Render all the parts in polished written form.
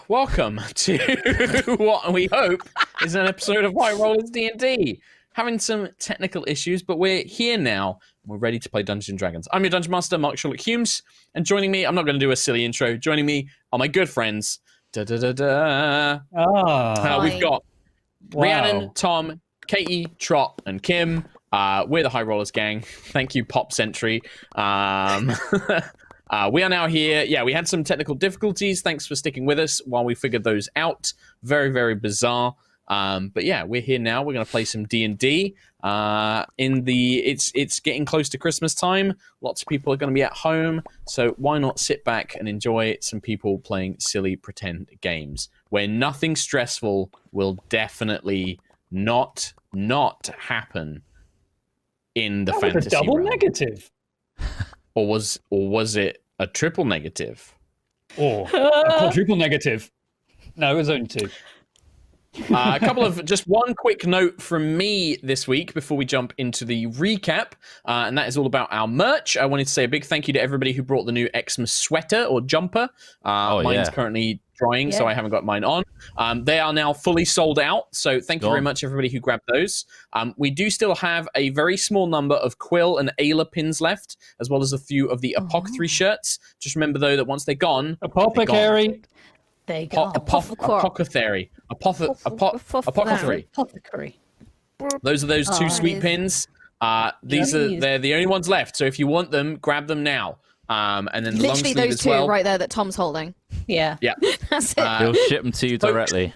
welcome to what we hope is an episode of High Rollers D&D. Having some technical issues, but we're here now. We're ready to play Dungeons & Dragons. I'm your Dungeon Master, Mark Sherlock Humes, and joining me, I'm not going to do a silly intro, joining me are my good friends. We've got Rhiannon, Tom, Katie, Trot, and Kim. We're the High Rollers gang. Thank you, Pop Sentry. We are now here. Yeah, we had some technical difficulties. Thanks for sticking with us while we figured those out. Very, very bizarre. But yeah, we're here now. We're going to play some D&D. It's getting close to Christmas time. Lots of people are going to be at home. So why not sit back and enjoy some people playing silly pretend games where nothing stressful will definitely not happen in the fantasy was a double realm. negative. Or was it a triple negative? Or a quadruple negative? No, it was only two. A couple of just one quick note from me this week before we jump into the recap, and that is all about our merch. I wanted to say a big thank you to everybody who brought the new Xmas sweater or jumper. Mine's currently drying, so I haven't got mine on. They are now fully sold out, so thank you very much everybody who grabbed those. We do still have a very small number of Quill and Ayla pins left, as well as a few of the Apothecary shirts. Just remember though that once they're gone, Apothecary. There you go. Apothecary. Apothecary. Those are those two sweet pins. They're the only ones left. So if you want them, grab them now. And then the long literally sleeve those as two well. right there that Tom's holding. Yeah. That's it. He'll ship them to you directly.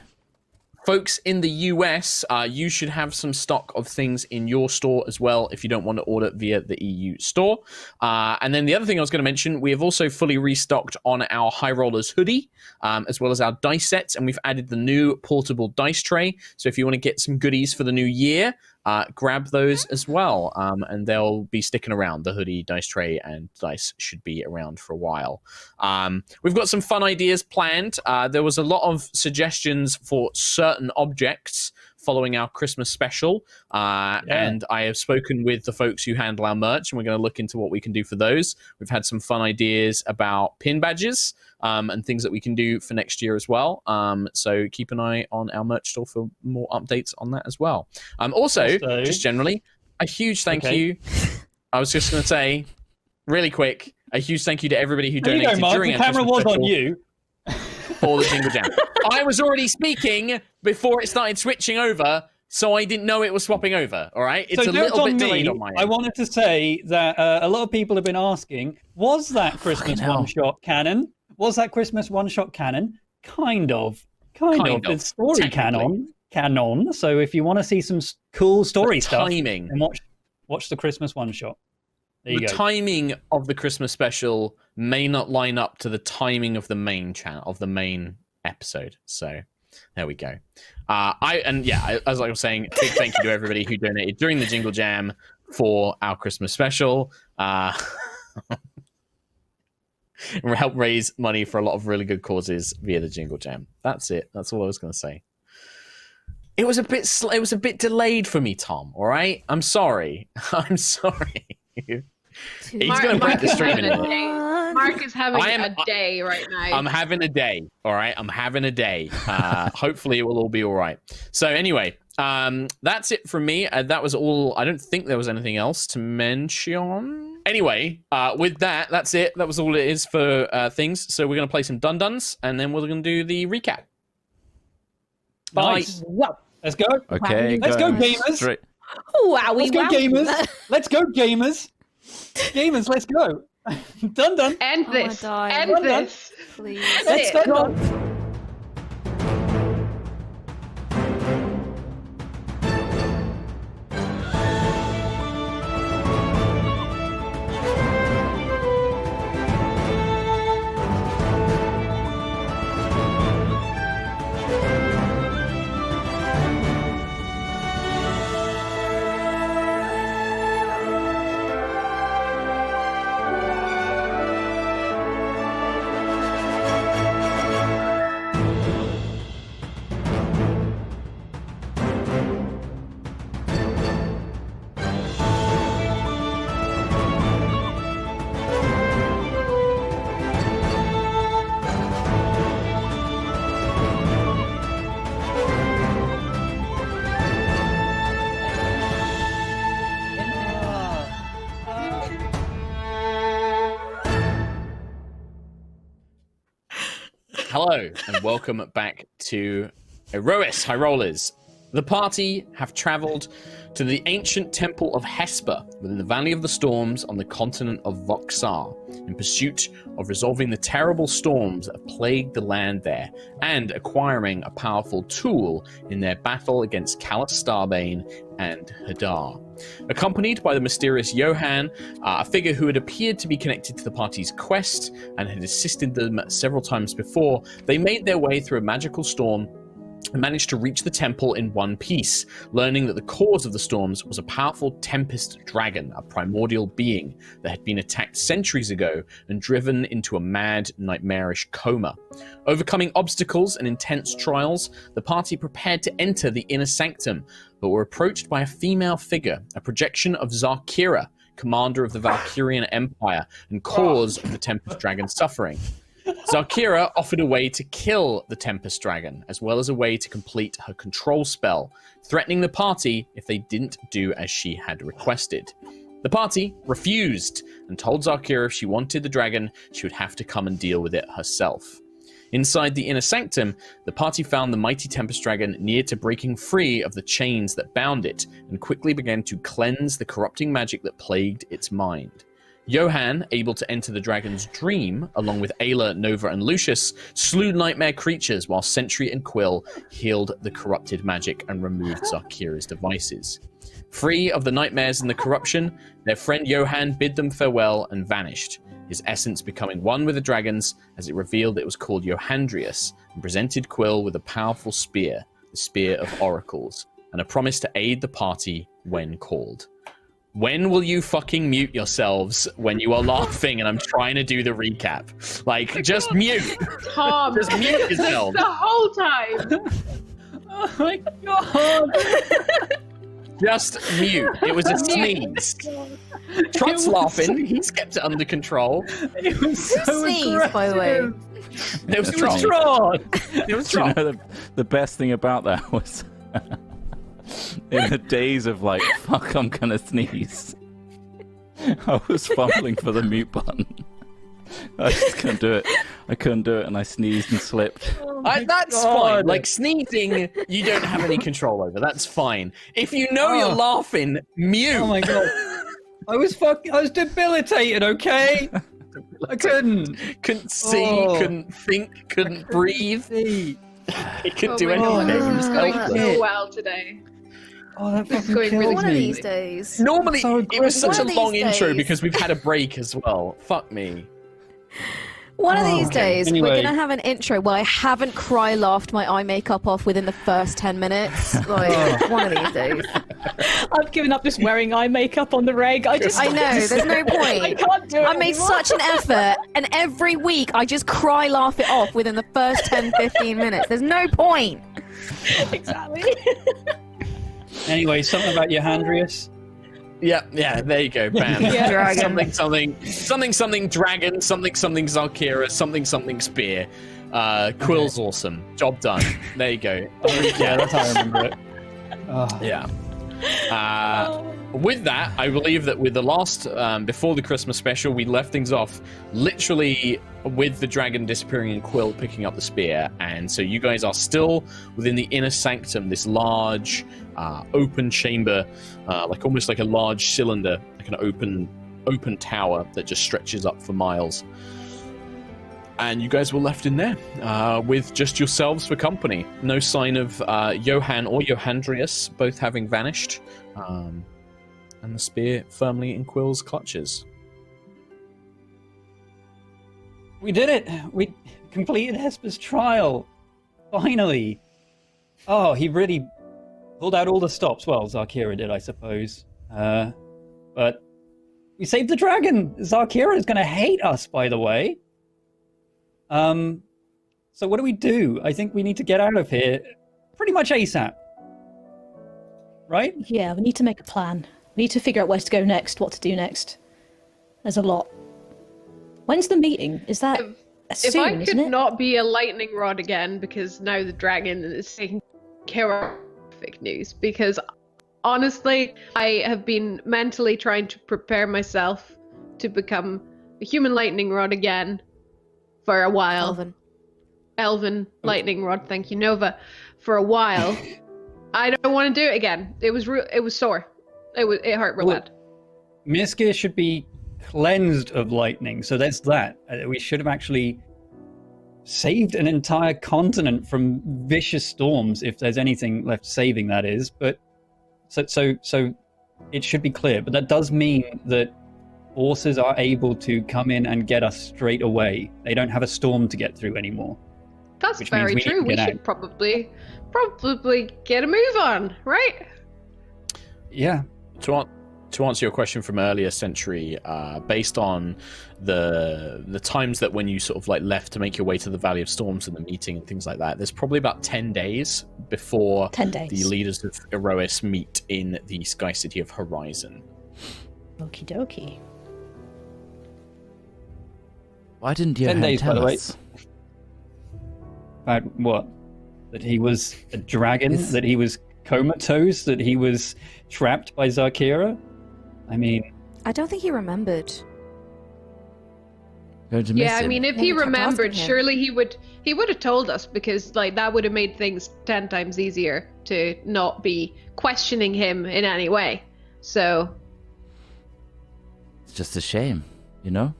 Folks in the US, you should have some stock of things in your store as well if you don't want to order via the EU store. And then the other thing I was going to mention, we have also fully restocked on our High Rollers hoodie, as well as our dice sets, and we've added the new portable dice tray. So if you want to get some goodies for the new year, grab those as well, and they'll be sticking around. The hoodie, dice tray, and dice should be around for a while. We've got some fun ideas planned. There was a lot of suggestions for certain objects following our Christmas special, and I have spoken with the folks who handle our merch, and we're going to look into what we can do for those. We've had some fun ideas about pin badges and things that we can do for next year as well. So keep an eye on our merch store for more updates on that as well. Also, just generally, a huge thank you. I was just going to say, really quick, a huge thank you to everybody who donated during the our camera Christmas was special on you. for the Jingle Jam. I was already speaking before it started switching over, so I didn't know it was swapping over, all right? It's a little bit delayed on my end. I wanted to say that a lot of people have been asking, was that Christmas one-shot canon? Was that Christmas one-shot canon? Kind of. It's story canon. So if you want to see some cool story stuff, then watch the Christmas one-shot. There you go. The timing of the Christmas special may not line up to the timing of the main episode. So there we go. As I was saying, big thank you to everybody who donated during the Jingle Jam for our Christmas special. Help raise money for a lot of really good causes via the Jingle Jam. That's it. That's all I was going to say. It was a bit delayed for me, Tom. All right, I'm sorry. He's going to break the stream in a minute. Mark is having a day right now. I'm having a day. All right, I'm having a day. Hopefully, it will all be all right. So anyway, that's it from me. That was all. I don't think there was anything else to mention. Anyway, with that, that's it. That was all it is for things. So we're going to play some Dun-Duns, and then we're going to do the recap. Nice. Bye. Let's go. Okay, let's go, gamers. Wow, let's go, gamers. Let's go, gamers. Gamers, let's go. Dun. End this. End this. Please. Let's go. Hello, and welcome back to Aerois, High Rollers. The party have travelled to the ancient temple of Hesper within the Valley of the Storms on the continent of Voxar in pursuit of resolving the terrible storms that have plagued the land there and acquiring a powerful tool in their battle against Callous Starbane and Hadar. Accompanied by the mysterious Johann, a figure who had appeared to be connected to the party's quest and had assisted them several times before, they made their way through a magical storm and managed to reach the temple in one piece, learning that the cause of the storms was a powerful tempest dragon, a primordial being that had been attacked centuries ago and driven into a mad, nightmarish coma. Overcoming obstacles and intense trials, the party prepared to enter the inner sanctum, but were approached by a female figure, a projection of Xarkira, commander of the Valkyrian Empire and cause of the tempest dragon's suffering. Xarkira offered a way to kill the Tempest Dragon, as well as a way to complete her control spell, threatening the party if they didn't do as she had requested. The party refused and told Xarkira if she wanted the dragon, she would have to come and deal with it herself. Inside the inner sanctum, the party found the mighty Tempest Dragon near to breaking free of the chains that bound it, and quickly began to cleanse the corrupting magic that plagued its mind. Johann, able to enter the dragon's dream, along with Ayla, Nova, and Lucius, slew nightmare creatures while Sentry and Quill healed the corrupted magic and removed Xarkira's devices. Free of the nightmares and the corruption, their friend Johann bid them farewell and vanished, his essence becoming one with the dragons as it revealed it was called Johandrius, and presented Quill with a powerful spear, the Spear of Oracles, and a promise to aid the party when called. When will you fucking mute yourselves when you are laughing and I'm trying to do the recap? Like, just mute. Tom, just mute yourself. The whole time. Oh my god. Just mute. It was a sneeze. Trot's laughing. He's kept it under control. It was so sneezed, by the way. It was Trot. It was Trot. You know, the best thing about that was... in the days of like, fuck, I'm gonna sneeze, I was fumbling for the mute button. I just couldn't do it. I couldn't do it, and I sneezed and slipped. That's fine. Like, sneezing, you don't have any control over. That's fine. If you know you're laughing, mute. Oh my god. I was debilitated, okay? I couldn't see, couldn't think, couldn't breathe. He couldn't do anything. It's going so well today. Oh, that fucking going really One of these days. Normally, it was such a long intro days. because we've had a break as well. Fuck me. One of these days, Anyway. we're going to have an intro where I haven't laughed my eye makeup off within the first 10 minutes. Like, one of these days. I've given up just wearing eye makeup on the reg. I know, there's no point. I can't do it I made anymore. such an effort, and every week I just laugh it off within the first 10, 15 minutes. There's no point. Exactly. Anyway, something about Johandrius. Yeah, there you go, bam. Dragon. Something dragon, something Xarkira, something spear. Quill's awesome. Job done. There you go. Yeah, that's how I remember it. Yeah. With that, I believe that with the last, before the Christmas special, we left things off literally with the dragon disappearing and Quill picking up the spear. And so you guys are still within the inner sanctum, this large, open chamber, almost like a large cylinder, like an open tower that just stretches up for miles. And you guys were left in there with just yourselves for company. No sign of Johann or Johandrius, both having vanished. And the spear firmly in Quill's clutches. We did it! We completed Hesper's trial! Finally! Oh, he really pulled out all the stops. Well, Xarkira did, I suppose. But we saved the dragon! Xarkira is going to hate us, by the way. So what do we do? I think we need to get out of here pretty much ASAP. Right? Yeah, we need to make a plan. We need to figure out where to go next, what to do next. There's a lot. When's the meeting? Is that soon, If I isn't could it? not be a lightning rod again, because now the dragon is taking care of fake news. Because honestly, I have been mentally trying to prepare myself to become a human lightning rod again for a while. Calvin. elven lightning rod, thank you, Nova, for a while. I don't want to do it again. It was sore. It hurt real bad. Mirskir should be cleansed of lightning, so there's that. We should have actually saved an entire continent from vicious storms, if there's anything left saving, that is. But so it should be clear. But that does mean that forces are able to come in and get us straight away. They don't have a storm to get through anymore. That's very true. We should probably get a move on, right? Yeah. To answer your question from earlier, Century, based on the times that when you sort of like left to make your way to the Valley of Storms and the meeting and things like that, there's probably about 10 days before 10 days. The leaders of Aerois meet in the Sky City of Horizon. Okie dokie. Why didn't 10 days, by the way. us? About what? That he was a dragon? That he was comatose? That he was trapped by Xarkira? I mean, I don't think he remembered. Going to miss Yeah, I him. mean, if Yeah, he we kept remembered, asking him. surely he would have told us, because like that would have made things 10 times easier to not be questioning him in any way. So It's just a shame, you know?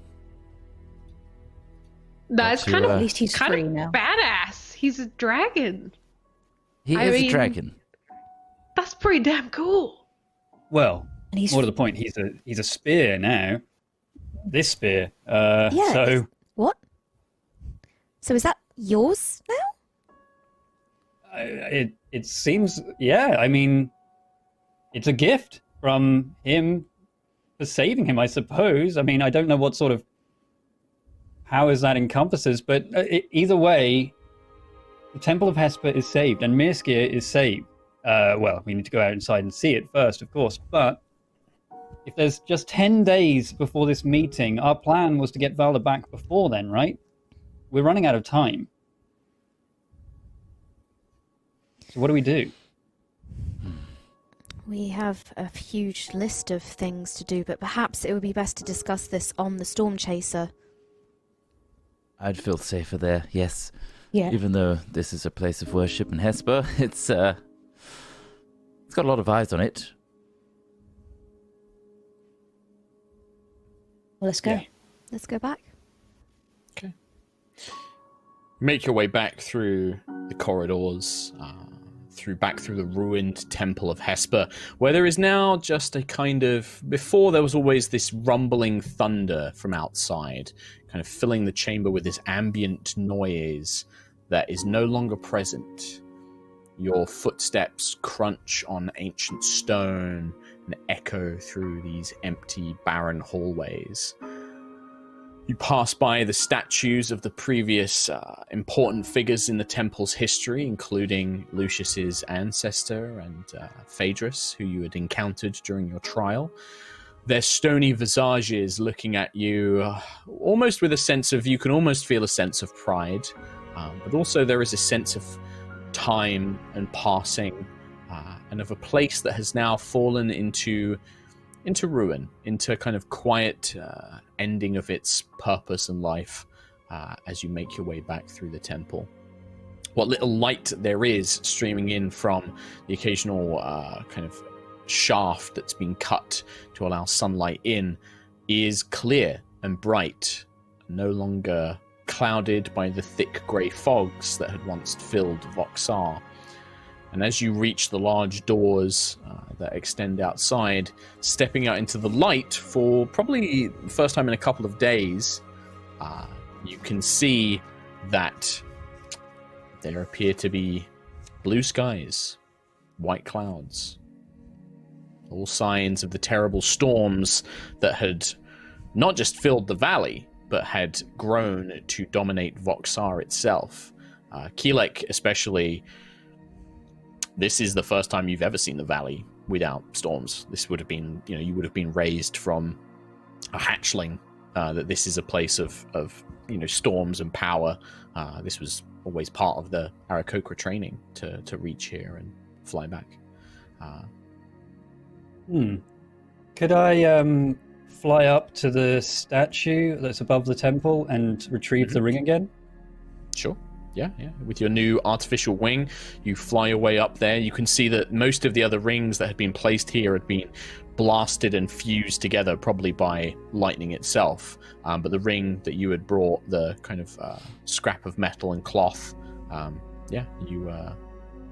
that's Got kind to, of At least he's kind free of now. badass. He's a dragon. He I is a mean- dragon. That's pretty damn cool. well, And he's more to the point, he's a spear now. This spear. Yeah. So What? So is that yours now? it seems, yeah. I mean, it's a gift from him for saving him, I suppose. I mean, I don't know what sort of powers that encompasses, but either way, the Temple of Hesper is saved and Mirskir is saved. Well, we need to go out inside and see it first, of course, but if there's just 10 days before this meeting, our plan was to get Valda back before then, right? We're running out of time. So what do we do? We have a huge list of things to do, but perhaps it would be best to discuss this on the Stormchaser. I'd feel safer there, yes. yeah. Even though this is a place of worship in Hesper, it's got a lot of eyes on it. Well, let's go. Yeah. Let's go back. Okay. Make your way back through the corridors, back through the ruined Temple of Hesper, where there is now just a kind of... Before, there was always this rumbling thunder from outside, kind of filling the chamber with this ambient noise that is no longer present. Your footsteps crunch on ancient stone and echo through these empty, barren hallways. You pass by the statues of the previous important figures in the temple's history, including Lucius's ancestor and Phaedrus, who you had encountered during your trial. Their stony visages looking at you, almost with a sense of... You can almost feel a sense of pride, but also there is a sense of time and passing, and of a place that has now fallen into ruin, into kind of quiet ending of its purpose and life as you make your way back through the temple. What little light there is streaming in from the occasional kind of shaft that's been cut to allow sunlight in is clear and bright, no longer clouded by the thick grey fogs that had once filled Voxar. And as you reach the large doors that extend outside, stepping out into the light for probably the first time in a couple of days, you can see that there appear to be blue skies, white clouds, all signs of the terrible storms that had not just filled the valley, but had grown to dominate Voxar itself. Keelek especially... This is the first time you've ever seen the valley without storms. This would have been, you would have been raised from a hatchling, that this is a place of storms and power. This was always part of the Aarakocra training to reach here and fly back. Could I fly up to the statue that's above the temple and retrieve the ring again? Sure. with your new artificial wing, you fly your way up there. You can see that most of the other rings that had been placed here had been blasted and fused together, probably by lightning itself. But the ring that you had brought, the kind of scrap of metal and cloth,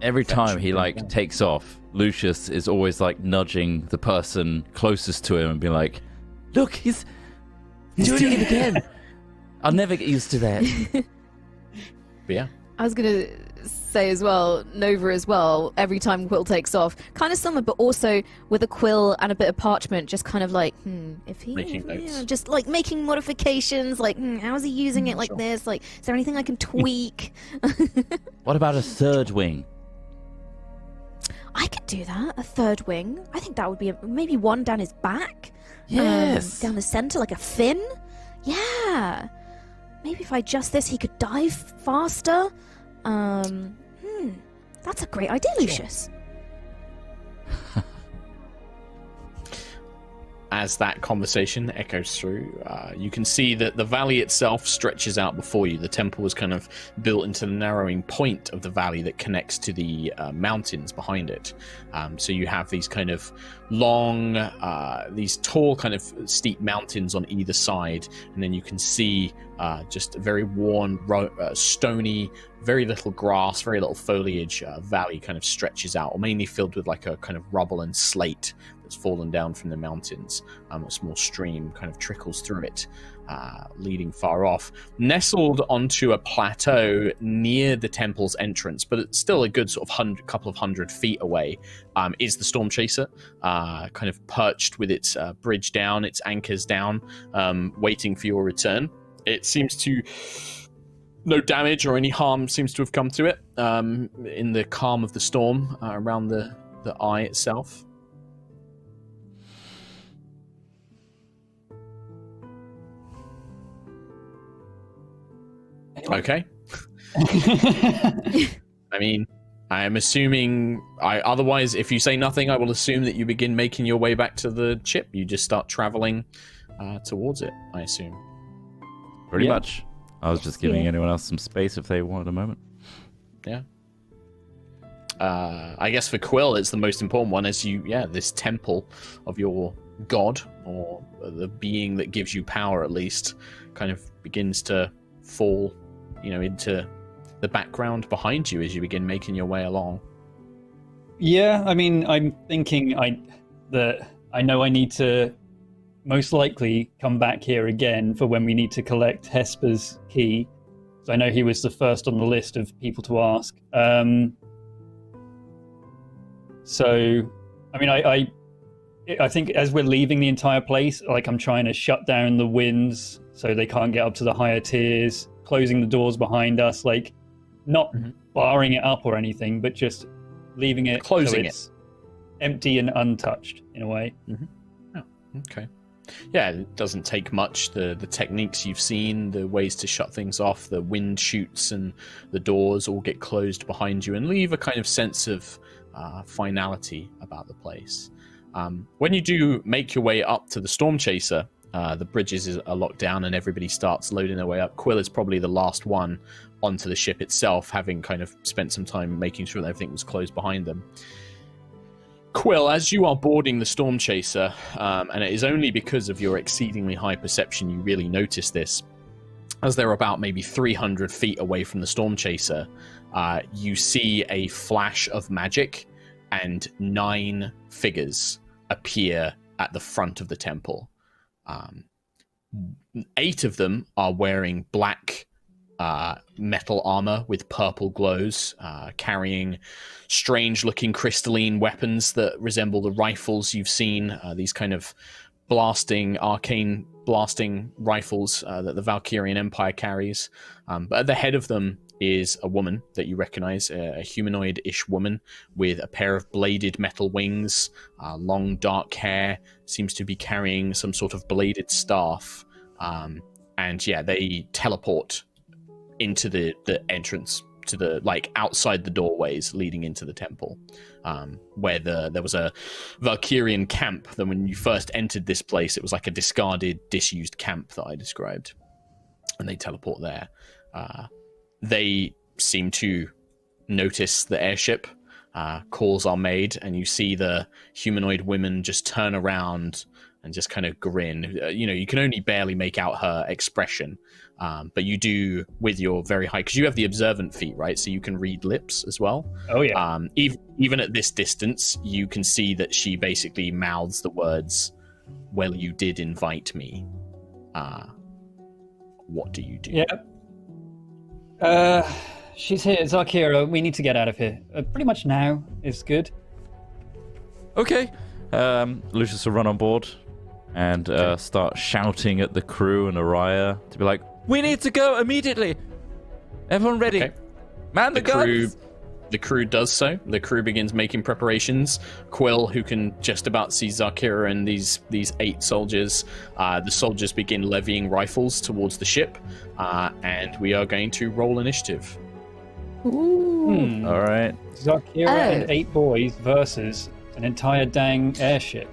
every time he takes off, Lucius is always like nudging the person closest to him and be like, "Look, he's doing it again." I'll never get used to that. But yeah. I was going to say as well, Nova as well, every time Quill takes off, kind of similar, but also with a quill and a bit of parchment, just kind of like, if he... Making notes. Just like making modifications, like, how is he using it like this? Like, is there anything I can tweak? What about a third wing? I could do that, a third wing. I think that would be maybe one down his back. Yes. Down the center, like a fin. Yeah. Maybe if I adjust this, he could dive faster. That's a great idea, Lucius. As that conversation echoes through, you can see that the valley itself stretches out before you. The temple was kind of built into the narrowing point of the valley that connects to the mountains behind it. So you have these kind of long, these tall kind of steep mountains on either side, and then you can see just a very worn, stony, very little grass, very little foliage valley kind of stretches out, mainly filled with like a kind of rubble and slate that's fallen down from the mountains. A small stream kind of trickles through it, leading far off. Nestled onto a plateau near the temple's entrance, but it's still a good sort of couple of hundred feet away, is the Stormchaser, kind of perched with its bridge down, its anchors down, waiting for your return. It seems to... No damage or any harm seems to have come to it in the calm of the storm around the eye itself. Okay. I mean, I am assuming... otherwise, if you say nothing, I will assume that you begin making your way back to the ship. You just start traveling towards it, I assume. Pretty much. I was just giving anyone else some space if they wanted a moment. Yeah. I guess for Quill, it's the most important one, as this temple of your god, or the being that gives you power, at least, kind of begins to fall, into the background behind you as you begin making your way along. Yeah, I mean, I'm thinking that I know I need to most likely come back here again for when we need to collect Hesper's key. So I know he was the first on the list of people to ask. So, I mean, I think as we're leaving the entire place, like I'm trying to shut down the winds so they can't get up to the higher tiers, closing the doors behind us, like not barring it up or anything, but just leaving it closing so it's empty and untouched in a way. Oh, okay. Yeah, it doesn't take much. The techniques you've seen, the ways to shut things off, the wind chutes and the doors all get closed behind you and leave a kind of sense of finality about the place. When you do make your way up to the Stormchaser, the bridges are locked down and everybody starts loading their way up. Quill is probably the last one onto the ship itself, having kind of spent some time making sure that everything was closed behind them. Quill, as you are boarding the Stormchaser, and it is only because of your exceedingly high perception you really notice this, as they're about maybe 300 feet away from the Stormchaser, you see a flash of magic and 9 figures appear at the front of the temple. 8 of them are wearing black metal armor with purple glows, carrying strange-looking crystalline weapons that resemble the rifles you've seen, these kind of arcane blasting rifles that the Valkyrian Empire carries. But at the head of them is a woman that you recognize, a humanoid-ish woman with a pair of bladed metal wings, long dark hair, seems to be carrying some sort of bladed staff. And yeah, they teleport into the entrance to the, like, outside the doorways leading into the temple, where there was a Valkyrian camp. That when you first entered this place, it was like a discarded, disused camp that I described, and they teleport there. They seem to notice the airship. Calls are made, and you see the humanoid women just turn around and just kind of grin. You can only barely make out her expression, but you do with your very high, because you have the observant feat, right? So you can read lips as well. Oh yeah. Even at this distance, you can see that she basically mouths the words, "Well, you did invite me. What do you do?" Yeah. She's here, Xarkira. We need to get out of here. Pretty much now is good. Okay. Lucius will run on board and start shouting at the crew and Aerois to be like, "We need to go immediately. Everyone ready? Okay. Man the guns." The crew does so. The crew begins making preparations. Quill, who can just about see Xarkira and these 8 soldiers, the soldiers begin levying rifles towards the ship, and we are going to roll initiative. Ooh. All right. Xarkira and 8 boys versus an entire dang airship.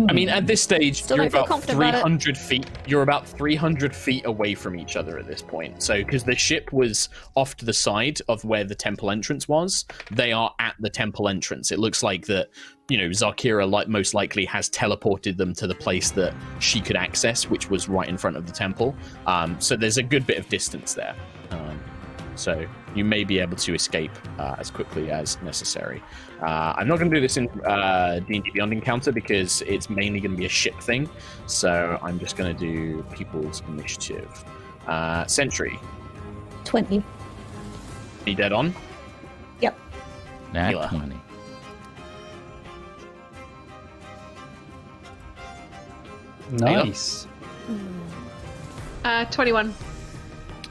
I mean, at this stage, Still you're don't feel about confident about it. 300 feet. You're about 300 feet away from each other at this point. So, because the ship was off to the side of where the temple entrance was, they are at the temple entrance. It looks like that, Xarkira most likely has teleported them to the place that she could access, which was right in front of the temple. So there's a good bit of distance there. So you may be able to escape as quickly as necessary. I'm not going to do this in D&D Beyond Encounter because it's mainly going to be a ship thing. So I'm just going to do people's initiative. Sentry. 20. Be dead on. Yep. Nat Healer. 20. Nice. 21.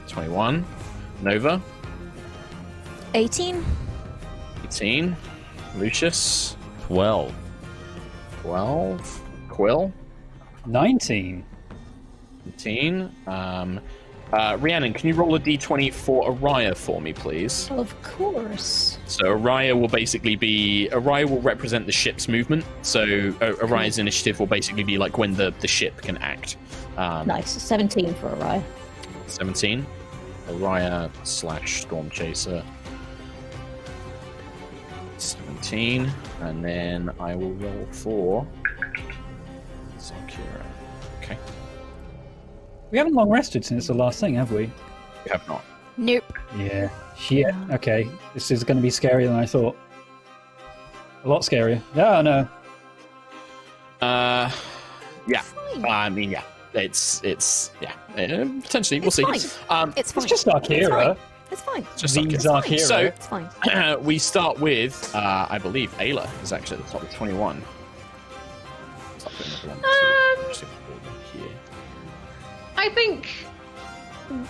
21. Nova. 18. 18. Lucius. 12. 12. Quill. 19. 18. Rhiannon, can you roll a d20 for Aerois for me, please? Of course. So Aerois will represent the ship's movement. So Aerois' initiative will basically be like when the ship can act. Nice. 17 for Aerois. 17. Aerois / Stormchaser. 17. And then I will roll for Xarkira. Okay. We haven't long rested since the last thing, have we? We have not. Nope. Yeah. Shit. Okay. This is going to be scarier than I thought. A lot scarier. Yeah, I know. Yeah. Fine. I mean, yeah. It's potentially. We'll see. Fine. It's fine. It's just Xarkira. It's fine. Just The Xarkira. Xarkira. So It's fine. we start with, I believe, Ayla is actually at the top with 21. I think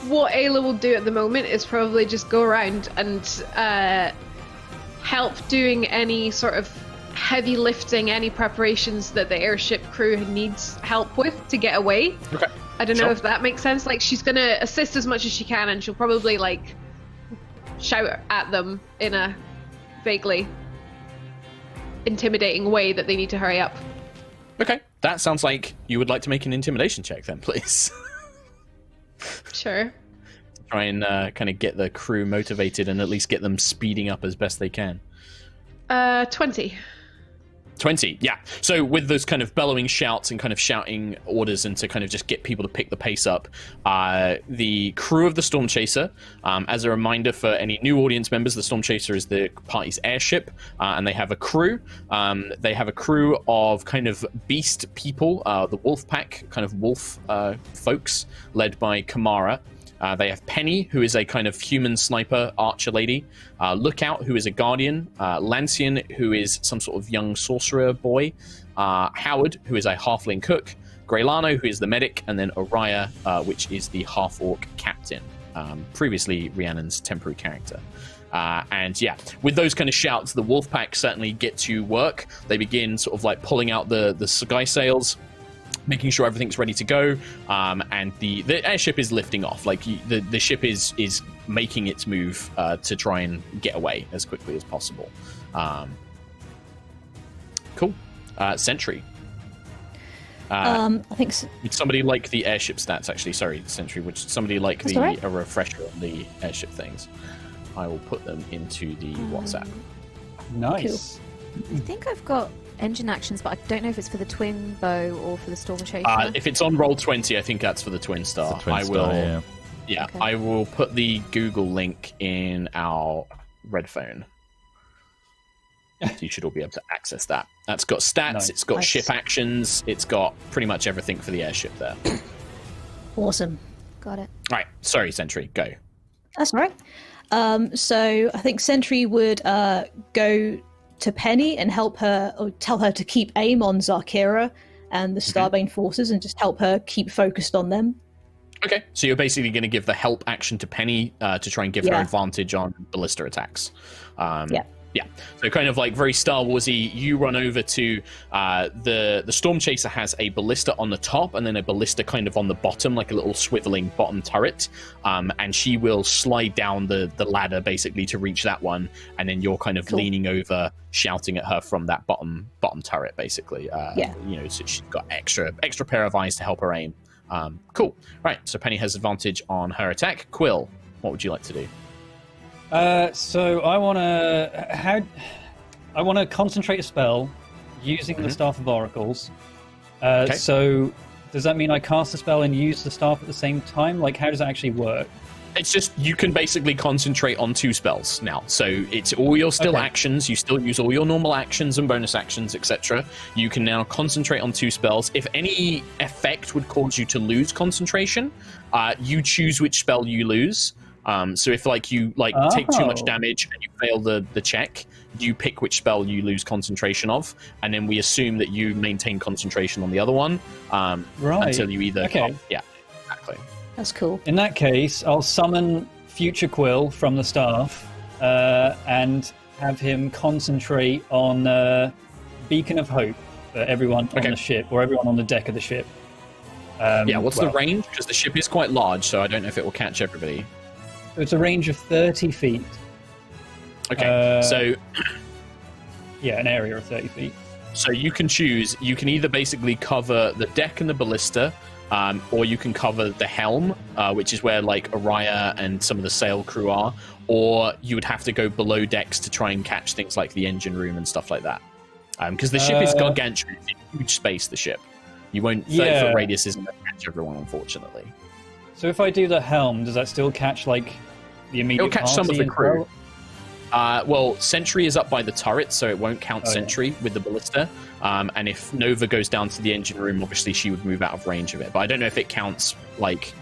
what Ayla will do at the moment is probably just go around and help doing any sort of heavy lifting, any preparations that the airship crew needs help with to get away. Okay. I don't know Sure. if that makes sense. Like, she's gonna assist as much as she can, and she'll probably like shout at them in a vaguely intimidating way that they need to hurry up. Okay. That sounds like you would like to make an intimidation check then, please. Sure. Try and kind of get the crew motivated and at least get them speeding up as best they can. 20. 20, yeah. So with those kind of bellowing shouts and kind of shouting orders and to kind of just get people to pick the pace up, the crew of the Stormchaser, as a reminder for any new audience members, the Stormchaser is the party's airship, and they have a crew. They have a crew of kind of beast people, the wolf pack, kind of wolf folks, led by Kamara. They have Penny, who is a kind of human sniper archer lady. Lookout, who is a guardian. Lancian, who is some sort of young sorcerer boy. Howard, who is a halfling cook. Greylano, who is the medic. And then Aerois, which is the half-orc captain. Previously Rhiannon's temporary character. And yeah, with those kind of shouts, the wolf pack certainly get to work. They begin sort of like pulling out the sky sails, making sure everything's ready to go, and the airship is lifting off. Like the ship is making its move to try and get away as quickly as possible. Cool. Sentry. I think Would somebody like the airship stats? Actually, sorry, Sentry. Would somebody like That's all right. a refresher on the airship things? I will put them into the WhatsApp. Nice. I think I've got engine actions, but I don't know if it's for the twin bow or for the Stormchaser. If it's on Roll20, I think that's for the Twin Star. It's a twin star, Yeah, Okay. I will put the Google link in our red phone. So you should all be able to access that. That's got stats, Nice. it's got Nice. ship actions, it's got pretty much everything for the airship there. Awesome. Got it. Right, sorry, Sentry, go. That's all right. So I think Sentry would go to Penny and help her, or tell her to keep aim on Xarkira and the Starbane forces, and just help her keep focused on them. Okay, so you're basically going to give the help action to Penny to try and give her Yeah. advantage on ballista attacks. Yeah. Yeah, so kind of like very Star Warsy. You run over to the Stormchaser has a ballista on the top and then a ballista kind of on the bottom, like a little swiveling bottom turret. And she will slide down the ladder basically to reach that one, and then you're kind of Cool. leaning over, shouting at her from that bottom turret, basically. Yeah. You know, so she's got extra pair of eyes to help her aim. Cool. Right. So Penny has advantage on her attack. Quill, what would you like to do? So I want to concentrate a spell using the Staff of Oracles. Okay. So does that mean I cast a spell and use the staff at the same time? Like, how does that actually work? It's just you can basically concentrate on 2 spells now. So it's all your still Okay. actions. You still use all your normal actions and bonus actions, etc. You can now concentrate on 2 spells. If any effect would cause you to lose concentration, you choose which spell you lose. So if you take too much Oh. damage and you fail the check, you pick which spell you lose concentration of, and then we assume that you maintain concentration on the other one Right. until you either. Okay. Yeah, exactly. That's cool. In that case, I'll summon Future Quill from the staff and have him concentrate on Beacon of Hope for everyone on Okay. the ship, or everyone on the deck of the ship. Yeah, what's the well, range? Because the ship is quite large, so I don't know if it will catch everybody. It's a range of 30 feet. Okay, so an area of 30 feet. so you can choose. You can either basically cover the deck and the ballista, or you can cover the helm, which is where like Aerois and some of the sail crew are, or you would have to go below decks to try and catch things like the engine room and stuff like that. Because the ship is gargantuan, it's a huge space. The ship, you won't 30-foot radius isn't going to catch everyone, unfortunately. So if I do the helm, does that still catch like the immediate? It'll catch some of party the as crew. well? Well, Sentry is up by the turret, so it won't count Oh, yeah. Sentry with the ballista. And if Nova goes down to the engine room, obviously she would move out of range of it. But I don't know if it counts, like...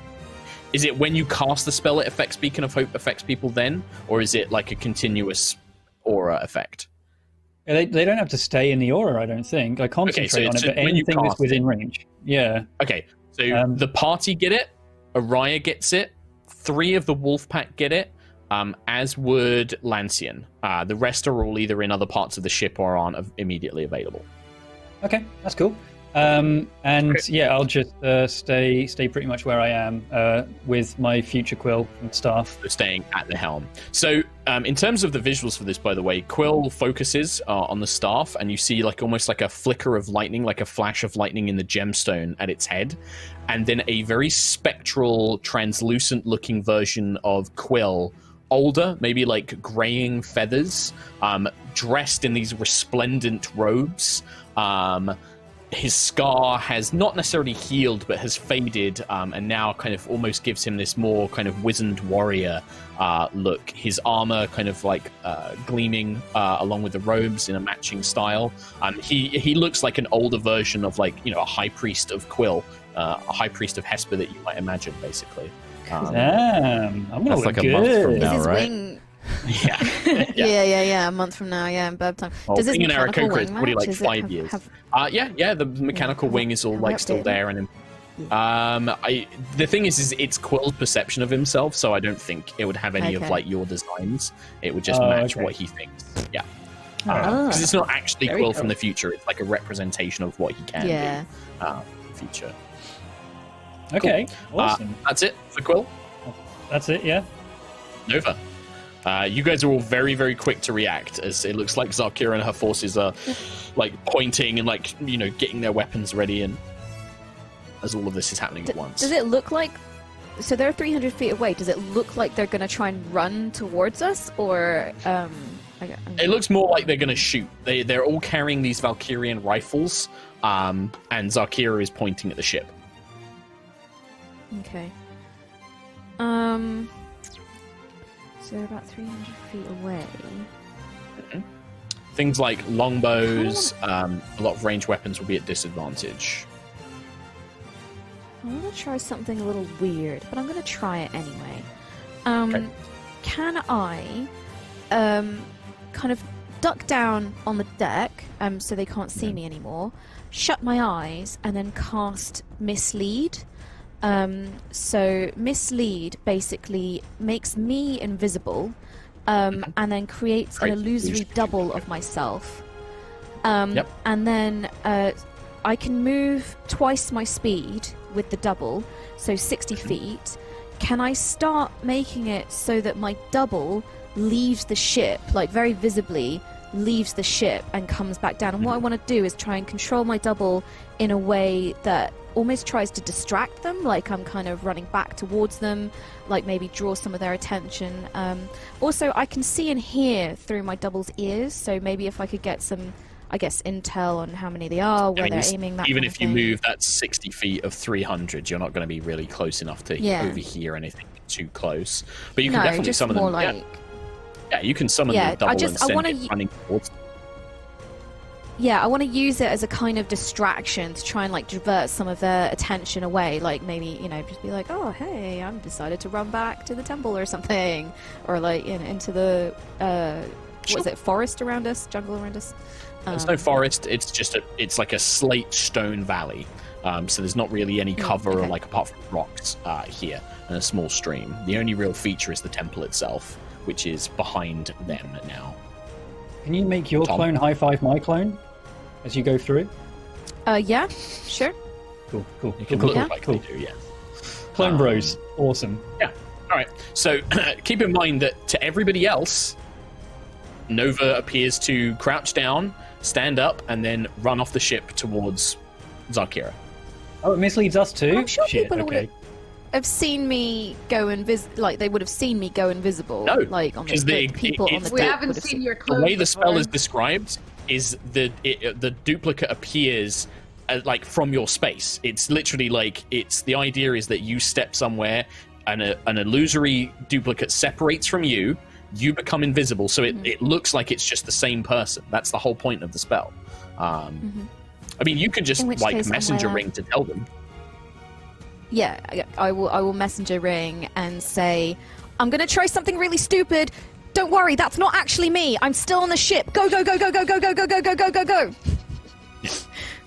Is it when you cast the spell it affects Beacon of Hope affects people then? Or is it like a continuous aura effect? Yeah, they don't have to stay in the aura, I don't think. I concentrate so on it's it, but when you anything that's cast within it. range. Yeah. Okay, so the party get it, Aerois gets it, 3 of the wolf pack get it, as would Lancian. The rest are all either in other parts of the ship or aren't immediately available. Okay, that's cool. I'll just stay pretty much where I am with my Future Quill and staff. So staying at the helm. So in terms of the visuals for this, by the way, Quill focuses on the staff, and you see like almost like a flicker of lightning, like a flash of lightning in the gemstone at its head, and then a very spectral, translucent looking version of Quill, older, maybe like graying feathers, dressed in these resplendent robes. His scar has not necessarily healed, but has faded, and now kind of almost gives him this more kind of wizened warrior look. His armor kind of like gleaming along with the robes in a matching style. He looks like an older version of like, you know, a high priest of Quill, a high priest of Hesper that you might imagine, basically. Damn, I'm gonna That's look like a good. month from Is now, his right? wing? Yeah. Yeah. A month from now, in burp time. Well, Does his being an mechanical Aarakocra is wing probably match? like Is it 5 years. The mechanical have wing they- is all have like they still updated there, and the thing is it's Quill's perception of himself, so I don't think it would have any of Okay. like your designs. It would just Oh, match okay. what he thinks. Yeah, Ah. because it's not actually Very Quill from cool. the future; it's like a representation of what he can Yeah. be in the future. Okay, awesome. That's it for Quill. That's it. Yeah. Nova. You guys are all very, very quick to react, as it looks like Xarkira and her forces are like pointing and like, you know, getting their weapons ready, and as all of this is happening at once. Does it look like so they're 300 feet away. Does it look like they're going to try and run towards us, or It looks more like they're going to shoot. They're all carrying these Valkyrian rifles, and Xarkira is pointing at the ship. Okay. So they're about 300 feet away. Things like longbows, a lot of ranged weapons will be at disadvantage. I want to try something a little weird, but I'm going to try it anyway. Okay. Can I kind of duck down on the deck so they can't see me anymore, shut my eyes, and then cast Mislead? So Mislead basically makes me invisible and then creates an illusory double of myself. And then I can move twice my speed with the double, so 60 feet. Can I start making it so that my double leaves the ship, like very visibly leaves the ship and comes back down? And what I want to do is try and control my double in a way that almost tries to distract them, like I'm kind of running back towards them, like maybe draw some of their attention. Also, I can see and hear through my double's ears, so maybe if I could get some, I guess, intel on how many they are, where they're aiming, that even kind of if you thing. move that 60 feet of 300, you're not going to be really close enough to overhear anything too close. But you can definitely just summon more them. like... Yeah, you can summon the double and send it running towards them. Yeah, I want to use it as a kind of distraction to try and like divert some of their attention away. Like maybe, you know, just be like, oh, hey, I've decided to run back to the temple or something. Or like, you know, into the, what is it, forest around us, jungle around us? There's no forest, it's like a slate stone valley. So there's not really any cover, like apart from rocks here and a small stream. The only real feature is the temple itself, which is behind them now. Can you make your clone high five my clone as you go through? Yeah, sure. Cool. It can look like they do, yeah. Clone bros, awesome. Yeah. All right. So keep in mind that to everybody else, Nova appears to crouch down, stand up, and then run off the ship towards Xarkira. Oh, it misleads us too? I'm sure Shit, people okay. have seen me go like they would have seen me go invisible. No, like on because the people on the We deck haven't would have seen your clone. The way the spell is described is the duplicate appears like from your space. It's literally like the idea is that you step somewhere and an illusory duplicate separates from you. You become invisible, so it looks like it's just the same person. That's the whole point of the spell. I mean, you can just like messenger ring to tell them. Yeah, I will messenger ring and say, I'm going to try something really stupid. Don't worry, that's not actually me. I'm still on the ship. Go, go, go, go, go, go, go, go, go, go, go, go, go.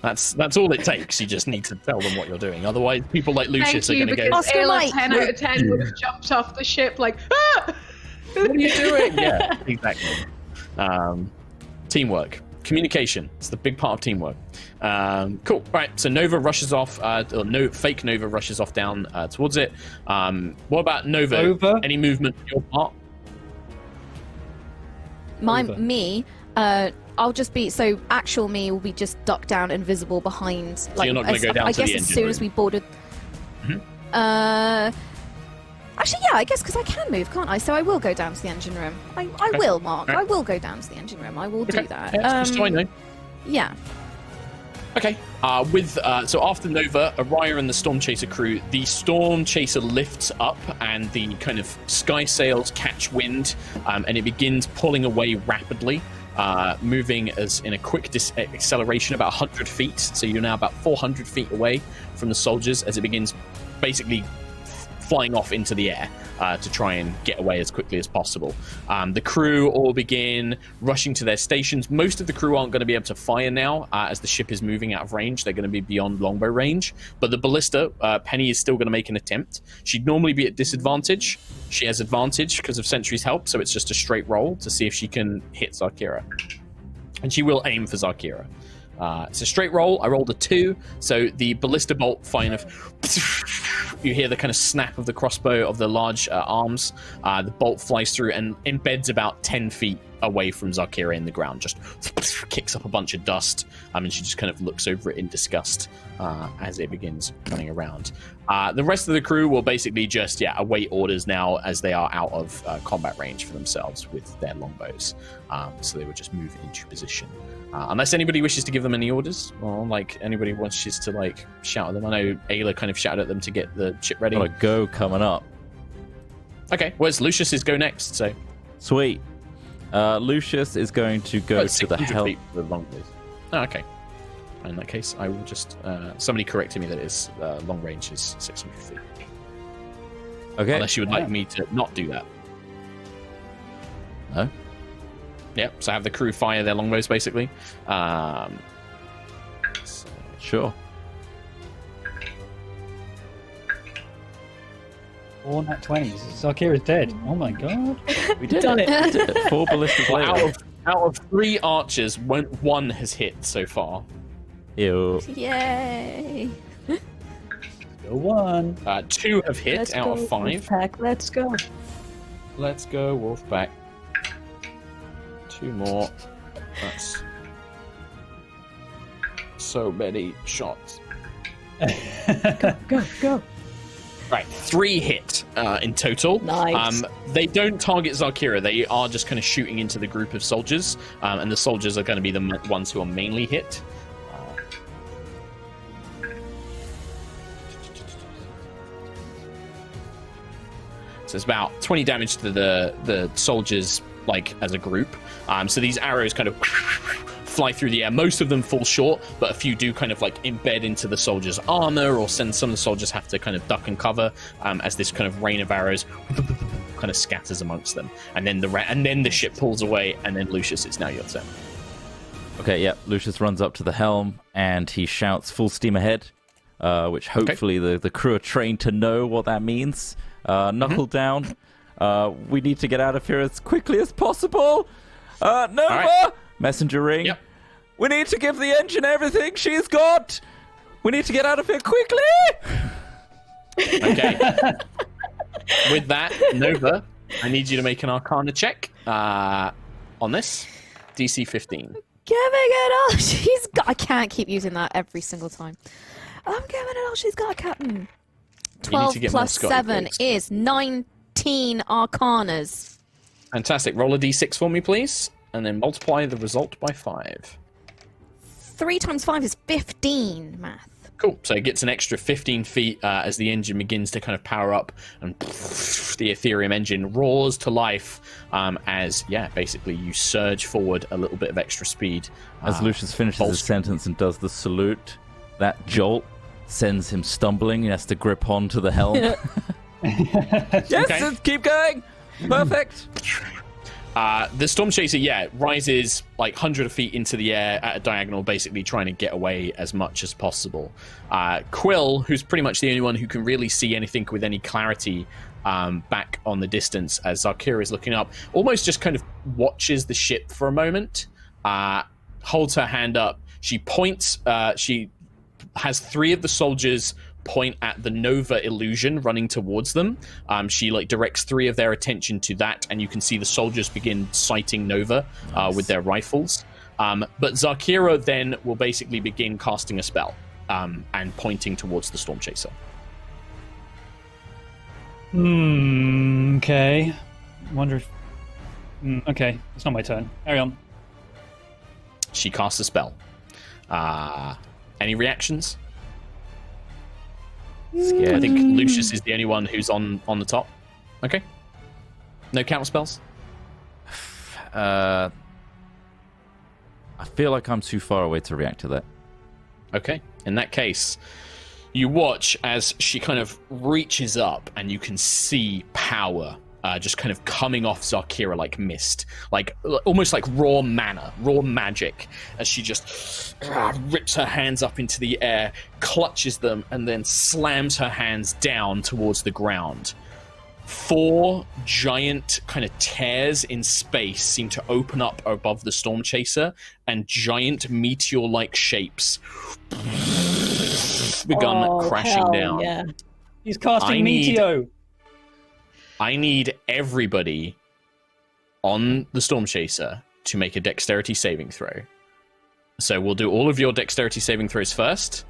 That's all it takes. You just need to tell them what you're doing. Otherwise, people like Lucius are going to go, Oscar Mike. 10 out of 10 would have jumped off the ship like, ah! what are you doing? Yeah, exactly. Teamwork. Communication. It's the big part of teamwork. Cool. Right. So Nova rushes off. Fake Nova rushes off down towards it. What about Nova? Nova? Any movement on your part? I'll just be actual me will be just ducked down, invisible behind. So you're not going to go down to the engine room? I guess as soon as we boarded. Actually, yeah, I guess because I can move, can't I? So I will go down to the engine room. I will, Mark. Right. I will go down to the engine room. I will do that. Just so I know. Yeah. Okay. So after Nova, Aerois and the Stormchaser crew, the Stormchaser lifts up and the kind of sky sails catch wind, and it begins pulling away rapidly, moving as in a quick acceleration about 100 feet. So you're now about 400 feet away from the soldiers as it begins basically flying off into the air to try and get away as quickly as possible. The crew all begin rushing to their stations. Most of the crew aren't going to be able to fire now as the ship is moving out of range. They're going to be beyond longbow range. But the ballista, Penny is still going to make an attempt. She'd normally be at disadvantage. She has advantage because of Sentry's help, so it's just a straight roll to see if she can hit Xarkira. And she will aim for Xarkira. It's a straight roll. I rolled a 2, so the ballista bolt you hear the kind of snap of the crossbow of the large arms. The bolt flies through and embeds about 10 feet away from Xarkira in the ground, just kicks up a bunch of dust, and she just kind of looks over it in disgust as it begins running around. The rest of the crew will basically just await orders now, as they are out of combat range for themselves with their longbows. So they will just move into position. Unless anybody wishes to give them any orders, or like anybody wishes to like shout at them. I know Ayla kind of shouted at them to get the ship ready. Got a go coming up. Okay, where's Lucius's go next? So Sweet. Lucius is going to go to the helm. Feet for the longbows. Oh, okay. In that case, I will just somebody corrected me that it's long range is 600 feet. Okay. Unless you would like me to not do that. No. Yep. So have the crew fire their longbows, basically. Sure. All nat 20s. Xarkira's dead. Oh my god. We did Done it. it. We did it. 4 ballistic later. Out of 3 archers, one has hit so far. Ew. Yay! Go 1. 2 have hit Let's out go, of 5. Wolfpack, let's go. Let's go, Wolfpack. 2 more. That's so many shots. Go. Right, 3 hit in total. Nice. They don't target Xarkira. They are just kind of shooting into the group of soldiers, and the soldiers are going to be the ones who are mainly hit. So it's about 20 damage to the soldiers, like as a group. So these arrows kind of fly through the air. Most of them fall short, but a few do kind of like embed into the soldiers' armor, or some of the soldiers have to kind of duck and cover as this kind of rain of arrows kind of scatters amongst them. And then the ship pulls away, and then Lucius, it's now your turn. Okay, yeah. Lucius runs up to the helm and he shouts full steam ahead, which hopefully the crew are trained to know what that means. Knuckle down. We need to get out of here as quickly as possible. Nova! Right. Messenger ring. Yep. We need to give the engine everything she's got. We need to get out of here quickly. Okay. With that, Nova, I need you to make an Arcana check on this. DC 15. Giving it all she's got. I can't keep using that every single time. I'm giving it all she's got, Captain. 12 plus 7 is 19 Arcanas. Fantastic. Roll a D6 for me, please. And then multiply the result by 5. 3 times 5 is 15, math. Cool. So it gets an extra 15 feet as the engine begins to kind of power up, and the Ethereum engine roars to life as, basically you surge forward a little bit of extra speed. As Lucius finishes his sentence and does the salute, that jolt sends him stumbling. He has to grip onto the helm. Yes, Okay. Keep going. Perfect. The Stormchaser, rises like 100 feet into the air at a diagonal, basically trying to get away as much as possible. Quill, who's pretty much the only one who can really see anything with any clarity back on the distance as Xarkira is looking up, almost just kind of watches the ship for a moment, holds her hand up. She points, she has 3 of the soldiers point at the Nova illusion running towards them. She directs 3 of their attention to that, and you can see the soldiers begin sighting Nova with their rifles. But Xarkira then will basically begin casting a spell and pointing towards the Stormchaser. Okay. Wonder if... okay, it's not my turn. Carry on. She casts a spell. Any reactions? Scared. I think Lucius is the only one who's on the top. Okay. No counter spells? I feel like I'm too far away to react to that. Okay. In that case, you watch as she kind of reaches up and you can see power just kind of coming off Xarkira like mist, like almost like raw mana, raw magic, as she just rips her hands up into the air, clutches them, and then slams her hands down towards the ground. 4 giant kind of tears in space seem to open up above the Stormchaser, and giant meteor-like shapes begun crashing down. Yeah. He's casting Meteo. I need everybody on the Stormchaser to make a dexterity saving throw. So we'll do all of your dexterity saving throws first.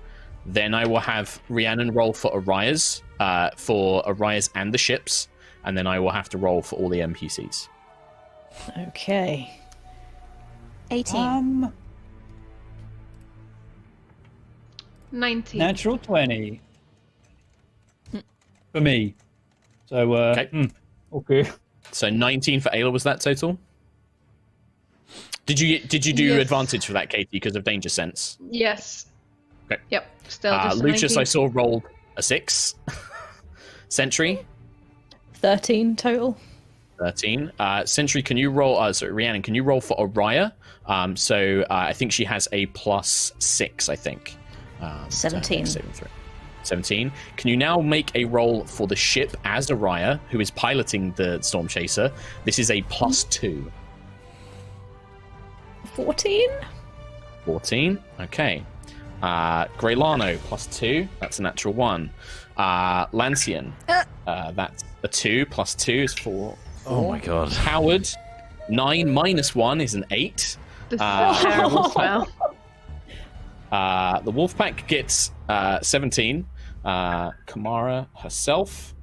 Then I will have Rhiannon roll for Aerois and the ships. And then I will have to roll for all the NPCs. Okay. 18. 19. Natural 20. For me. So, okay. So 19 for Ayla, was that total? Did you do Yes. advantage for that, Katie, because of danger sense? Yes. Okay. Yep. Still just a Lucius, 19. I saw rolled a 6. Sentry, 13 total. 13. Sentry, can you roll? Rhiannon, can you roll for Aerois? I think she has a +6. I think. 17. 17. Can you now make a roll for the ship as Aerois, who is piloting the Stormchaser? This is a +2. 14. 14. Okay. Greylano +2. That's a natural 1. Lancian. That's a 2. +2 is 4. Oh my god. Howard. 9 - 1 is an 8. This is a terrible spell. The Wolfpack gets 17. Kamara herself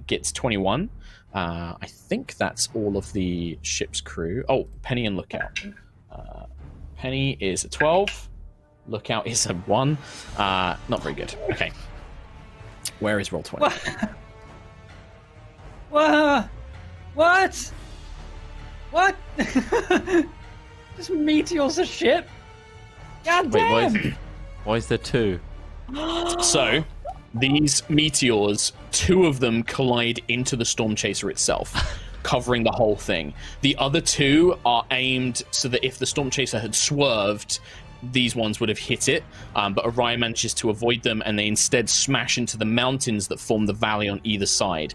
gets 21. I think that's all of the ship's crew. Oh, Penny and Lookout. Penny is a 12. Lookout is a 1. Not very good. Okay. Where is roll 20? What? What? Just meteors a ship? God damn! Wait, why is there 2? So, these meteors, 2 of them collide into the Stormchaser itself, covering the whole thing. The other 2 are aimed so that if the Stormchaser had swerved, these ones would have hit it, but Aerois manages to avoid them, and they instead smash into the mountains that form the valley on either side.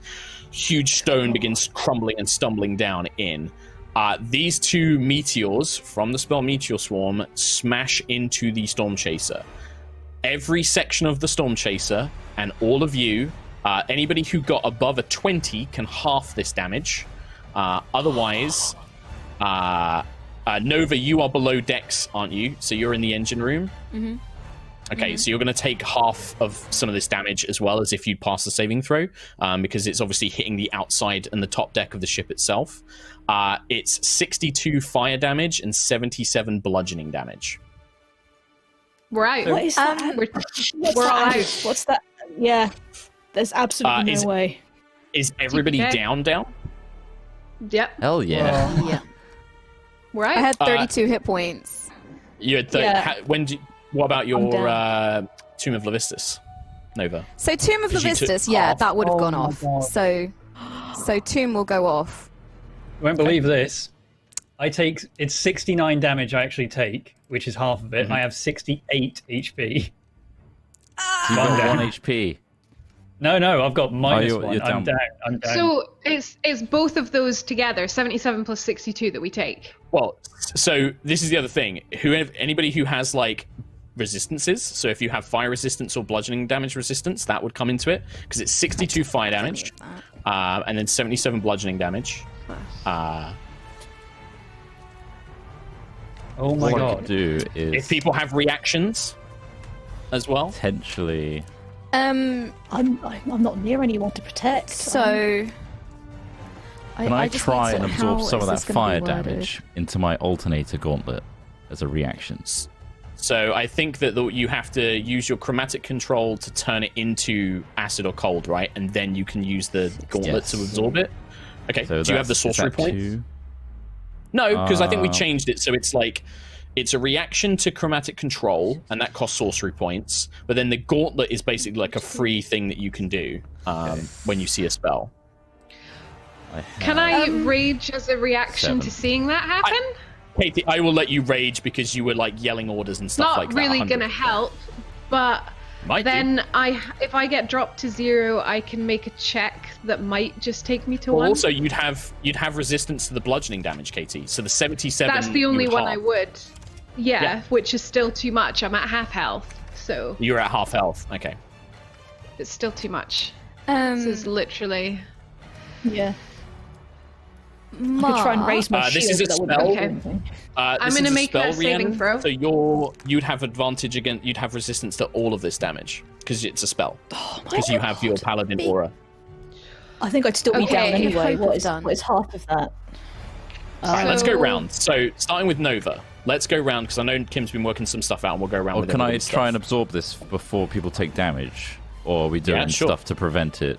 Huge stone begins crumbling and stumbling down in. These 2 meteors from the spell Meteor Swarm smash into the Stormchaser. Every section of the Stormchaser, and all of you, anybody who got above a 20 can half this damage. Otherwise, Nova, you are below Dex, aren't you? So you're in the engine room? Mm-hmm. Okay, so you're going to take half of some of this damage as well as if you'd pass the saving throw, because it's obviously hitting the outside and the top deck of the ship itself. It's 62 fire damage and 77 bludgeoning damage. We're out. What is that? We're all out. What's that? Yeah. There's absolutely no way. Is everybody Okay. down? Yep. Hell yeah. Yeah. We're I out. had 32 hit points. You had Yeah. what about your down. Tomb of Levistus, Nova? So Tomb of Because you took Levistus, yeah, half. that would have Oh gone my off. God. So Tomb will go off. You won't believe this. It's 69 damage I actually take, which is half of it. I have 68 HP. You I'm got down. 1 HP. No, I've got minus you're 1. I'm down. down. So it's both of those together, 77 plus 62 that we take. Well, so this is the other thing. Anybody who has like resistances, so if you have fire resistance or bludgeoning damage resistance, that would come into it because it's 62 fire damage, and then 77 bludgeoning damage. Oh my What I god. could do If is people have reactions as well, potentially. I'm not near anyone to protect. So Can I just try need and to- absorb how some of is that this gonna fire be worded? damage into my alternator gauntlet as a reaction? so I think that you have to use your chromatic control to turn it into acid or cold, right? And then you can use the gauntlet Yes. to absorb it. Okay. So Do you have the is sorcery that points? 2? No, because I think we changed it, so it's a reaction to chromatic control, and that costs sorcery points. But then the gauntlet is basically like a free thing that you can do when you see a spell. Can I rage as a reaction 7. to seeing that happen? Katie, I will let you rage because you were like yelling orders and stuff Not like that. really 100%. gonna help, but Might do. then if I get dropped to 0, I can make a check that might just take me to Well, 1. also you'd have resistance to the bludgeoning damage, Katie. So the 77. That's the only you would one I halve. would. Yeah, Yeah. which is still too much. I'm at half health, so You're at half health. Okay. it's still too much. This is literally. Yeah. I could try and raise my this shield. is a but that spell. wouldn't do Okay. anything. I'm This gonna is a make spell, that saving Rhiannon, throw. So you'd have advantage against. You'd have resistance to all of this damage because it's a spell. Because you have your paladin aura. I think I'd still be Okay. down anyway. Hope What I've is done. half of that? All right, let's go So- round. So starting with Nova. Let's go round because I know Kim's been working some stuff out, and we'll go around Or with can I everybody's try and stuff. absorb this before people take damage? Or are we doing sure. stuff to prevent it?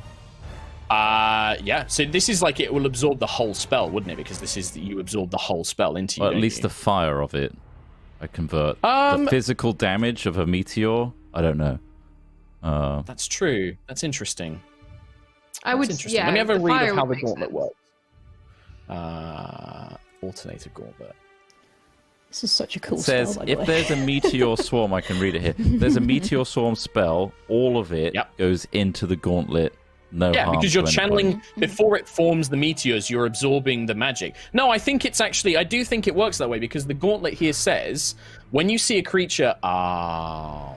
Yeah. So this is like it will absorb the whole spell, wouldn't it? Because this is you absorb the whole spell into you. Or at don't least you? the fire of it. I convert. The physical damage of a meteor? I don't know. That's true. That's interesting. I That's would. interesting. Yeah, Let me have a the read fire of how would the make gauntlet sense. works. Alternator gauntlet. This is such a cool It says, spell, by the if way. there's a meteor swarm, I can read it here. There's a meteor swarm spell, all of it Yep. goes into the gauntlet. No Yeah, harm because to you're anybody. channeling before it forms the meteors. You're absorbing the magic. No, I think it's actually. I do think it works that way because the gauntlet here says when you see a creature. Oh,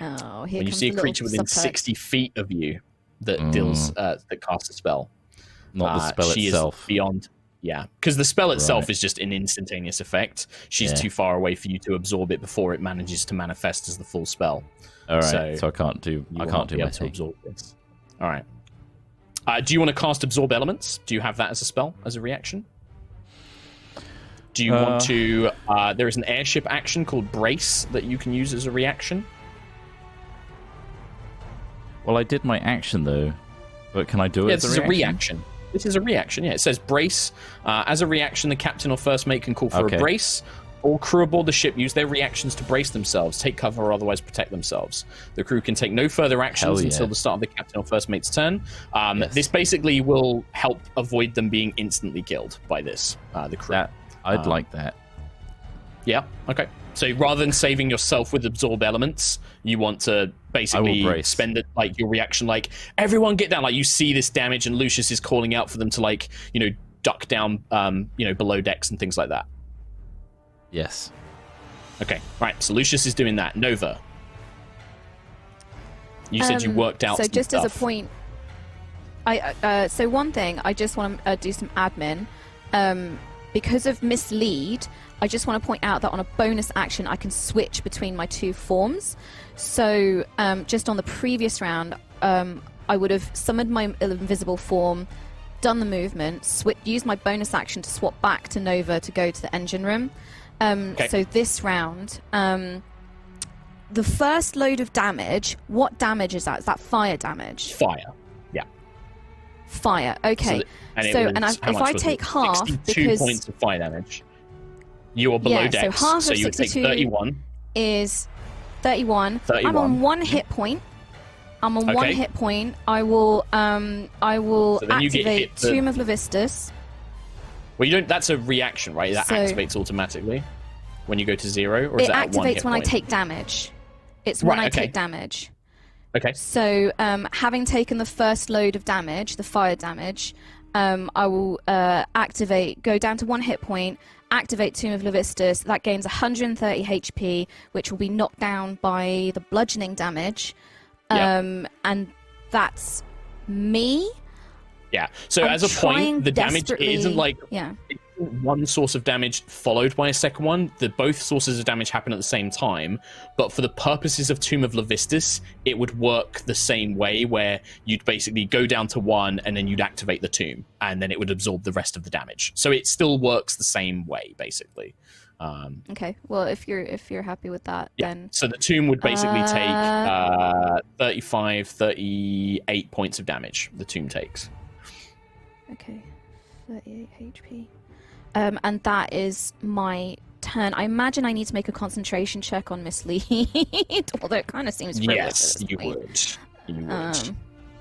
here When you comes see a the little creature within subtext. 60 feet of you that deals that casts a spell. Not the spell she itself. is beyond. Yeah, because the spell itself Right. is just an instantaneous effect. She's Yeah. too far away for you to absorb it before it manages to manifest as the full spell. All right, so I can't do. You I will can't not do be my able to thing. absorb this. All right. Do you want to cast Absorb Elements? Do you have that as a spell, as a reaction? Do you want to... there is an airship action called Brace that you can use as a reaction. Well, I did my action though, but can I do it Yeah, as this is a reaction. This is a reaction, yeah. It says Brace. As a reaction, the captain or first mate can call for Okay. a brace. All crew aboard the ship use their reactions to brace themselves, take cover, or otherwise protect themselves. The crew can take no further actions Hell yeah. until the start of the captain or first mate's turn. Yes. This basically will help avoid them being instantly killed by this, the crew. That I'd like that. Yeah, okay. So rather than saving yourself with absorb elements, you want to basically brace. spend it like your reaction, like everyone get down. Like you see this damage, and Lucius is calling out for them to like duck down, below decks and things like that. Yes. Okay, right. So Lucius is doing that. Nova, you said you worked out. So some just as a stuff. point, so one thing I just want to do some admin. Because of mislead, I just want to point out that on a bonus action, I can switch between my two forms. So just on the previous round, I would have summoned my invisible form, done the movement, used my bonus action to swap back to Nova to go to the engine room. Okay. So this round, the first load of damage, what damage is that? Is that fire damage? Fire. Yeah. Fire. Okay. And if I take half, 62 because points of fire damage. You are below Yeah, so decks, half so of you would take 62 31. is 31. 31. I'm on one hit point. I'm on one Okay. hit point. I will So then you get activate hit the- Tomb of Levistus. Well, you don't. That's a reaction, right? That So- activates automatically when you go to 0, or is It that at one activates hit when point? I take damage. It's when Right, I okay. take damage. Okay. So, having taken the first load of damage, the fire damage, I will go down to one hit point, activate Tomb of Levistus. That gains 130 HP, which will be knocked down by the bludgeoning damage. Yep. And that's me. Yeah. So I'm as a trying point, the damage it desperately- isn't like Yeah. one source of damage followed by a second one. Both sources of damage happen at the same time, but for the purposes of Tomb of Levistus, it would work the same way, where you'd basically go down to 1 and then you'd activate the tomb, and then it would absorb the rest of the damage. So it still works the same way, basically. Okay. Well, if you're happy with that, Yeah. then So the tomb would basically take 38 points of damage. The tomb takes. okay, 38 HP. And that is my turn. I imagine I need to make a concentration check on mislead, although it kind of seems frivolous Yes, at this you point. would. You would. Um,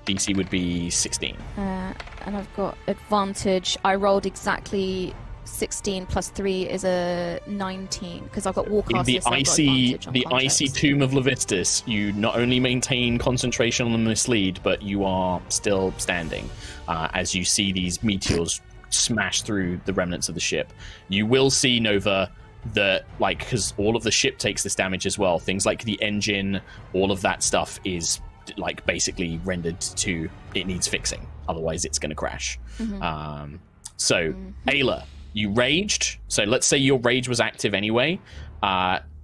DC would be 16. and I've got advantage. I rolled exactly 16 plus 3 is a 19 because I've got Warcaster. The so I've got icy, advantage on the icy context. tomb of Levistus. You not only maintain concentration on the mislead, but you are still standing as you see these meteors smash through the remnants of the ship. You will see, Nova, that because all of the ship takes this damage as well. Things like the engine, all of that stuff is like basically rendered to it needs fixing. Otherwise, it's going to crash. So, Ayla, you raged. So let's say your rage was active anyway.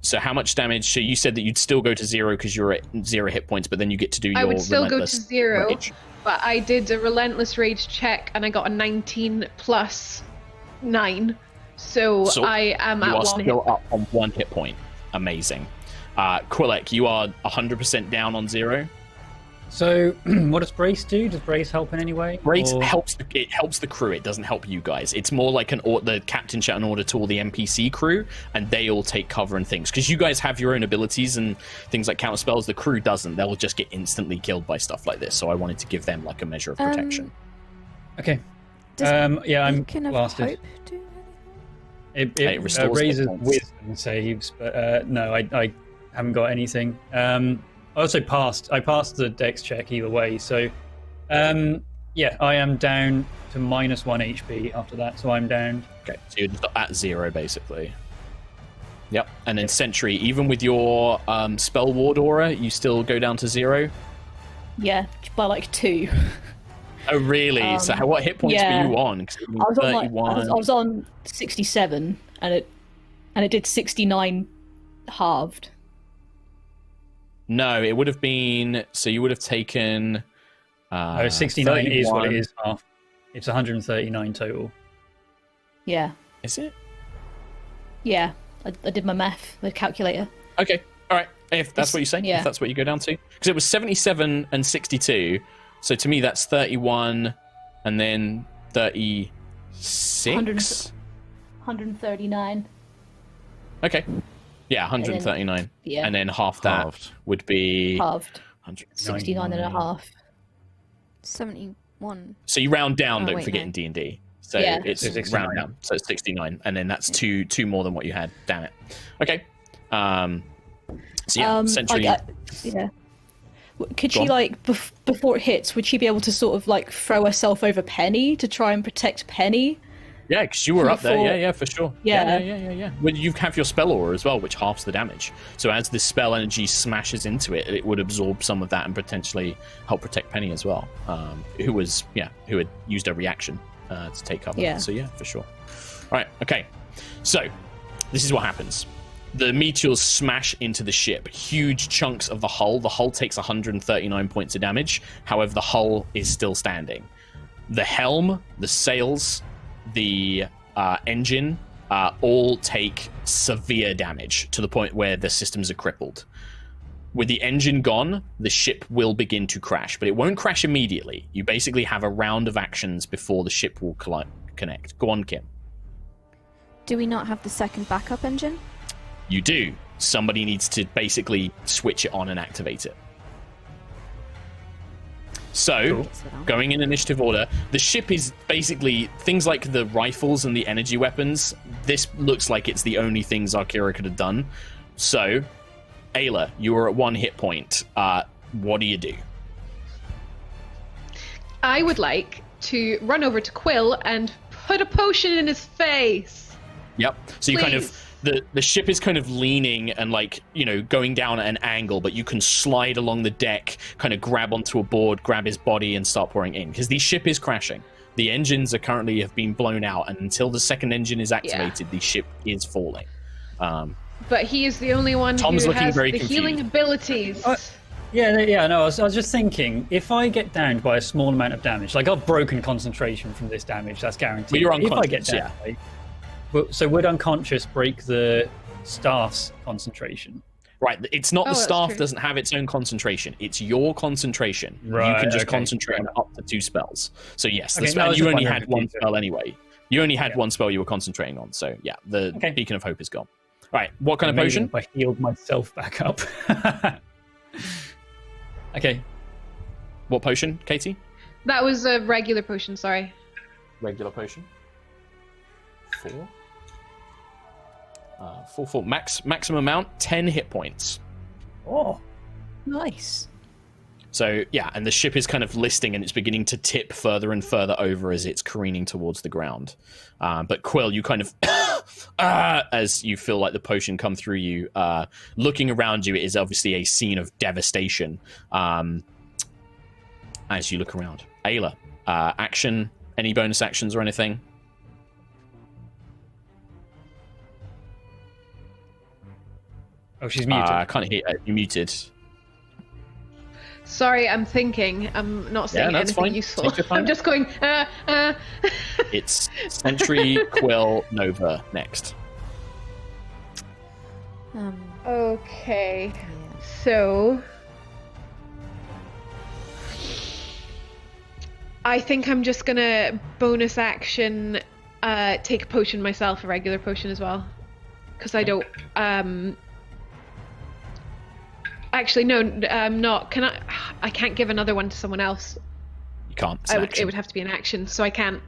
So how much damage? So you said that you'd still go to 0 because you're at 0 hit points, but then you get to do your I would still go to 0, rage. but I did a relentless rage check and I got a 19 plus 9. So I am at 1 hit. You are still up on 1 hit point. Amazing. Quillek, you are 100% down on 0. So, what does Brace do? Does Brace help in any way? Brace helps. It helps the crew. It doesn't help you guys. It's more like the captain shout an order to all the NPC crew, and they all take cover and things. Because you guys have your own abilities and things like counter spells. The crew doesn't. They'll just get instantly killed by stuff like this. So I wanted to give them like a measure of protection. Okay. Does yeah, I'm Beacon of blasted. Hope do It restores raises hit points. wisdom saves, but no, I haven't got anything. I also passed. I passed the dex check either way, so yeah, I am down to -1 HP after that, so I'm down. Okay, so you're just at 0 basically. Yep, and then Sentry, even with your spell ward aura, you still go down to 0. Yeah, by like 2. Oh really? So what hit points were you on? I was on I was on 67, and it did 69 halved. No, it would have been. So you would have taken. 69 is what it 31. is half. It's 139 total. Yeah, Is it? yeah. I did my math, the calculator. Okay, all right. If that's what you say, yeah. if that's what you go down to, because it was 77 and 62. So to me, that's 31, and then 36. 139. Okay. Yeah, 139. Yeah. And then half that Halved. would be Halved. 169. 69 and a half. 71? So you round down, Oh, don't wait, forget, no. in D&D. So Yeah. it's So 69. round down. So it's 69. And then that's two more than what you had. Damn it. Okay. So yeah, Sentry. Yeah. Could Go she, on. like, before it hits, would she be able to sort of, like, throw herself over Penny to try and protect Penny? Yeah, because you were up there. Before- Yeah, for sure. Yeah. Yeah. Well, you have your spell aura as well, which halves the damage. So as this spell energy smashes into it, it would absorb some of that and potentially help protect Penny as well, who had used a reaction to take cover. Yeah. So yeah, for sure. All right. Okay. So this is what happens. The meteors smash into the ship. Huge chunks of the hull. The hull takes 139 points of damage. However, the hull is still standing. The helm, the sails, the engine all take severe damage to the point where the systems are crippled. With the engine gone, the ship will begin to crash, but it won't crash immediately. You basically have a round of actions before the ship will connect. Go on, Kim. Do we not have the second backup engine? You do. Somebody needs to basically switch it on and activate it. So, going in initiative order, the ship is basically things like the rifles and the energy weapons. This looks like it's the only thing Xarkira could have done. So, Ayla, you are at 1 hit point. What do you do? I would like to run over to Quill and put a potion in his face. Yep. So you kind of Please. the ship is kind of leaning and going down at an angle, but you can slide along the deck, kind of grab onto a board, grab his body, and start pouring in because the ship is crashing. The engines have been blown out, and until the second engine is activated, the ship is falling. But he is the only one Tom's who looking has very the confused. healing abilities. Yeah, no, I was just thinking, if I get downed by a small amount of damage, like I've broken concentration from this damage, that's guaranteed. Well, you're If I get unconscious, down, so would unconscious break the staff's concentration? Right, it's not the that's staff true. doesn't have its own concentration. It's your concentration. You Right, can just okay. concentrate on up to 2 spells. So yes, Okay, the no, I spell, was you just only wondering had 1 if you spell anyway. You only had Yeah. 1 spell you were concentrating on. So yeah, the Okay. Beacon of Hope is gone. Right, what kind of Amazing potion? if I healed myself back up. Okay. What potion, Katie? That was a regular potion, sorry. Regular potion. 4. 4. Maximum amount 10 hit points. Oh. Nice. So yeah, and the ship is kind of listing and it's beginning to tip further and further over as it's careening towards the ground. But Quill, you kind of as you feel like the potion come through you. Looking around you, it is obviously a scene of devastation. As you look around, Ayla, action, any bonus actions or anything? Oh, she's muted. I can't hear you. Muted. Sorry, I'm thinking. I'm not saying anything fine. useful. I'm just going. It's Sentry, Quill, Nova next. Okay. Yeah. So I think I'm just gonna bonus action take a potion myself, a regular potion as well. Because I don't actually no, I'm not. Can I can't give another one to someone else. You can't. It would have to be an action, so I can't.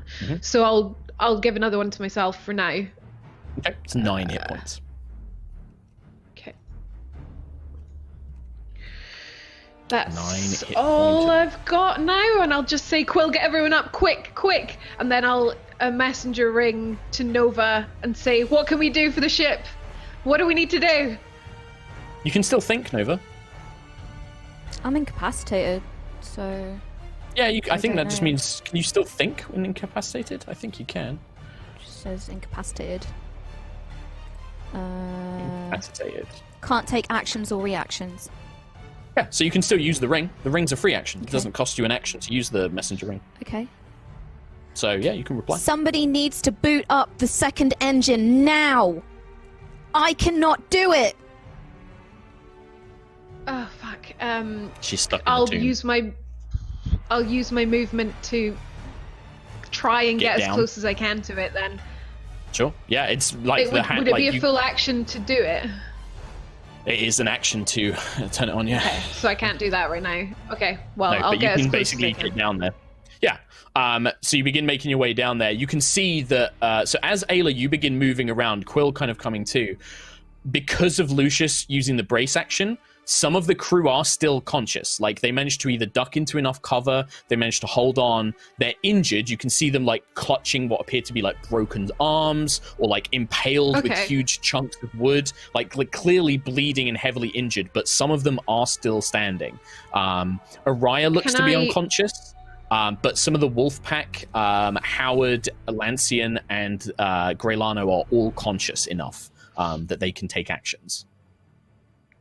So I'll give another one to myself for now. Okay. It's 9 hit points. Okay. That's 9 hit all points. I've got now, and I'll just say, Quill, get everyone up, quick! And then I'll messenger ring to Nova and say, what can we do for the ship? What do we need to do? You can still think, Nova. I'm incapacitated, so... Yeah, I think that just know. means, can you still think when incapacitated? I think you can. It just says incapacitated. Incapacitated. Can't take actions or reactions. Yeah, so you can still use the ring. The ring's a free action. It Okay. doesn't cost you an action to use the messenger ring. Okay. So, yeah, you can reply. Somebody needs to boot up the second engine now! I cannot do it! Oh fuck. She's stuck in I'll the tomb. use my movement to try and Get get as down. close as I can to it. Then Sure. Yeah, it's like the hand. would it like be a full action to do it? It is an action to turn it on, yeah. Okay, so I can't do that right now. Okay, well, No, I'll but you get as can close basically as I get can. down there. Yeah. So you begin making your way down there. You can see that. So as Ayla, you begin moving around. Quill kind of coming too. Because of Lucius using the brace action, some of the crew are still conscious. Like they managed to either duck into enough cover, they managed to hold on. They're injured. You can see them like clutching what appear to be like broken arms or like impaled with Okay. huge chunks of wood, like clearly bleeding and heavily injured. But some of them are still standing. Araya looks Can to be I- unconscious. But some of the wolf pack, Howard, Lancian, and Greylano are all conscious enough that they can take actions.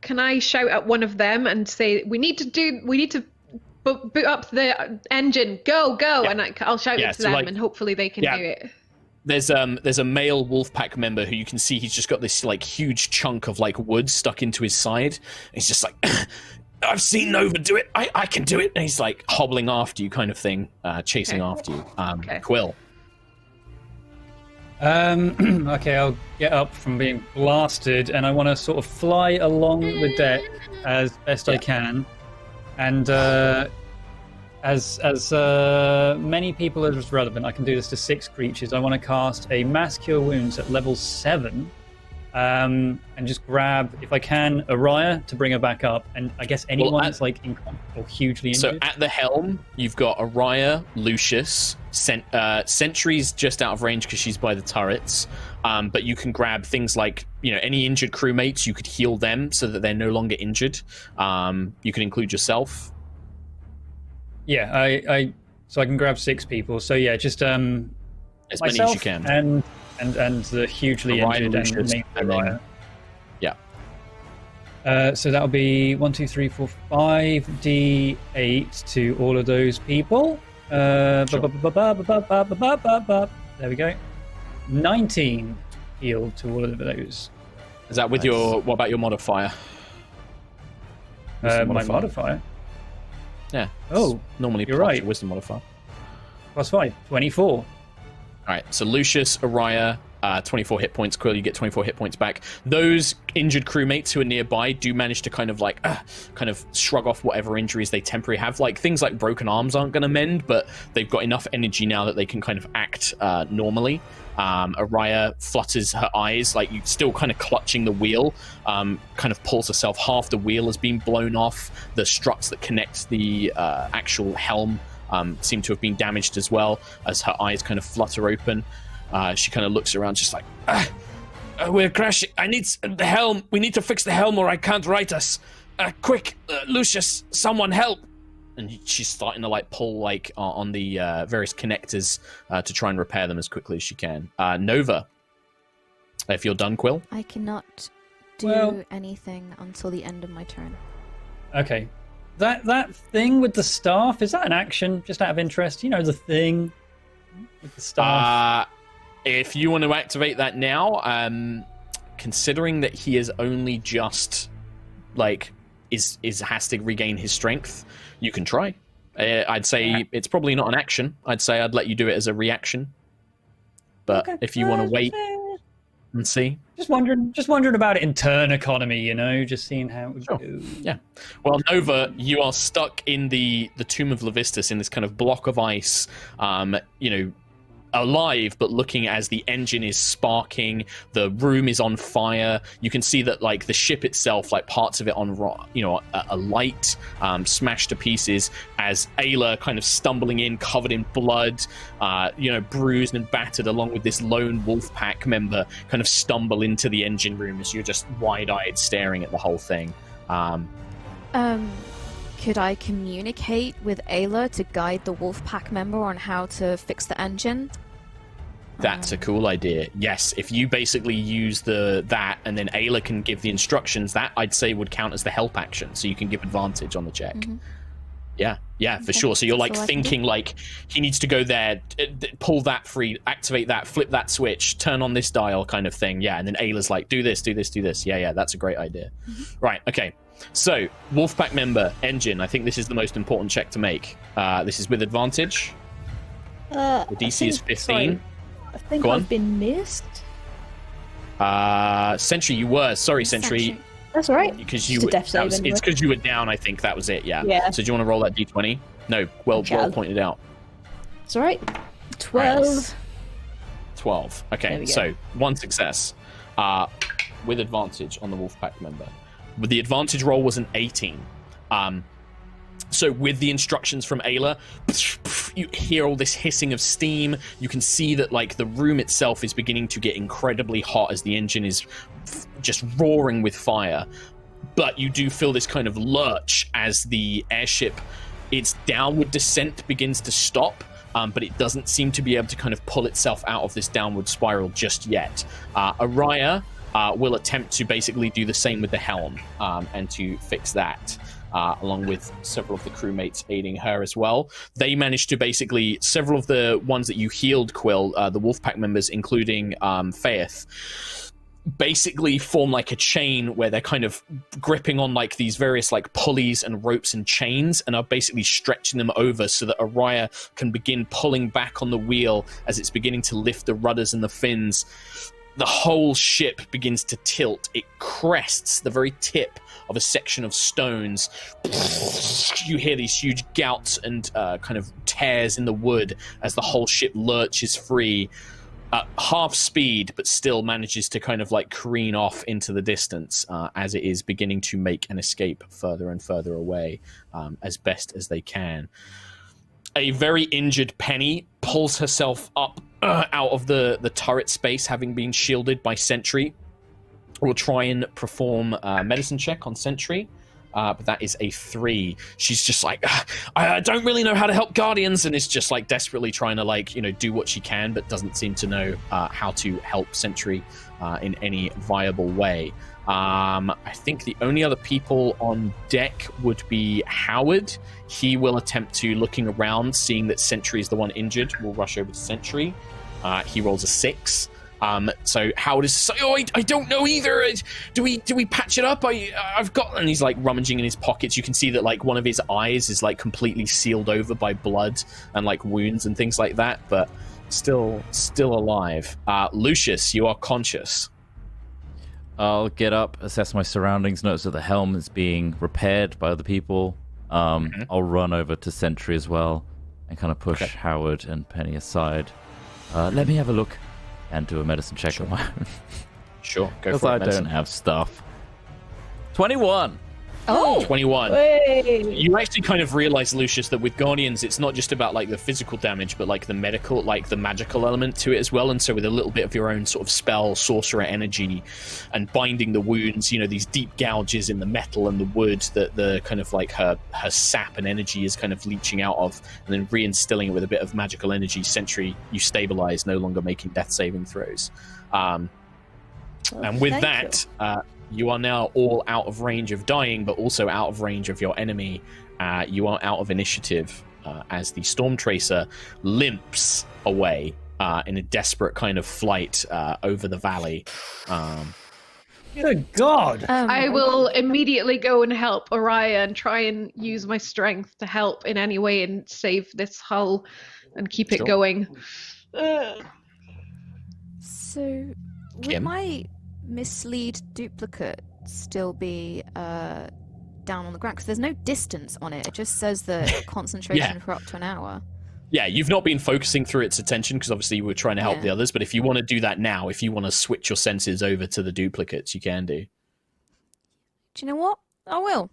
Can I shout at one of them and say, we need to boot up the engine, go, Yeah. and I'll shout Yeah, it to so, them, like- and hopefully they can yeah. do it. There's a male Wolfpack member who you can see he's just got this like huge chunk of like wood stuck into his side. And he's just like, I've seen Nova do it. I can do it. And he's like hobbling after you, kind of thing, chasing Okay. after you. Okay. Quill. Okay, I'll get up from being blasted, and I want to sort of fly along the deck as best I can, and as many people as relevant, I can do this to 6 creatures. I want to cast a Mass Cure Wounds at level 7, and just grab, if I can, Aerois to bring her back up, and I guess anyone that's like or hugely injured. So at the helm, you've got Araya, Lucius, Sentry's just out of range because she's by the turrets. But you can grab things like, any injured crewmates, you could heal them so that they're no longer injured. You can include yourself. Yeah, so I can grab 6 people. So yeah, just As many myself as you can. and the hugely Araya, injured and Lucius, me, and then- Araya. Yeah. So that'll be 1, 2, 3, 4, 5 D8 to all of those people. There we go. 19 healed to all of those. Is that with Nice. what about your modifier? Wisdom My modifier. Yeah. Oh, Normally you're plus right. your wisdom modifier. Plus 5, 24. All right, so Lucius, Araya, 24 hit points. Quill, you get 24 hit points back. Those injured crewmates who are nearby do manage to kind of shrug off whatever injuries they temporarily have. Like things like broken arms aren't going to mend, but they've got enough energy now that they can kind of act normally. Araya flutters her eyes, like you still kind of clutching the wheel, kind of pulls herself. Half the wheel has been blown off. The struts that connect the actual helm seem to have been damaged as well, as her eyes kind of flutter open. She kind of looks around just like, we're crashing. I need the helm. We need to fix the helm or I can't right us. Quick, Lucius, someone help. And she's starting to like pull like on the various connectors to try and repair them as quickly as she can. Nova, if you're done, Quill. I cannot do anything until the end of my turn. Okay. That thing with the staff, is that an action, just out of interest? You know, the thing with the staff? If you want to activate that now, considering that he is only just, like, has to regain his strength, you can try. I'd say it's probably not an action. I'd say I'd let you do it as a reaction. But if you want to wait and see. Just wondering about it in turn economy, you know, just seeing how it would go. Yeah. Well, Nova, you are stuck in the Tomb of Levistus in this kind of block of ice, you know, alive, but looking as the engine is sparking, the room is on fire. You can see that, like, the ship itself, like, parts of it on, you know, a light, smashed to pieces, as Ayla kind of stumbling in, covered in blood, you know, bruised and battered, along with this lone wolf pack member kind of stumble into the engine room as you're just wide-eyed staring at the whole thing. Could I communicate with Ayla to guide the wolf pack member on how to fix the engine? That's a cool idea. Yes, if you basically use that, and then Ayla can give the instructions, that I'd say would count as the help action, so you can give advantage on the check. Mm-hmm. Yeah, for sure. So you're like thinking like he needs to go there, pull that free, activate that, flip that switch, turn on this dial kind of thing. Yeah, and then Ayla's like, do this. Yeah, that's a great idea. Mm-hmm. Right, okay. So, Wolfpack member, engine. I think this is the most important check to make. This is with advantage. The DC is 15. Sorry. I think I've been missed. Sentry, you were. Sorry, Sentry. That's all right. Because it's because you were down. I think that was it. Yeah. So do you want to roll that d20? No. Well pointed out. It's all right. 12. Right. 12. Okay. So 1 success. With advantage on the Wolfpack member. With the advantage roll was an 18. So with the instructions from Ayla, you hear all this hissing of steam. You can see that like the room itself is beginning to get incredibly hot as the engine is just roaring with fire. But you do feel this kind of lurch as the airship, its downward descent begins to stop. But it doesn't seem to be able to kind of pull itself out of this downward spiral just yet. Aerois will attempt to basically do the same with the helm and to fix that. Along with several of the crewmates aiding her as well. They managed to basically, several of the ones that you healed, Quill, the Wolfpack members, including Faith, basically form like a chain where they're kind of gripping on like these various like pulleys and ropes and chains and are basically stretching them over so that Aerois can begin pulling back on the wheel as it's beginning to lift the rudders and the fins. The whole ship begins to tilt. It crests the very tip of a section of stones. You hear these huge gouts and kind of tears in the wood as the whole ship lurches free at half speed, but still manages to kind of like careen off into the distance as it is beginning to make an escape further and further away as best as they can. A very injured Penny pulls herself up out of the turret space, having been shielded by Sentry. We'll try and perform a medicine check on Sentry, but that is a 3. She's just like, I don't really know how to help Guardians, and is just like desperately trying to like, you know, do what she can, but doesn't seem to know how to help Sentry in any viable way. I think the only other people on deck would be Howard. He will attempt to, looking around, seeing that Sentry is the one injured, will rush over to Sentry. He rolls a 6. So Howard is like, I don't know either. Do we patch it up? I've got, and he's like rummaging in his pockets. You can see that like one of his eyes is like completely sealed over by blood and like wounds and things like that, but still alive. Lucius, you are conscious. I'll get up, assess my surroundings, notice that the helm is being repaired by other people. I'll run over to Sentry as well and kind of push Howard and Penny aside. Let me have a look and do a medicine check on my own. Sure, go for it. Because I don't have stuff. 21! Oh, 21. Hey. You actually kind of realize, Lucius, that with Guardians, it's not just about like the physical damage, but like the medical, like the magical element to it as well. And so with a little bit of your own sort of spell, sorcerer energy and binding the wounds, you know, these deep gouges in the metal and the wood that the kind of like her sap and energy is kind of leaching out of, and then reinstilling it with a bit of magical energy. Sentry, you stabilize, no longer making death saving throws. And with that, you are now all out of range of dying, but also out of range of your enemy. You are out of initiative as the Stormchaser limps away in a desperate kind of flight over the valley. Good God! I will immediately go and help Aerois and try and use my strength to help in any way and save this hull and keep it going. So, would Kim? my mislead duplicate still be down on the ground? Because there's no distance on it. It just says the concentration for up to an hour. Yeah, you've not been focusing through its attention because obviously you were trying to help the others. But if you want to do that now, if you want to switch your senses over to the duplicates, you can do. Do you know what? I will.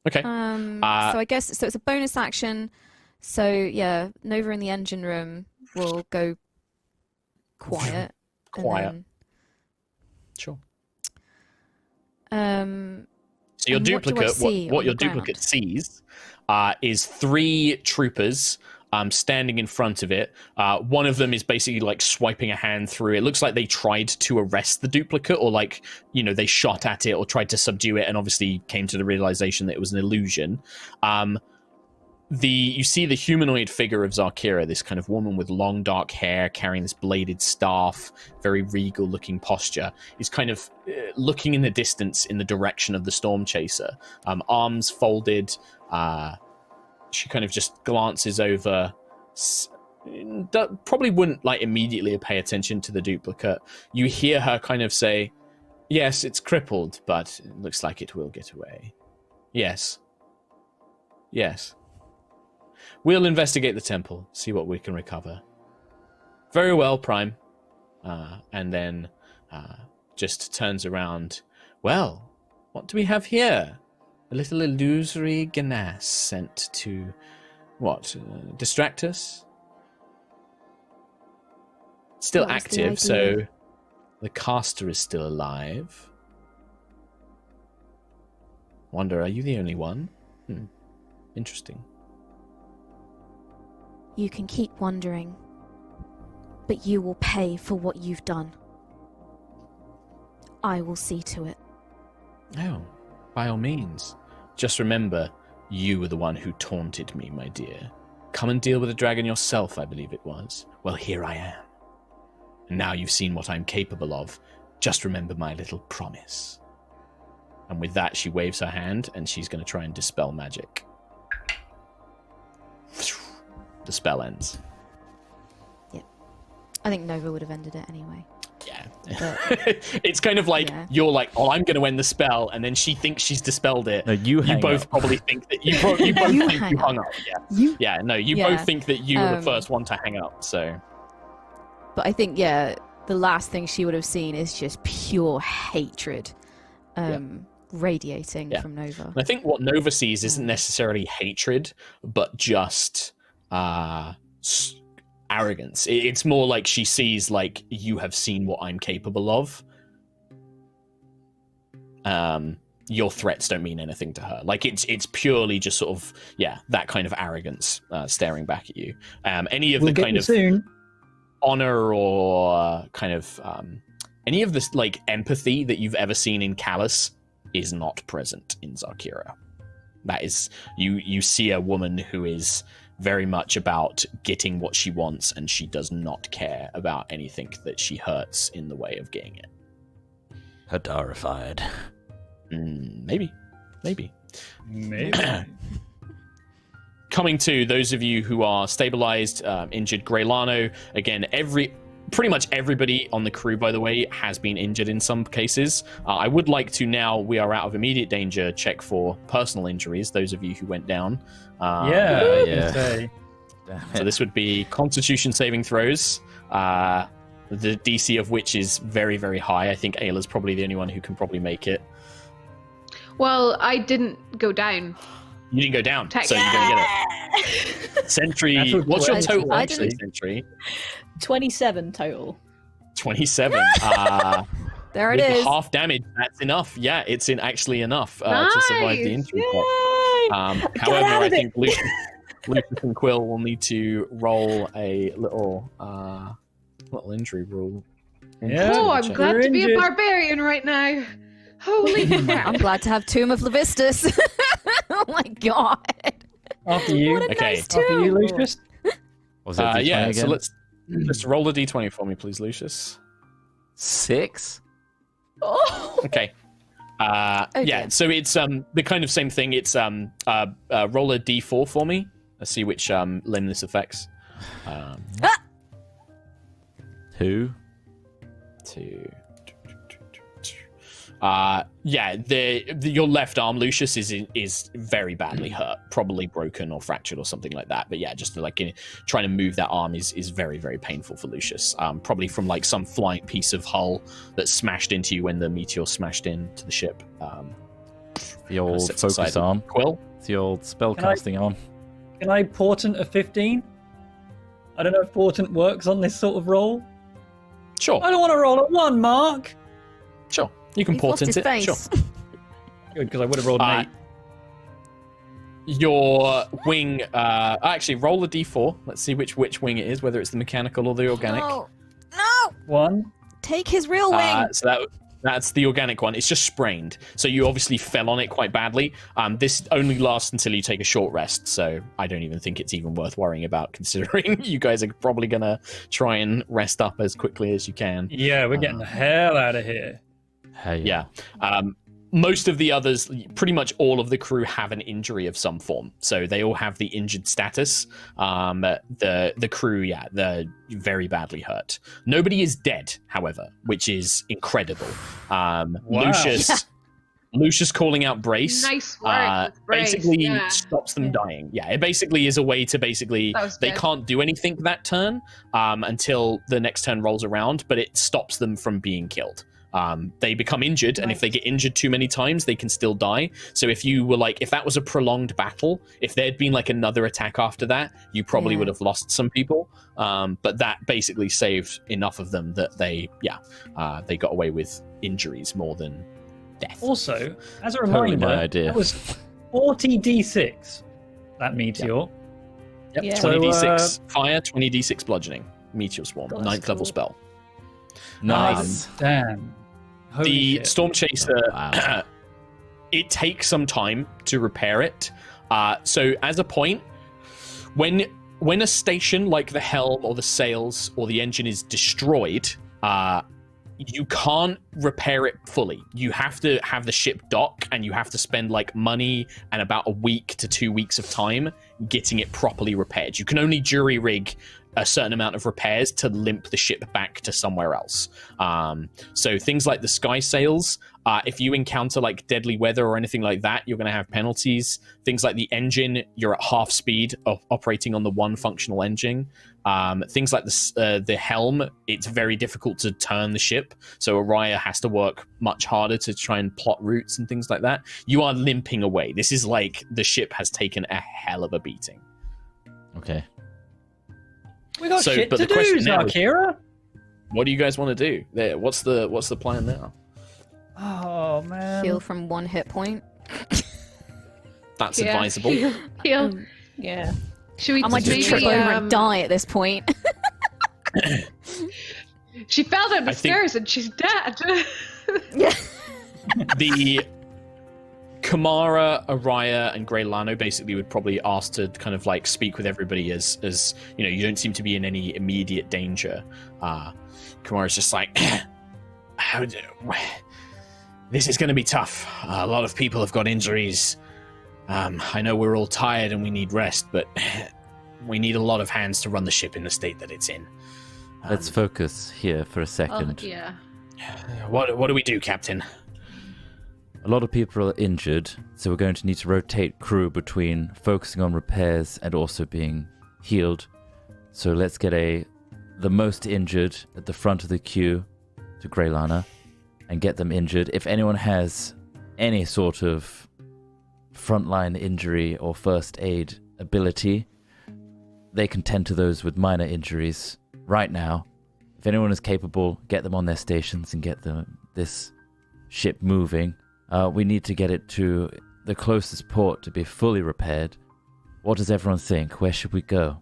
Okay. So I guess it's a bonus action. So yeah, Nova in the engine room will go quiet. Quiet. And Sure. then, So your and what do I duplicate, see what on your the ground? duplicate sees, is 3 troopers standing in front of it. One of them is basically like swiping a hand through. It looks like they tried to arrest the duplicate, or like, you know, they shot at it or tried to subdue it, and obviously came to the realization that it was an illusion. You see the humanoid figure of Xarkira, this kind of woman with long dark hair, carrying this bladed staff, very regal looking posture, is kind of looking in the distance in the direction of the Stormchaser. Arms folded, she kind of just glances over, probably wouldn't like immediately pay attention to the duplicate. You hear her kind of say, "Yes, it's crippled, but it looks like it will get away. Yes. Yes. We'll investigate the temple, see what we can recover." "Very well, Prime." And then just turns around. "Well, what do we have here? A little illusory Ganas sent to, what, distract us? Still What was the active, so idea? the caster is still alive. Wonder, are you the only one? Interesting. You can keep wondering, but you will pay for what you've done. I will see to it. Oh, by all means. Just remember, you were the one who taunted me, my dear. Come and deal with the dragon yourself, I believe it was. Well, here I am. And now you've seen what I'm capable of. Just remember my little promise." And with that, she waves her hand, and she's going to try and dispel magic. The spell ends. Yeah. I think Nova would have ended it anyway. Yeah. But, It's kind of like, yeah. you're like, "Oh, I'm going to end the spell," and then she thinks she's dispelled it. No, you hang both up. probably think that you both You think hang you up. hung up. Yeah. You Yeah. both think that you were the Um, first one to hang up. So But I think, yeah, the last thing she would have seen is just pure hatred radiating from Nova. And I think what Nova sees isn't necessarily hatred, but just arrogance. It's more like she sees, like, you have seen what I'm capable of. Your threats don't mean anything to her. Like, it's purely just sort of, that kind of arrogance staring back at you. Any of We'll the get kind you of soon. honor or kind of any of this like empathy that you've ever seen in Callus is not present in Xarkira. That is, you see a woman who is very much about getting what she wants, and she does not care about anything that she hurts in the way of getting it. Hadarified. Maybe. Maybe. Coming to those of you who are stabilized, injured, Greylano, again, pretty much everybody on the crew, by the way, has been injured in some cases. I would like to, now we are out of immediate danger, check for personal injuries, those of you who went down. Yeah. So this would be Constitution saving throws, the DC of which is very, very high. I think Ayla's probably the only one who can probably make it. Well, I didn't go down. You didn't go down, so you're going to get it. Sentry, what's your total actually, Sentry? 27 total. 27. There it is. Half damage, that's enough. Yeah, it's actually enough to survive the injury. However, I think Lucius and Quill will need to roll a little injury roll. Yeah. Oh, I'm glad to be a barbarian right now. Holy crap. I'm glad to have Tomb of Levistus. Oh my god. After you. What a Okay. nice tomb. After you, Lucius. Was it D20 yeah, again? so let's roll a d20 for me, please, Lucius. 6? Oh. Okay. Yeah, so it's the kind of same thing. It's roll a d4 for me. Let's see which limb this affects. 2. 2. Yeah, your left arm, Lucius, is very badly hurt, probably broken or fractured or something like that. But yeah, just trying to move that arm is very, very painful for Lucius. Probably from like some flying piece of hull that smashed into you when the meteor smashed into the ship. The old focus arm. Quill? It's the old spellcasting arm. Can I portent a 15? I don't know if portent works on this sort of roll. Sure. I don't want to roll at 1, Mark. Sure. You can He's lost portent his it. face. Sure. Good, because I would have rolled an 8. Your wing, actually roll a d4. Let's see which wing it is, whether it's the mechanical or the organic. No. 1. Take his real wing. So that's the organic one. It's just sprained. So you obviously fell on it quite badly. This only lasts until you take a short rest. So I don't even think it's even worth worrying about, considering you guys are probably going to try and rest up as quickly as you can. Yeah, we're getting the hell out of here. Hey. Yeah. Most of the others, pretty much all of the crew have an injury of some form. So they all have the injured status. The crew, yeah, they're very badly hurt. Nobody is dead, however, which is incredible. Lucius calling out Brace. Nice work with Brace, basically yeah. stops them dying. Yeah, it basically is a way to they can't do anything that turn until the next turn rolls around, but it stops them from being killed. They become injured, and if they get injured too many times, they can still die. So if that was a prolonged battle, if there'd been like another attack after that, you probably would have lost some people. But that basically saved enough of them that they got away with injuries more than death. Also, as a Totally reminder, my idea. that was 40d6, that meteor. Yep, Yeah. 20d6 fire, 20d6 bludgeoning. Meteor Swarm, That's 9th level cool. spell. Nice. Damn. Holy The shit. Stormchaser, Wow. it takes some time to repair it. So as a point, when a station like the helm or the sails or the engine is destroyed, you can't repair it fully. You have to have the ship dock, and you have to spend like money and about a week to 2 weeks of time getting it properly repaired. You can only jury rig a certain amount of repairs to limp the ship back to somewhere else. So things like the sky sails, if you encounter like deadly weather or anything like that, you're going to have penalties. Things like the engine, you're at half speed of operating on the one functional engine. Things like the helm, it's very difficult to turn the ship. So Aerois has to work much harder to try and plot routes and things like that. You are limping away. This is like the ship has taken a hell of a beating. Okay. We got So, shit but to the do, question now is- Xarkira. What do you guys want to do? There, what's the plan now? Oh, man. Heal from 1 hit point. That's Yeah. advisable. Heal. Yeah. Should we I might just maybe, trip over and die at this point. She fell down the I think- stairs and she's dead. The Kamara, Aerois, and Grey Lano basically would probably ask to kind of like speak with everybody as you know, you don't seem to be in any immediate danger. Kamara's just like, this is going to be tough. A lot of people have got injuries. I know we're all tired and we need rest, but we need a lot of hands to run the ship in the state that it's in. Let's focus here for a second. Oh, yeah. What do we do, Captain? A lot of people are injured, so we're going to need to rotate crew between focusing on repairs and also being healed. So let's get the most injured at the front of the queue to Grey Lana and get them injured. If anyone has any sort of frontline injury or first aid ability, they can tend to those with minor injuries right now. If anyone is capable, get them on their stations and get this ship moving. We need to get it to the closest port to be fully repaired. What does everyone think? Where should we go?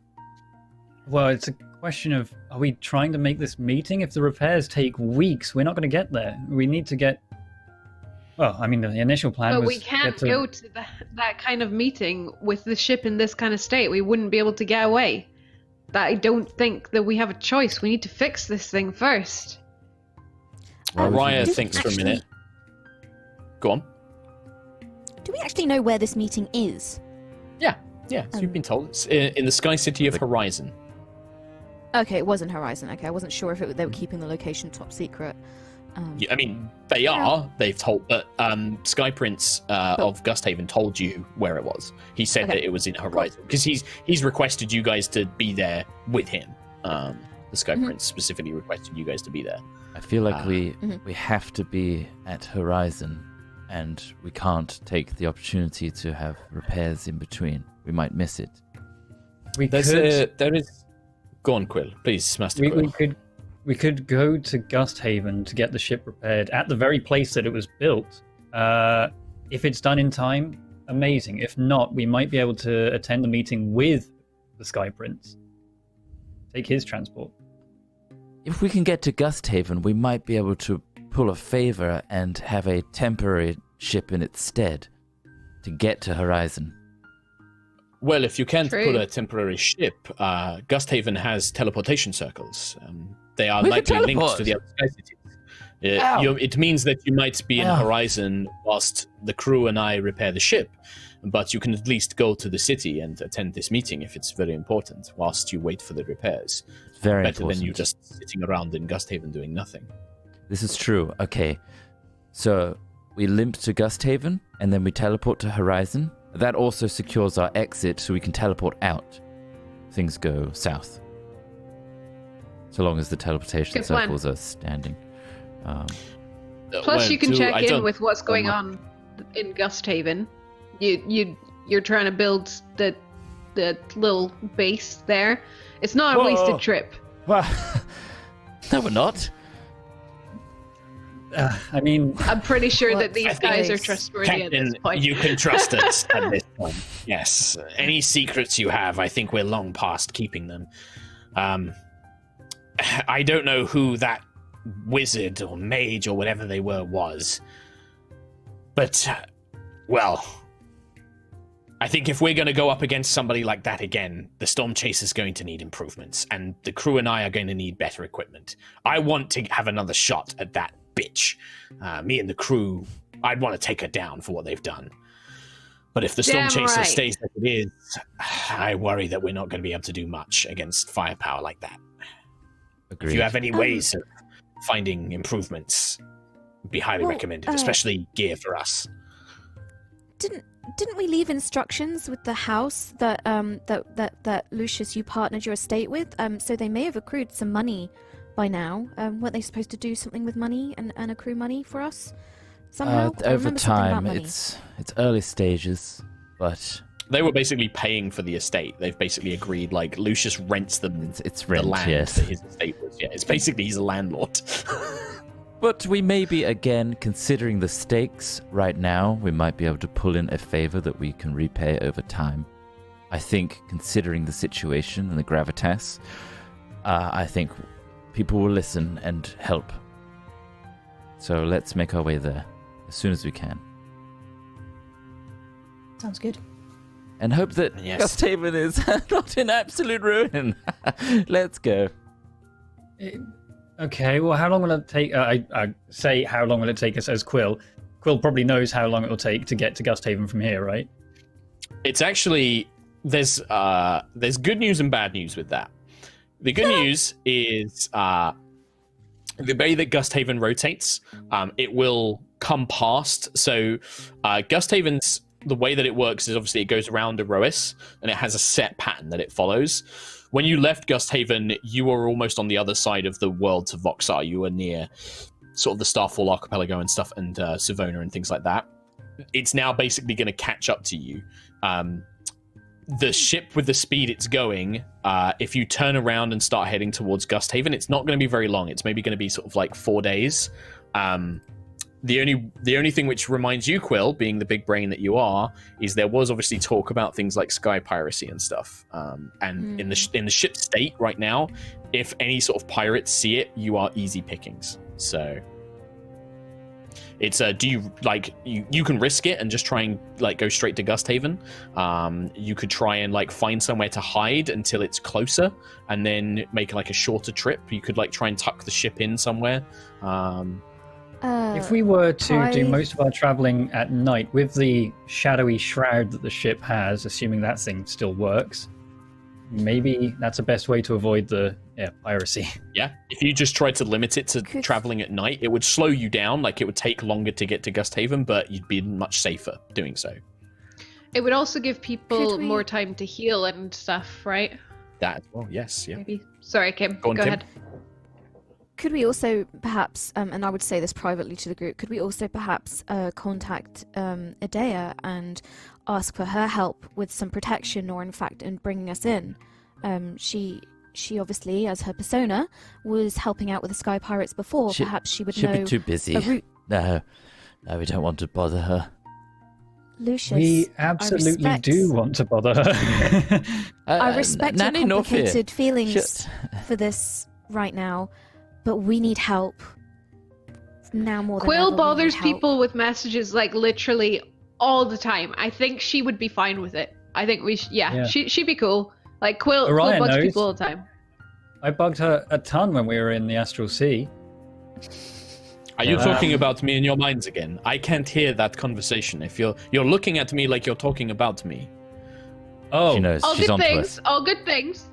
Well, it's a question of, are we trying to make this meeting? If the repairs take weeks, we're not going to get there. We need to get... Well, I mean, the initial plan was... But we can't go to that kind of meeting with the ship in this kind of state. We wouldn't be able to get away. I don't think that we have a choice. We need to fix this thing first. Aerois thinks for a minute. Go on. Do we actually know where this meeting is? Yeah, so you've been told. It's in the Sky City of Horizon. Okay, it was in Horizon. Okay, I wasn't sure if they were keeping the location top secret. Yeah, I mean, they are. They've told, but Sky Prince of Gusthaven told you where it was. He said that it was in Horizon because he's requested you guys to be there with him. The Sky Prince specifically requested you guys to be there. I feel like we have to be at Horizon, and we can't take the opportunity to have repairs in between. We might miss it. There is. Go on, Quill, please, Master Quill. We could go to Gusthaven to get the ship repaired at the very place that it was built. If it's done in time, amazing. If not, we might be able to attend the meeting with the Sky Prince. Take his transport. If we can get to Gusthaven, we might be able to pull a favor and have a temporary ship in its stead to get to Horizon. Well, if you can't pull a temporary ship, Gusthaven has teleportation circles. They are likely linked to the other Sky Cities. It means that you might be in Horizon whilst the crew and I repair the ship, but you can at least go to the city and attend this meeting if it's very important, whilst you wait for the repairs. It's very better important. Than you just sitting around in Gusthaven doing nothing. This is true. Okay, so we limp to Gusthaven, and then we teleport to Horizon. That also secures our exit, so we can teleport out. Things go south. So long as the teleportation circles are standing. Plus, you can check in with what's going on in Gusthaven. You're trying to build the little base there. It's not a wasted trip. Well, no, we're not. I mean, I'm pretty sure that these guys are trustworthy at this point. You can trust us at this point. Yes. Any secrets you have, I think we're long past keeping them. I don't know who that wizard or mage or whatever they were was. But, well, I think if we're going to go up against somebody like that again, the Stormchaser's going to need improvements, and the crew and I are going to need better equipment. I want to have another shot at that bitch. Me and the crew, I'd want to take her down for what they've done. But if the Stormchaser stays like it is, I worry that we're not going to be able to do much against firepower like that. Agreed. If you have any ways of finding improvements, it'd be highly recommended, especially gear for us. Didn't we leave instructions with the house that that Lucius, you partnered your estate with? So they may have accrued some money by now. Weren't they supposed to do something with money and accrue money for us somehow? Over time, it's early stages, but they were basically paying for the estate. They've basically agreed, like, Lucius rents them it's rent, the land yes. that his estate was. Yeah, it's basically he's a landlord. But we may be, again, considering the stakes right now, we might be able to pull in a favor that we can repay over time. I think, considering the situation and the gravitas, I think people will listen and help. So let's make our way there as soon as we can. Sounds good. And hope that Gusthaven is not in absolute ruin. Let's go. Okay, well, how long will it take? I say how long will it take us as Quill. Quill probably knows how long it will take to get to Gusthaven from here, right? It's actually, there's good news and bad news with that. The good news is the way that Gusthaven rotates, it will come past. So Gusthaven's, the way that it works is obviously it goes around Aerois, and it has a set pattern that it follows. When you left Gusthaven, you were almost on the other side of the world to Voxar. You were near sort of the Starfall Archipelago and stuff, and Savona and things like that. it's now basically going to catch up to you. The ship, with the speed it's going, if you turn around and start heading towards Gusthaven, it's not going to be very long. It's maybe going to be sort of like 4 days. The only thing which reminds you, Quill, being the big brain that you are, is there was obviously talk about things like sky piracy and stuff. And in the ship state right now, if any sort of pirates see it, you are easy pickings. So it's do you like you can risk it and just try and like go straight to Gusthaven. You could try and like find somewhere to hide until it's closer, and then make like a shorter trip. You could like try and tuck the ship in somewhere. If we were to do most of our traveling at night with the shadowy shroud that the ship has, assuming that thing still works, maybe that's the best way to avoid the piracy. Yeah, if you just tried to limit it to traveling at night, it would slow you down. Like, it would take longer to get to Gusthaven, but you'd be much safer doing so. It would also give people more time to heal and stuff, right? That as well, yes, yeah. Maybe. Sorry, Kim. Go on, Kim. ahead. Could we also perhaps, and I would say this privately to the group, could we also perhaps contact Aerois and ask for her help with some protection, or in fact in bringing us in? She obviously, as her persona, was helping out with the Sky Pirates before. Perhaps she would know. She'd be too busy. No, we don't want to bother her. Lucius, we absolutely do want to bother her. I respect your complicated feelings for this right now, but we need help now more than Quill ever. bothers people with messages like literally all the time. I think she would be fine with it. I think we she'd be cool. Like Quill bugs people all the time. I bugged her a ton when we were in the Astral Sea. Are you talking about me in your minds again? I can't hear that conversation. If you're looking at me like you're talking about me. Oh, she knows. All She's good on things. to us. All good things.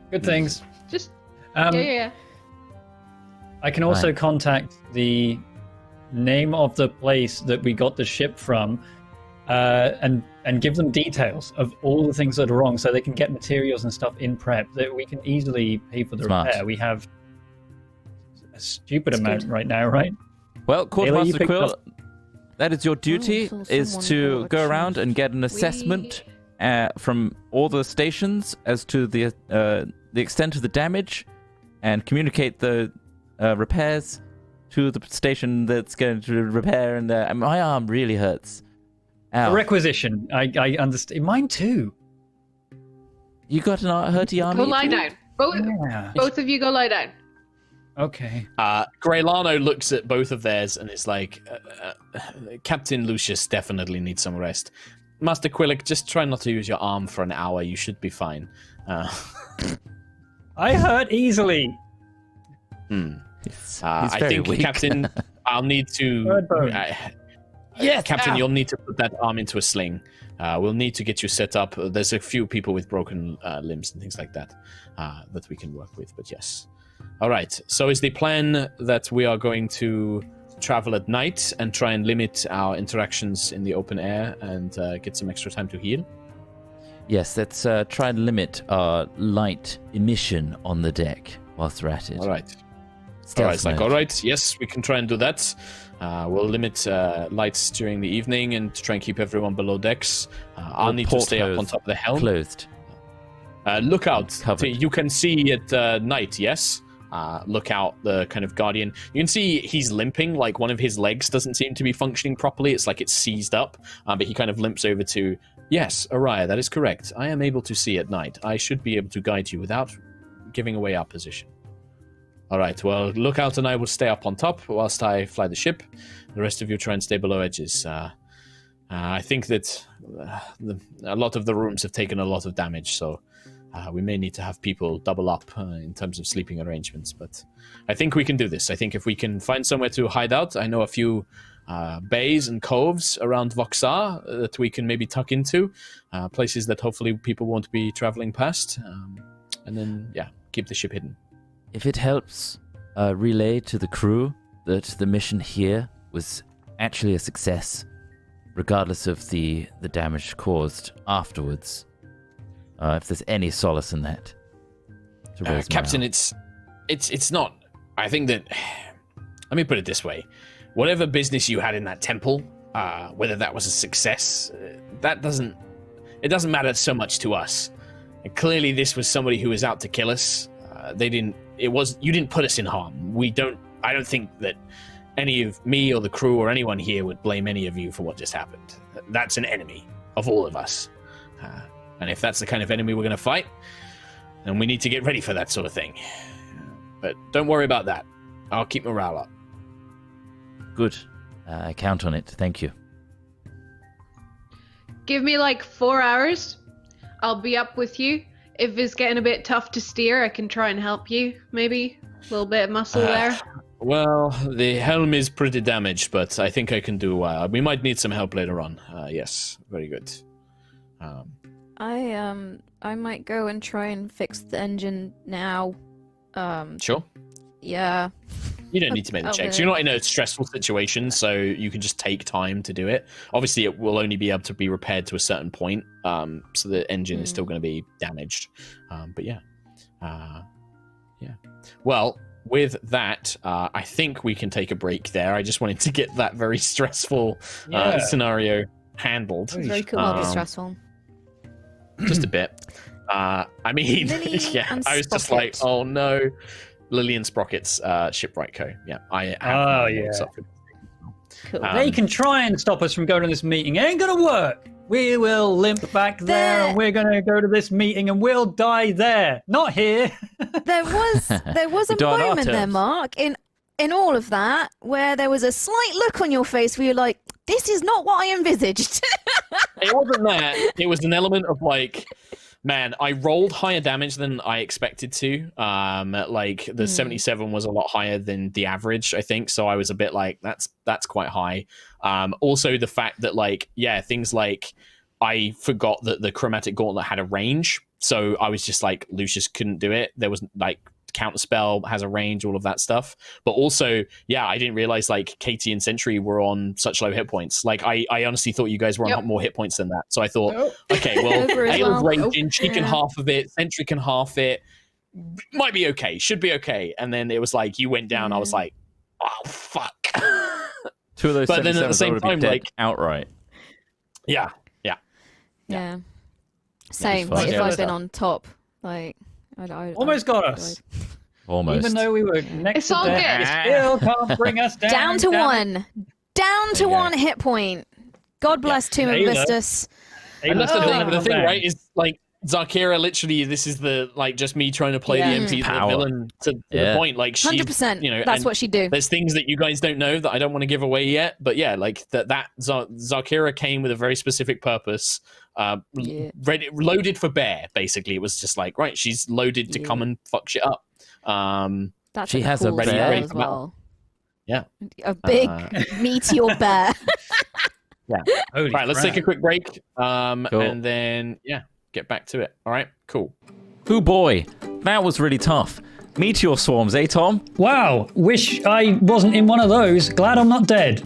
Good things. Just I can also contact the name of the place that we got the ship from, and give them details of all the things that are wrong, so they can get materials and stuff in prep that we can easily pay for the repair. We have a stupid amount right now, right? Well, Quartermaster Quill, that is your duty, is to go around and get an assessment from all the stations as to the extent of the damage, and communicate the repairs to the station that's going to repair. And my arm really hurts. Ow. A requisition. I understand. Mine too. You got an hurty arm? Go lie down. Both of you go lie down. Okay. Greylano looks at both of theirs and is like, Captain Lucius definitely needs some rest. Master Quillick, just try not to use your arm for an hour. You should be fine. I hurt easily. I think, weak. Captain, I'll need to... Yes, Captain, you'll need to put that arm into a sling. We'll need to get you set up. There's a few people with broken limbs and things like that that we can work with, but yes. All right, so is the plan that we are going to travel at night and try and limit our interactions in the open air and get some extra time to heal? Yes, let's try and limit our light emission on the deck whilst we're at it. All right. All right, Zach. All right, yes, we can try and do that. We'll limit lights during the evening and try and keep everyone below decks. I'll need to stay up on top of the helm. Closed. Look out. You can see at night, yes? Look out, the kind of guardian. You can see he's limping, like one of his legs doesn't seem to be functioning properly. It's like it's seized up, but he kind of limps over to, yes, Aerois, that is correct. I am able to see at night. I should be able to guide you without giving away our position. All right, well, look out and I will stay up on top whilst I fly the ship. The rest of you try and stay below edges. I think that a lot of the rooms have taken a lot of damage, so we may need to have people double up in terms of sleeping arrangements. But I think we can do this. I think if we can find somewhere to hide out, I know a few bays and coves around Voxar that we can maybe tuck into, places that hopefully people won't be traveling past, and then, yeah, keep the ship hidden. If it helps, relay to the crew that the mission here was actually a success, regardless of the damage caused afterwards. If there's any solace in that. Captain, it's not... I think that... Let me put it this way. Whatever business you had in that temple, whether that was a success, it doesn't matter so much to us. And clearly, this was somebody who was out to kill us. You didn't put us in harm. I don't think that any of me or the crew or anyone here would blame any of you for what just happened. That's an enemy of all of us. And if that's the kind of enemy we're going to fight, then we need to get ready for that sort of thing. But don't worry about that. I'll keep morale up. Good. I count on it. Thank you. Give me like 4 hours. I'll be up with you. If it's getting a bit tough to steer, I can try and help you. Maybe a little bit of muscle there. Well, the helm is pretty damaged, but I think I can do well. We might need some help later on. Yes, very good. I might go and try and fix the engine now. Sure. Yeah. You don't need to make the checks. You're not in a stressful situation, so you can just take time to do it. Obviously, it will only be able to be repaired to a certain point, so the engine is still going to be damaged. But yeah. Well, with that, I think we can take a break there. I just wanted to get that very stressful scenario handled. Very cool. Will be stressful. Just a bit. I mean, I was just like, oh no. Lily and Sprocket's Shipwright Co. Yeah, I have. Cool. They can try and stop us from going to this meeting. It ain't gonna work. We will limp back there, and we're gonna go to this meeting, and we'll die there, not here. There was a moment there, Mark, in all of that, where there was a slight look on your face where you're like, "This is not what I envisaged." It wasn't that. It was an element of like. Man, I rolled higher damage than I expected to. Like the 77 was a lot higher than the average, I think. So I was a bit like, that's quite high. Also the fact that things like I forgot that the chromatic gauntlet had a range. So I was just like, Lucius couldn't do it. There was like counterspell has a range, all of that stuff. But also, I didn't realize like Katie and Sentry were on such low hit points. Like I honestly thought you guys were on more hit points than that. So I thought, okay, well, Ayla's raging, she can half of it, Sentry can half it. Might be okay, should be okay. And then it was like you went down, I was like, oh fuck. Two of those, but then at the same time, like outright. Yeah. Same. Like if I'd been on top, like. I almost got us. Almost. Even though we were next to death, it still can't bring us down. Down to one. Down to one hit point. God bless Tomb of Vistus. And that's the thing, right? Is like Xarkira. Literally, this is the just me trying to play the MP, the villain to the point. Like 100%. That's what she do. There's things that you guys don't know that I don't want to give away yet. But like that Xarkira came with a very specific purpose. Loaded for bear, basically. It was just like, right, she's loaded to come and fuck shit up. She has a bear as well. Yeah, a big meteor bear. All right, let's take a quick break, and then get back to it. All right, cool. Oh boy, that was really tough. Meteor swarms, eh, Tom? Wow, wish I wasn't in one of those. Glad I'm not dead.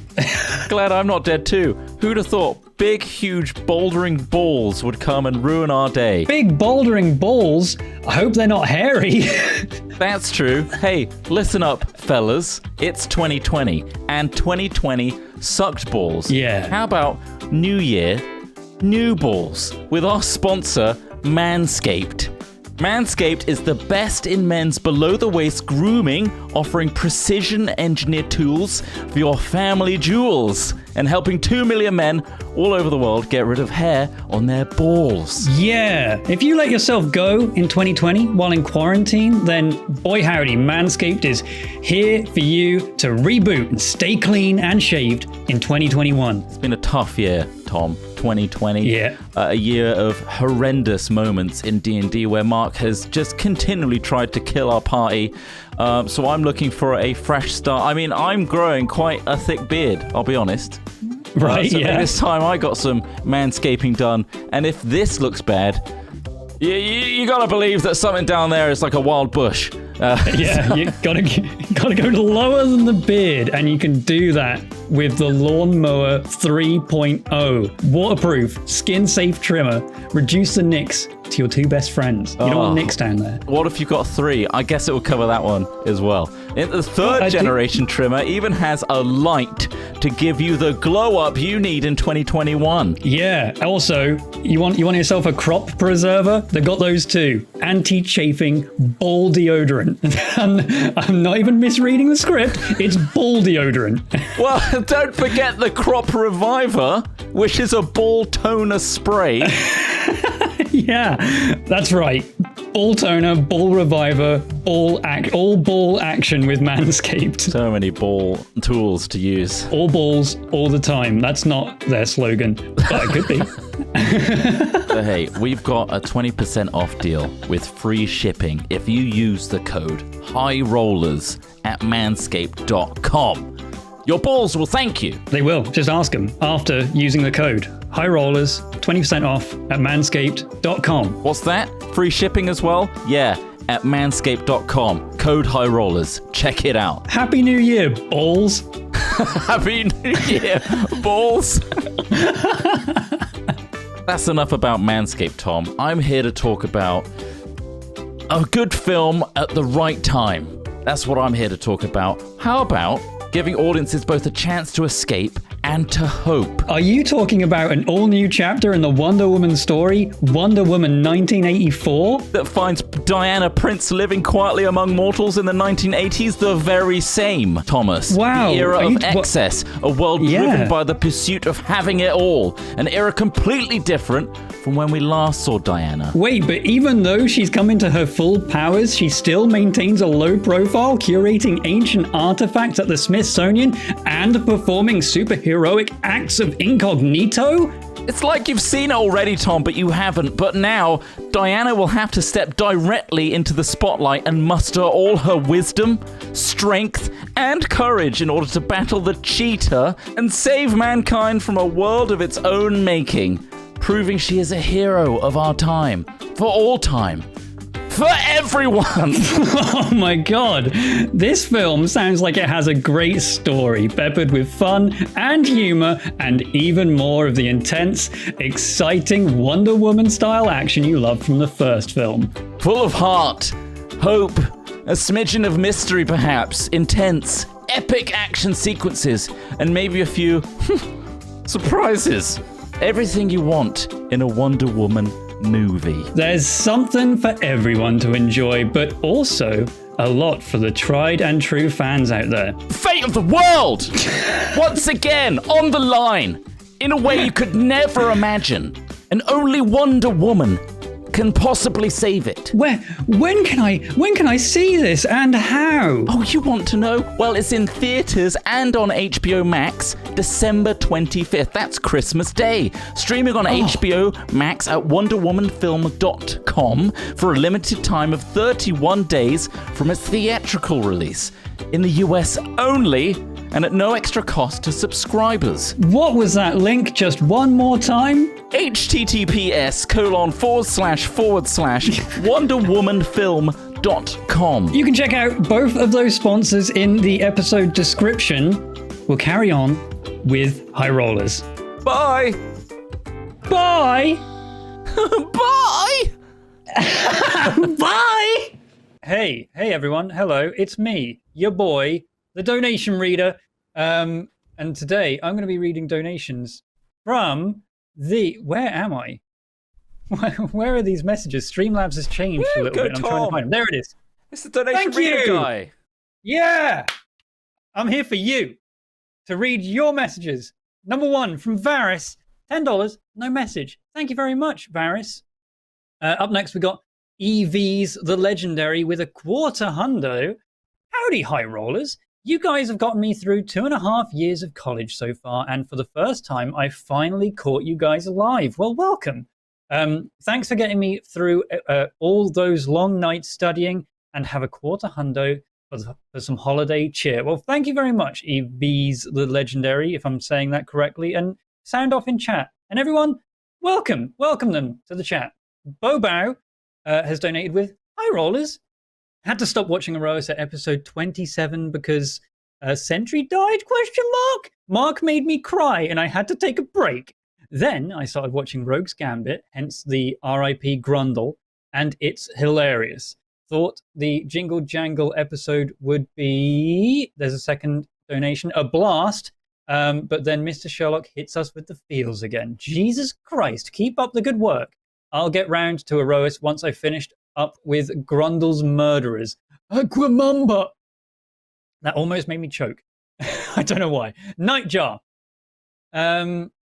Glad I'm not dead too. Who'd have thought big, huge, bouldering balls would come and ruin our day? Big bouldering balls? I hope they're not hairy. That's true. Hey, listen up, fellas. It's 2020, and 2020 sucked balls. Yeah. How about New Year, new balls, with our sponsor, Manscaped. Manscaped is the best in men's below-the-waist grooming, offering precision-engineered tools for your family jewels and helping 2 million men all over the world get rid of hair on their balls. Yeah, if you let yourself go in 2020 while in quarantine, then boy howdy, Manscaped is here for you to reboot and stay clean and shaved in 2021. It's been a tough year, Tom. 2020. Yeah. A year of horrendous moments in D&D where Mark has just continually tried to kill our party. So I'm looking for a fresh start. I mean, I'm growing quite a thick beard, I'll be honest. Right, so this time I got some manscaping done. And if this looks bad, you gotta believe that something down there is like a wild bush. You gotta go lower than the beard, and you can do that with the Lawnmower 3.0. Waterproof, skin-safe trimmer. Reduce the nicks to your two best friends. You don't want nicks down there. What if you've got 3? I guess it will cover that one as well. The third generation trimmer even has a light to give you the glow up you need in 2021. Yeah. Also, you want yourself a crop preserver? They got those too. Anti-chafing ball deodorant. I'm not even misreading the script. It's ball deodorant. Well, don't forget the Crop Reviver, which is a ball toner spray. Yeah, that's right. Ball toner, ball reviver, all ball action with Manscaped. So many ball tools to use. All balls, all the time. That's not their slogan, but it could be. So hey, we've got a 20% off deal with free shipping if you use the code HIGHROLLERS at manscaped.com. Your balls will thank you. They will. Just ask them after using the code High Rollers, 20% off at manscaped.com. What's that? Free shipping as well? Yeah, at manscaped.com. Code High Rollers. Check it out. Happy New Year, balls. Happy New Year, balls. That's enough about Manscaped, Tom. I'm here to talk about a good film at the right time. That's what I'm here to talk about. How about giving audiences both a chance to escape and to hope? Are you talking about an all-new chapter in the Wonder Woman story, Wonder Woman 1984? That finds Diana Prince living quietly among mortals in the 1980s the very same, Thomas. Wow. The era of excess, a world driven by the pursuit of having it all. An era completely different from when we last saw Diana. Wait, but even though she's come into her full powers, she still maintains a low profile, curating ancient artifacts at the Smithsonian and performing superheroic acts of incognito? It's like you've seen it already, Tom, but you haven't. But now, Diana will have to step directly into the spotlight and muster all her wisdom, strength, and courage in order to battle the cheetah and save mankind from a world of its own making, proving she is a hero of our time, for all time. For everyone! Oh my god. This film sounds like it has a great story, peppered with fun and humor, and even more of the intense, exciting Wonder Woman-style action you loved from the first film. Full of heart, hope, a smidgen of mystery perhaps, intense, epic action sequences, and maybe a few surprises. Everything you want in a Wonder Woman movie. There's something for everyone to enjoy, but also a lot for the tried and true fans out there. Fate of the world! Once again, on the line, in a way you could never imagine. And only Wonder Woman can possibly save it. When can I see this, and how? Oh, you want to know? Well, it's in theaters and on HBO Max, December 25th. That's Christmas Day. Streaming on HBO Max at wonderwomanfilm.com for a limited time of 31 days from its theatrical release. In the US only, and at no extra cost to subscribers. What was that link? Just one more time? https://wonderwomanfilm.com. You can check out both of those sponsors in the episode description. We'll carry on with High Rollers. Bye! Bye! Bye! Bye! Hey everyone. Hello, it's me, your boy, the donation reader. And today I'm going to be reading donations from where am I? Where are these messages? Streamlabs has changed a little bit. I'm trying to find them. There it is. It's the donation reader guy. Yeah. I'm here for you to read your messages. Number 1 from Varys, $10, no message. Thank you very much, Varys. Up next we got EVs the Legendary with a $250. Howdy, High Rollers. You guys have gotten me through 2.5 years of college so far, and for the first time, I finally caught you guys alive. Well, welcome. Thanks for getting me through all those long nights studying, and have a $250 for some holiday cheer. Well, thank you very much, EVs the Legendary, if I'm saying that correctly, and sound off in chat. And everyone, welcome them to the chat. Bobow has donated with High Rollers. Had to stop watching Aerois at episode 27 because Sentry died, ? Mark made me cry and I had to take a break. Then I started watching Rogue's Gambit, hence the RIP Grundle, and it's hilarious. Thought the Jingle Jangle episode would be, there's a second donation, a blast. But then Mr. Sherlock hits us with the feels again. Jesus Christ, keep up the good work. I'll get round to Aerois once I've finished up with Grundle's murderers. Aquamumba! That almost made me choke. I don't know why. Nightjar.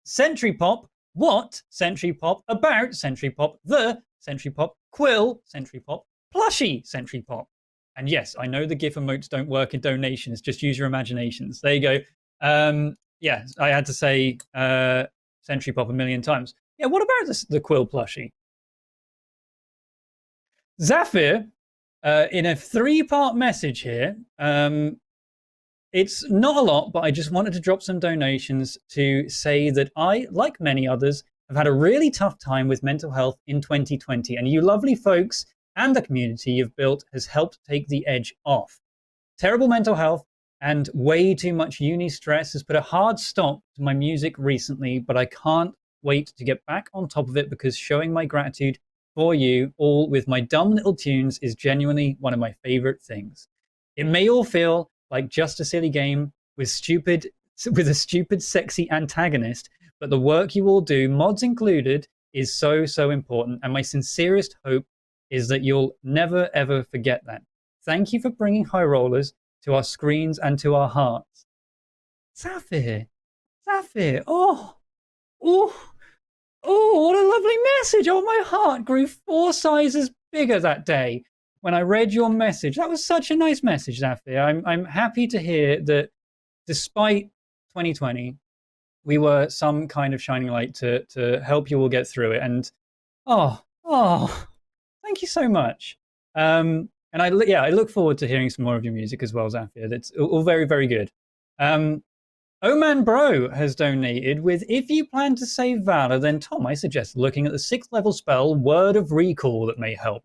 Sentry Pop. What? Sentry Pop. About Sentry Pop. The Sentry Pop. Quill. Sentry Pop. Plushie Sentry Pop. And yes, I know the GIF emotes don't work in donations. Just use your imaginations. There you go. Yeah, I had to say Sentry Pop a million times. Yeah, what about the Quill plushie? Zafir, in a 3-part message here, it's not a lot, but I just wanted to drop some donations to say that I, like many others, have had a really tough time with mental health in 2020, and you lovely folks and the community you've built has helped take the edge off. Terrible mental health and way too much uni stress has put a hard stop to my music recently, but I can't wait to get back on top of it because showing my gratitude for you all with my dumb little tunes is genuinely one of my favorite things. It may all feel like just a silly game with a stupid sexy antagonist, but the work you all do, mods included, is so important, and my sincerest hope is that you'll never ever forget that. Thank you for bringing High Rollers to our screens and to our hearts. Zafir, oh, what a lovely message. Oh, my heart grew 4 sizes bigger that day when I read your message. That was such a nice message, Zafir. I'm happy to hear that despite 2020, we were some kind of shining light to help you all get through it. And thank you so much. And I look forward to hearing some more of your music as well, Zafir. That's all very, very good. Oman Bro has donated with, if you plan to save Valor, then Tom, I suggest looking at the 6th level spell, Word of Recall, that may help.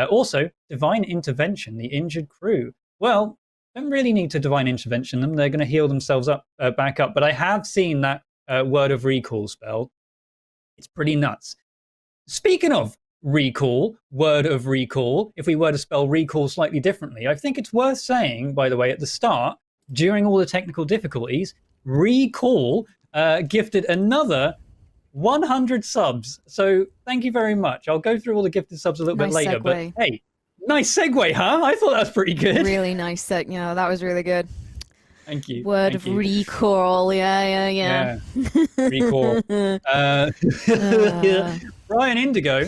Also, Divine Intervention, the injured crew. Well, don't really need to Divine Intervention them. They're going to heal themselves up, back up. But I have seen that Word of Recall spell. It's pretty nuts. Speaking of recall, Word of Recall, if we were to spell recall slightly differently, I think it's worth saying, by the way, at the start, during all the technical difficulties, Recall gifted another 100 subs. So thank you very much. I'll go through all the gifted subs a little bit later. Segue. But hey, nice segue, huh? I thought that was pretty good. Really nice segue. Yeah, that was really good. Thank you. Word of Recall. Yeah. Recall. Brian Indigo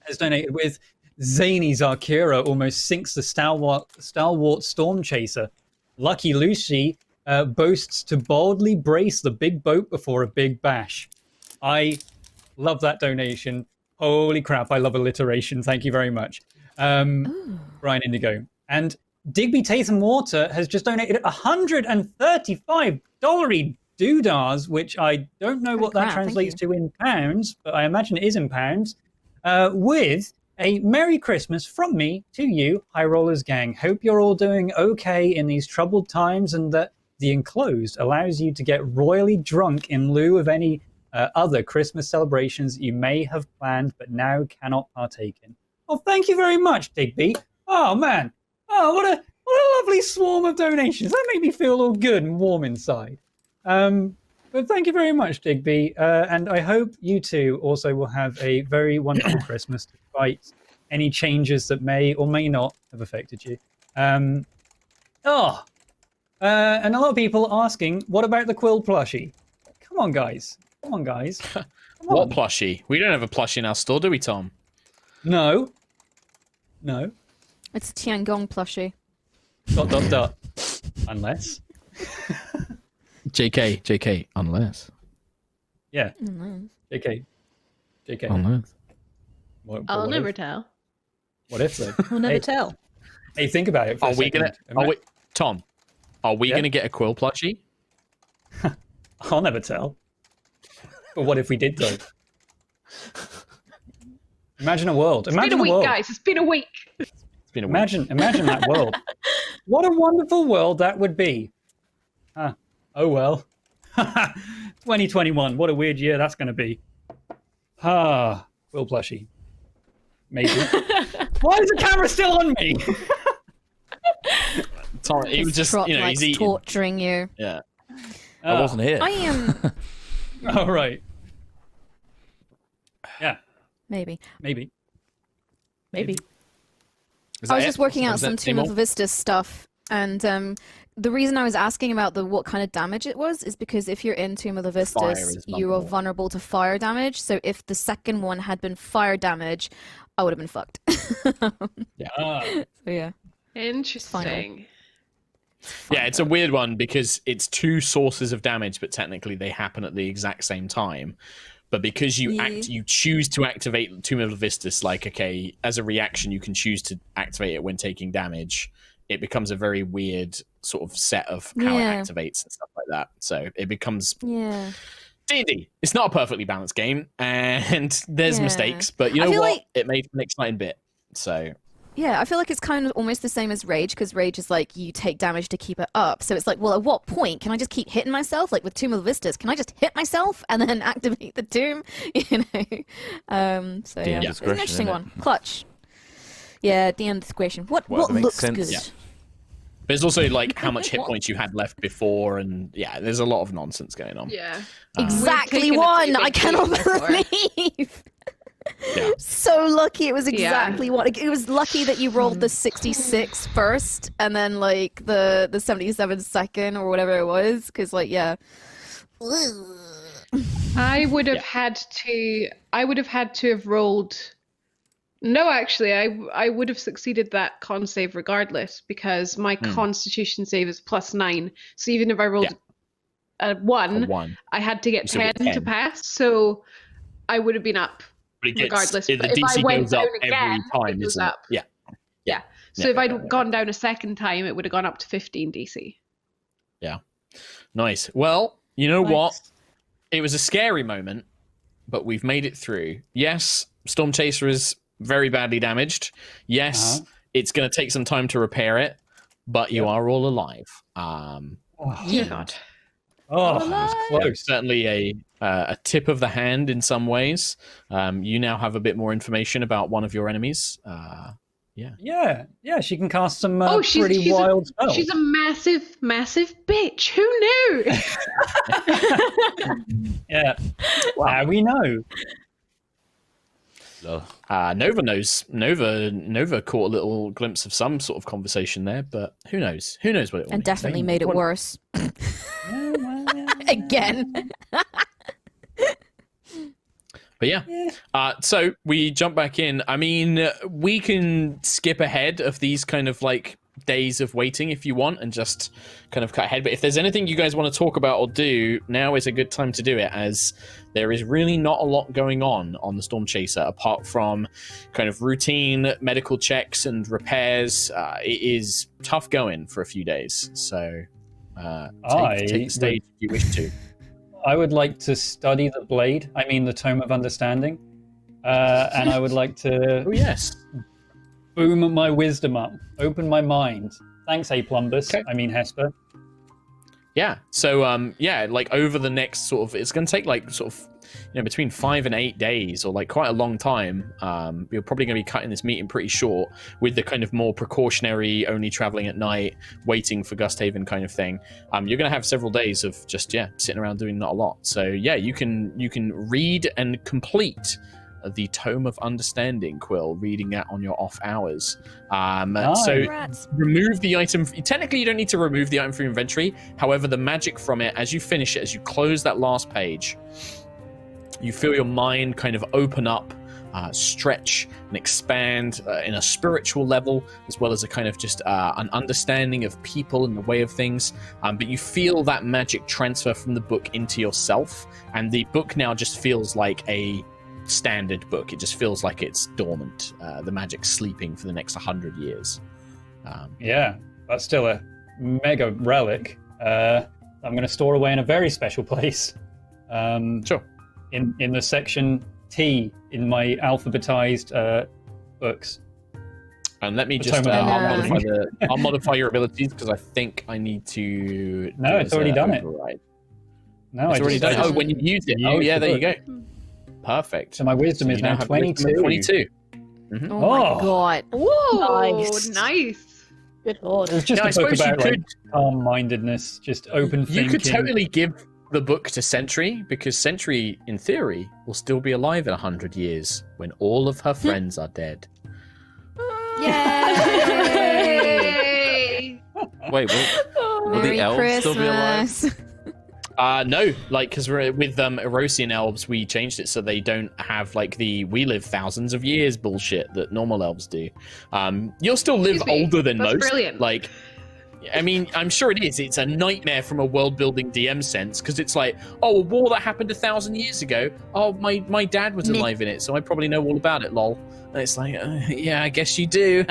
has donated with Zany Xarkira almost sinks the stalwart Stormchaser. Lucky Lucy boasts to boldly brace the big boat before a big bash. I love that donation. Holy crap, I love alliteration. Thank you very much. Brian Indigo. And Digby Tatham Water has just donated $135 doodahs, which I don't know what that translates to in pounds, but I imagine it is in pounds, with a Merry Christmas from me to you, High Rollers gang. Hope you're all doing okay in these troubled times and that the enclosed allows you to get royally drunk in lieu of any other Christmas celebrations you may have planned but now cannot partake in. Oh, thank you very much, Digby. Oh, man. Oh, what a lovely swarm of donations. That made me feel all good and warm inside. But thank you very much, Digby. And I hope you two also will have a very wonderful Christmas despite any changes that may or may not have affected you. And a lot of people asking, what about the Quill plushie? Come on, guys. Come on. What plushie? We don't have a plushie in our store, do we, Tom? No. It's a Tiangong plushie. ... Unless. JK, unless. Yeah. JK. Unless. I'll never tell. What if though? We'll never tell. Hey, think about it. Tom, are we gonna get a Quill plushie? I'll never tell. But what if we did though? Imagine a world. It's been a week, guys. It's been a week. Imagine that world. What a wonderful world that would be. Oh well. 2021. What a weird year that's going to be. Quill plushie. Maybe. Why is the camera still on me? Tom, he was just, he's eating. torturing you. Yeah. I wasn't here. I am. Oh, right. Yeah, Maybe. maybe. I was just working out some Tomb of Vistas stuff, and the reason I was asking about what kind of damage it was is because if you're in Tomb of the Vistas, you are vulnerable to fire damage. So if the second one had been fire damage, I would have been fucked. So yeah. Interesting. Yeah, it's a weird one because it's two sources of damage, but technically they happen at the exact same time. But because you choose to activate Tomb of the Vistas, like, okay, as a reaction, you can choose to activate it when taking damage. It becomes a very weird sort of set of how it activates and stuff like that. So it becomes D&D. It's not a perfectly balanced game, and there's mistakes, but you know what? Like... It made an exciting bit. So yeah, I feel like it's kind of almost the same as Rage, because Rage is like you take damage to keep it up. So it's like, well, at what point can I just keep hitting myself? Like with Tomb of the Vistas, can I just hit myself and then activate the tomb? You know. So yeah, it's an interesting one. Clutch. Yeah, DM discretion. What looks good? Yeah. There's also like how much hit points you had left before, and yeah, there's a lot of nonsense going on. Yeah, exactly one. I cannot believe. Yeah. So lucky it was exactly one. It was lucky that you rolled the 66 first, and then like the 77 second or whatever it was, because like I would have had to. I would have had to have rolled. No, actually, I would have succeeded that con save regardless, because my Constitution save is +9. So even if I rolled a 1, I had to get 10 to pass. So I would have been up regardless. The DC goes up every time, it goes isn't it? up. Yeah. So if I'd gone down a second time, it would have gone up to 15 DC. Yeah. Nice. Well, you know what? It was a scary moment, but we've made it through. Yes, Stormchaser is very badly damaged. Yes, it's going to take some time to repair it, but you are all alive. God. Close. Certainly a tip of the hand in some ways. You now have a bit more information about one of your enemies. Yeah, she can cast some she's pretty wild spells. She's a massive bitch. Who knew? Yeah. Now we know. Nova knows. Nova caught a little glimpse of some sort of conversation there, but who knows? Who knows what it will and definitely made it worse. Again. But yeah. So we jump back in. I mean, we can skip ahead of these kind of like days of waiting if you want and just kind of cut ahead. But if there's anything you guys want to talk about or do, now is a good time to do it, as there is really not a lot going on the Stormchaser apart from kind of routine medical checks and repairs. It is tough going for a few days. So take the stage if you wish to. I would like to study the blade. I mean, the Tome of Understanding. And I would like to boom my wisdom up, open my mind. Thanks, A Plumbus. Okay. I mean, Hesper. Yeah. So, like over the next sort of, it's going to take like sort of, between 5 and 8 days, or like quite a long time. You're probably going to be cutting this meeting pretty short with the kind of more precautionary, only traveling at night, waiting for Gusthaven kind of thing. You're going to have several days of just sitting around doing not a lot. So yeah, you can read and complete the Tome of Understanding, Quill, reading that on your off hours. So remove the item. Technically, you don't need to remove the item from your inventory. However, the magic from it, as you finish it, as you close that last page, you feel your mind kind of open up, stretch and expand in a spiritual level, as well as a kind of just an understanding of people and the way of things. But you feel that magic transfer from the book into yourself, and the book now just feels like a standard book. It just feels like it's dormant, the magic sleeping for the next 100 years. That's still a mega relic. I'm going to store away in a very special place. Sure. In the section T in my alphabetized books. And let me just I'll modify your abilities, because I think I need to. No, it's already done it. No, it's already done it. Oh, when you use it. Oh, yeah, there you go. Perfect. So my wisdom is now 22. 22. Mm-hmm. Oh my god. Whoa, nice. Good lord. It's just Now, I a book suppose you about like, could- calm-mindedness, just open thinking. You could totally give the book to Sentry, because Sentry, in theory, will still be alive in 100 years when all of her friends are dead. Yay! Wait, will the elves still be alive? No, like, because we're with Erosian elves, we changed it so they don't have like the "we live thousands of years" bullshit that normal elves do. You'll still live Excuse me, older than that's most. brilliant. Like, I mean, I'm sure it is. It's a nightmare from a world-building DM sense, because it's like, oh, a war that happened 1,000 years ago. Oh, my dad was alive in it, so I probably know all about it. Lol. And it's like, yeah, I guess you do.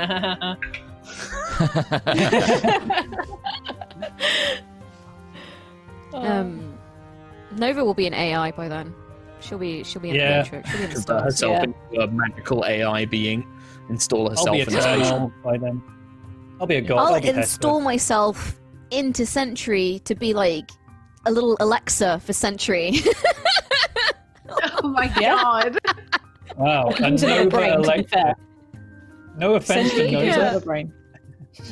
Nova will be an AI by then. She'll be in the Matrix. She'll be in the Convert stars. herself into a magical AI being. Install I'll herself be in a spaceship. eternal by then. I'll be a god. I'll I'll be install myself into Sentry to be like a little Alexa for Sentry. Oh my god. Wow. And To her Nova brain, to be Alexa. fair. No offense to Sentry Nova. to her brain.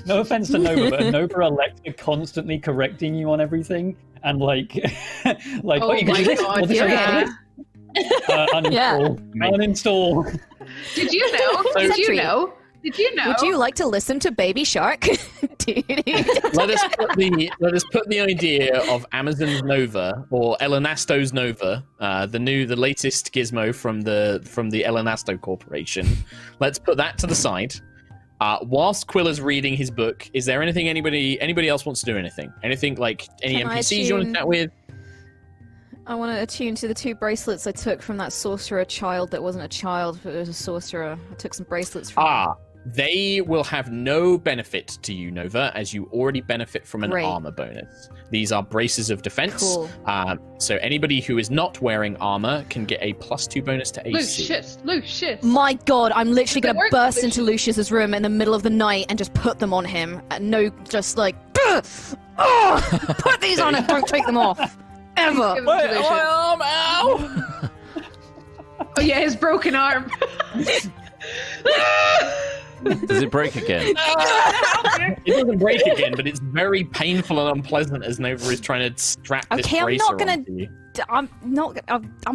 No offense to Nova, but Nova Alexa constantly correcting you on everything and like, like, Oh you can my do this. god, or this, or yeah. this. Uninstall. Uninstall. Did you know? Did you Sentry. know? Did you know? Would you like to listen to Baby Shark? Let us put the idea of Amazon's Nova or Elenasto's Nova, the latest gizmo from the Elenasto Corporation. Let's put that to the side. Whilst Quilla's reading his book, is there anything anybody else wants to do? Anything like any Can I NPCs you want to attune- chat with? I want to attune to the 2 bracelets I took from that sorcerer child that wasn't a child, but it was a sorcerer. I took some bracelets from They will have no benefit to you, Nova, as you already benefit from an Great. armor bonus. These are braces of defense. Cool. So anybody who is not wearing armor can get a +2 bonus to AC. Lucius. My god, I'm literally Does it going to work, burst Lucius? into Lucius's room in the middle of the night and just put them on him. No, just like, put these on and don't take them off. Ever. Give them to Lucius. arm, ow! Oh yeah, his broken arm. Does it break again? It doesn't break again, but it's very painful and unpleasant as Nova is trying to strap this Okay, I'm bracer not gonna- onto you. I'm not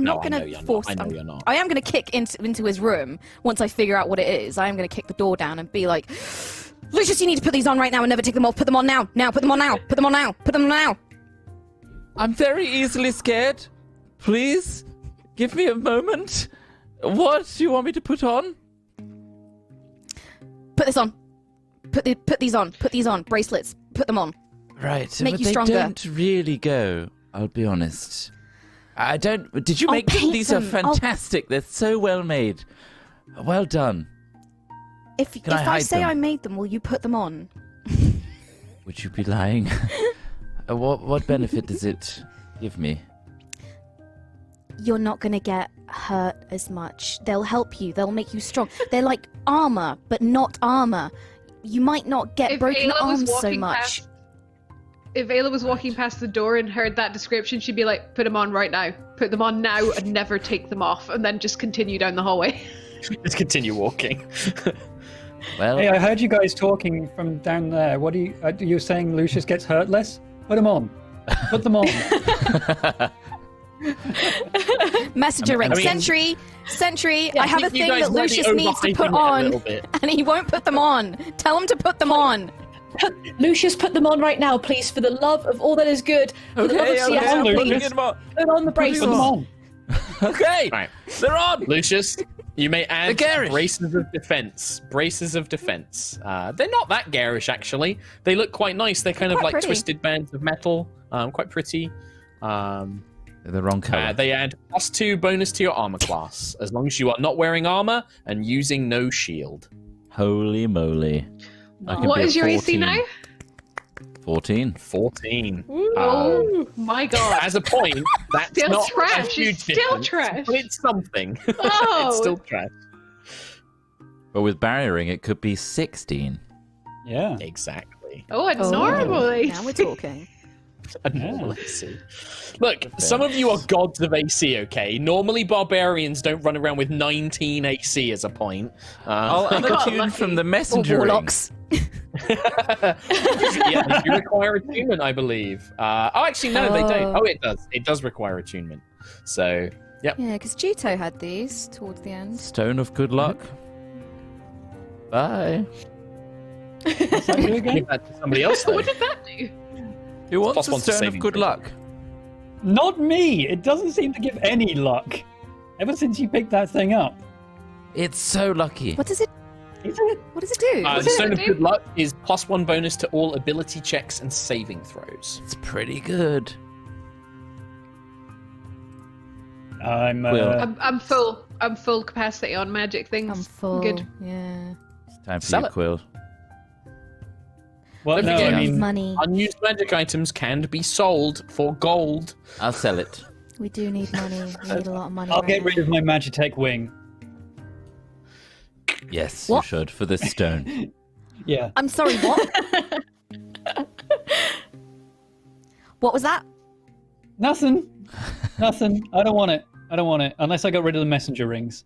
No, going I know to you're not. force. I know you're not. I am going to kick into his room once I figure out what it is. I am going to kick the door down and be like, Lucius, you need to put these on right now and never take them off. Put them on now. Now, put them on now. Put them on now. Put them on now. I'm very easily scared. Please, give me a moment. What do you want me to put on? Put this on. Put these on. Put these on. Bracelets. Put them on. Right, Make but you they stronger. don't really go. I'll be honest. I don't. Did you I'll make them? paint These are them. I'll- fantastic. They're so well made. Well done. If Can I hide say them? I made them, will you put them on? Would you be lying? What benefit does it give me? You're not going to get hurt as much. They'll help you. They'll make you strong. They're like armor, but not armor. You might not get If broken Ayla was arms so walking much. past- If Ayla was walking past the door and heard that description, she'd be like, put them on right now. Put them on now and never take them off, and then just continue down the hallway. Just continue walking. Well, Hey, I heard you guys talking from down there. What are you saying? Lucius gets hurt less? Put them on. Put them on. Messenger ring. I mean- Sentry, I have a You thing guys that might be Lucius needs to overhyping put it a on, little bit. and he won't put them on. Tell him to put them on. Lucius, put them on right now, please, for the love of all that is good. For the love of Seattle, Lucius. please. Put them on. Put on the Put them bracelets. on. Okay, Right. they're on. Lucius, you may add They're garish. braces of defense. Braces of defense. They're not that garish, actually. They look quite nice. They're kind of quite like pretty. twisted bands of metal. Quite pretty. They're the wrong color. They add +2 bonus to your armor class, as long as you are not wearing armor and using no shield. Holy moly! I can What be a is your AC 14. now? 14. 14. Oh my god. As a point, that's Still not trash. a huge It's still difference, trash. but it's something. Oh. It's still trash. But with barriering, it could be 16. Yeah. Exactly. Oh, it's Oh, normal. Now we're talking. A normal AC. Look, some of you are gods of AC, okay? Normally barbarians don't run around with 19 AC as a point. I'll attune from the messenger ring. Warlocks. Yeah, they do require attunement, I believe. Actually, no, they don't. Oh, it does. It does require attunement. So, yep. Yeah, because Jito had these towards the end. Stone of good luck. Bye. What's that do again? Give that to somebody else, though. What did that do? Who wants Plus the one to stone of saving good throw. luck? Not me. It doesn't seem to give any luck. Ever since you picked that thing up. It's so lucky. What does it? Is it? What does it do? The Stone of Good Luck is +1 bonus to all ability checks and saving throws. It's pretty good. I'm I'm full. I'm full capacity on magic things. I'm full. Good. Yeah. It's time for Sell you, it. Quill. well, Don't no, forget- I mean, Money. Unused magic items can be sold for gold. I'll sell it. We do need money. We need a lot of money. I'll right get now. rid of my Magitech wing. Yes, What? you should, for this stone. Yeah. I'm sorry. What? What was that? Nothing. Nothing. I don't want it. I don't want it. Unless I got rid of the messenger rings.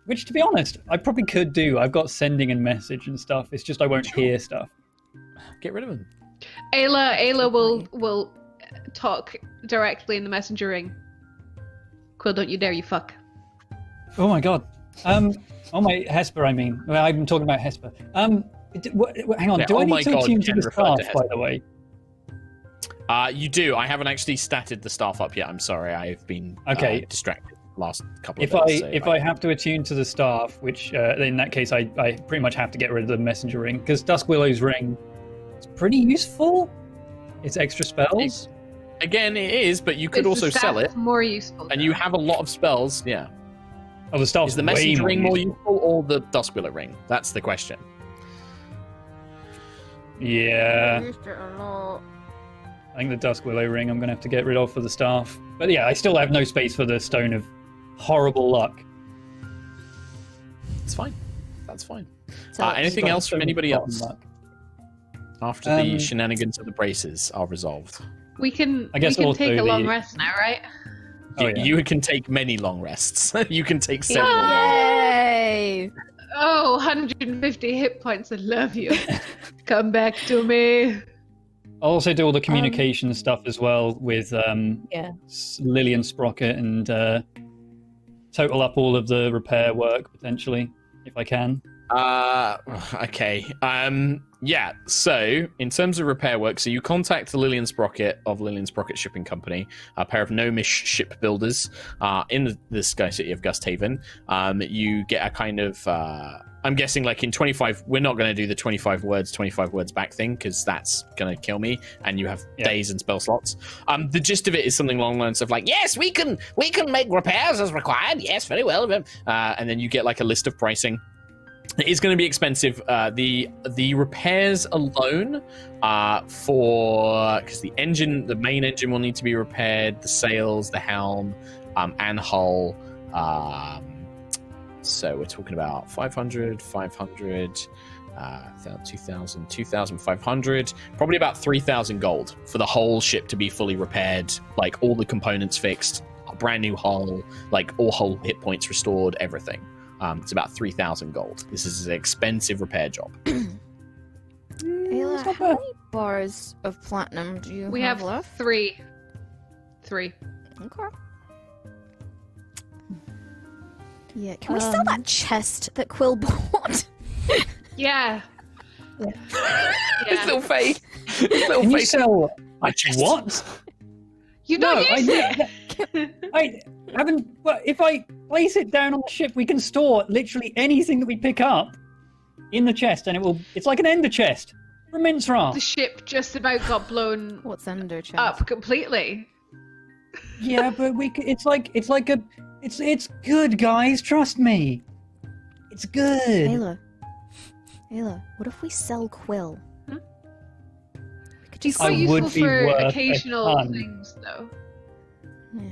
Which, to be honest, I probably could do. I've got sending and message and stuff. It's just I won't hear stuff. Get rid of them. Ayla will talk directly in the messenger ring. Quill, don't you dare, you fuck. Oh my god. Oh my Hesper. I mean, well, I'm talking about Hesper. Hang on. Yeah, Do oh I my need to God, attune to Ken the referred to staff, by the way? You do. I haven't actually statted the staff up yet. I'm sorry. I've been Okay. distracted the last couple of If days. I have to attune to the staff, which in that case I pretty much have to get rid of the messenger ring because Duskwillow's ring is pretty useful. It's extra spells. Again, it is, but you could Is also the sell staff it, more useful. and you have a lot of spells. Yeah. Oh, the staff's Is the way messenger ring more useful. useful or the Duskwillow ring? That's the question. Yeah, I think the Duskwillow ring I'm going to have to get rid of for the staff. But yeah, I still have no space for the Stone of Horrible Luck. It's fine. That's fine. So Anything Stone else from of anybody Rotten else Luck. after the shenanigans of the braces are resolved? we can I guess we can also take a long the- rest now, right? Oh, yeah. You can take many long rests. You can take several. Yay! Oh, 150 hit points. I love you. Come back to me. I'll also do all the communication stuff as well with Yeah. Lillian Sprocket and total up all of the repair work potentially if I can. Okay. Yeah. So, in terms of repair work, so you contact Lillian Sprocket of Lillian Sprocket Shipping Company, a pair of gnomish shipbuilders in the Sky City of Gusthaven. You get a kind of, I'm guessing, like in 25. We're not going to do the 25 words back thing because that's going to kill me. And you have days and spell slots. The gist of it is something along the lines of like, yes, we can make repairs as required. Yes, very well. And then you get like a list of pricing. It is going to be expensive. The repairs alone because the main engine will need to be repaired, the sails, the helm, and hull. So we're talking about 500, 2,000, 2,500, probably about 3,000 gold for the whole ship to be fully repaired, like all the components fixed, a brand new hull, like all hull hit points restored, everything. It's about 3,000 gold. This is an expensive repair job. Ayla, how many bars of platinum do you We have have left? three. Okay. Yeah, can we sell that chest that Quill bought? Yeah. His little face. His little Can you face. sell My chest. what? You don't I use did- it. I haven't. Well, if I place it down on the ship, we can store literally anything that we pick up in the chest, and it's like an ender chest from The Mincerar. ship just about got blown What's under chest? up completely. Yeah, but it's good, guys. Trust me. It's good. Ayla, what if we sell Quill? Hmm? We could He's just I quite would useful be for worth a occasional ton. things, though. Yeah,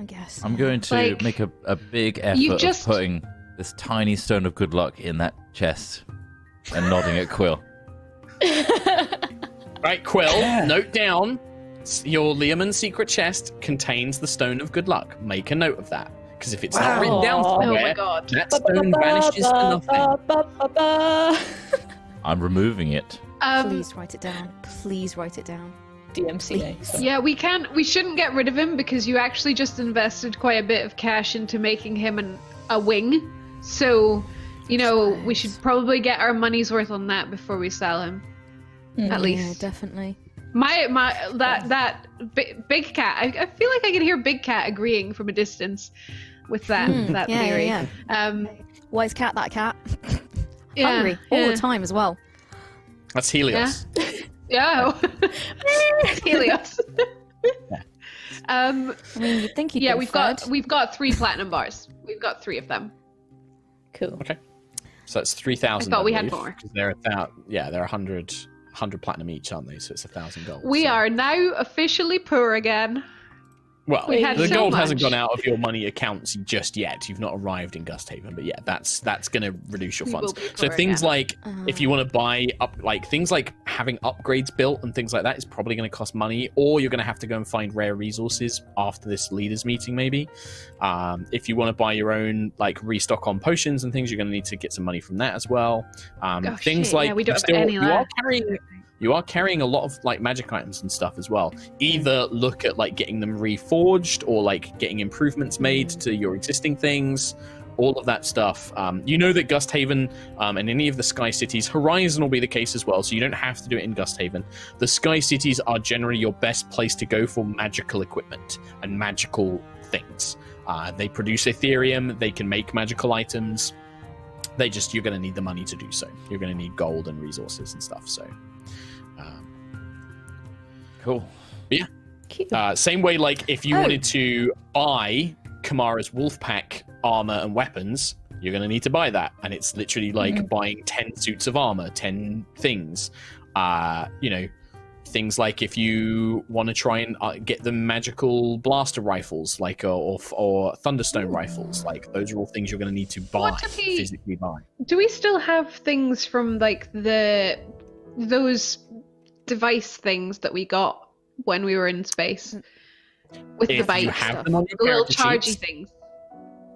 I guess. I'm going to Like, make a big you effort just- of putting this tiny stone of good luck in that chest and nodding at Quill. Right, Quill, Yeah. note down your Leomund's secret chest contains the Stone of Good Luck. Make a note of that. Because if it's not written down somewhere, Oh my God. that stone vanishes to nothing. I'm removing it. Please write it down. Please write it down. DMCA. Yeah, we shouldn't get rid of him because you actually just invested quite a bit of cash into making him a wing. So, we should probably get our money's worth on that before we sell him. At least. Yeah, definitely. That big cat. I feel like I can hear Big Cat agreeing from a distance with that theory. Yeah. Wise cat, that cat. Yeah, Hungry all the time as well. That's Helios. Yeah. Helios. I mean, you'd think he'd been we've got 3 platinum bars. We've got 3 of them. Cool. Okay. So that's 3,000. I thought we had more. They're they're 100 platinum each, aren't they? So it's 1,000 gold. We are now officially poor again. Well, We had the so gold hasn't much. gone out of your money accounts just yet. You've not arrived in Gusthaven, but yeah, that's going to reduce your We funds. will be So poor things again. like if you want to buy up, like things like having upgrades built and things like that is probably going to cost money, or you're going to have to go and find rare resources after this leaders meeting, maybe. If you want to buy your own like restock on potions and things, you're going to need to get some money from that as well. Things shit, like yeah, we don't have you any are left. you are carrying a lot of like magic items and stuff as well. Either look at like getting them reforged or like getting improvements made to your existing things, all of that stuff. You know that Gusthaven and any of the Sky Cities, Horizon will be the case as well, so you don't have to do it in Gusthaven. The Sky Cities are generally your best place to go for magical equipment and magical things. They produce Ethereum, they can make magical items. You're going to need the money to do so. You're going to need gold and resources and stuff, so... Cool. Yeah. Same way, like, if you wanted to buy Kamara's Wolfpack armor and weapons, you're going to need to buy that. And it's literally like buying 10 suits of armor, 10 things. Things like if you want to try and get the magical blaster rifles, like, or Thunderstone rifles, like, those are all things you're going to need to buy, physically buy. Do we still have things from like those device things that we got when we were in space with the bike stuff, the little chargy things?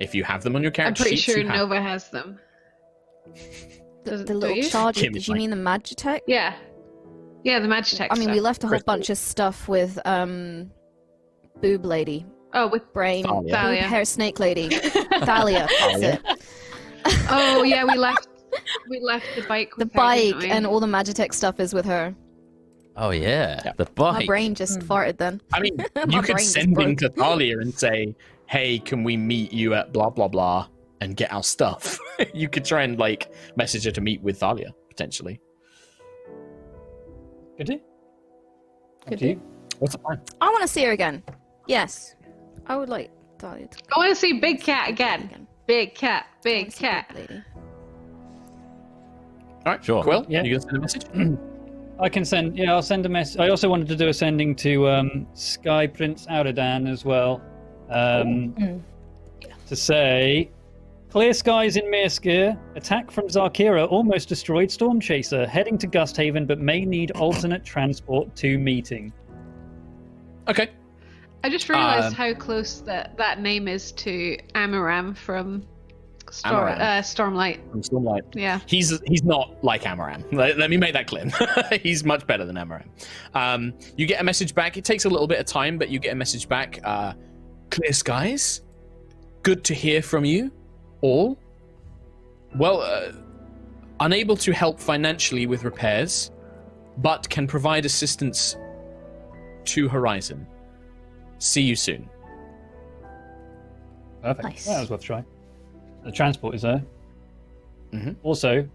If you have them on your character I'm pretty sheets, sure Nova has them. The little charges. Did you mean the Magitech? Yeah, the Magitech. I mean, we left a whole Crystal. bunch of stuff with Boob Lady. Oh, with Brain. Thalia. Boob hair snake lady. Thalia. That's it. Oh yeah, we left the bike. The With her, bike didn't we? and all the Magitech stuff is with her. Oh yeah, the My bike. brain just farted then. I mean, My you could brain just send in broke. to Thalia and say, hey, can we meet you at blah, blah, blah, and get our stuff? You could try and, like, message her to meet with Thalia, potentially. Could you? Could Do you? What's the plan? I want to see her again. Yes. I would like Thalia to I want to see Big Cat again. Big Cat, I Big wanna see Cat. Boob Lady. All right, Sure. Quill, Yeah. you going to send a message? I can send. Yeah, I'll send a message. I also wanted to do a sending to Sky Prince Auridan as well, to say, clear skies in Mirskir. Attack from Xarkira almost destroyed Stormchaser. Heading to Gusthaven, but may need alternate transport to meeting. Okay. I just realized how close that name is to Amaram from Amaram. Stormlight. From Stormlight. Yeah. He's not like Amaram. Let me make that clear. He's much better than Amaram. You get a message back. It takes a little bit of time, but you get a message back. Clear skies. Good to hear from you all. Well, unable to help financially with repairs, but can provide assistance to Horizon. See you soon. Perfect. Nice. That was worth trying. The transport is there. Mhm. Also,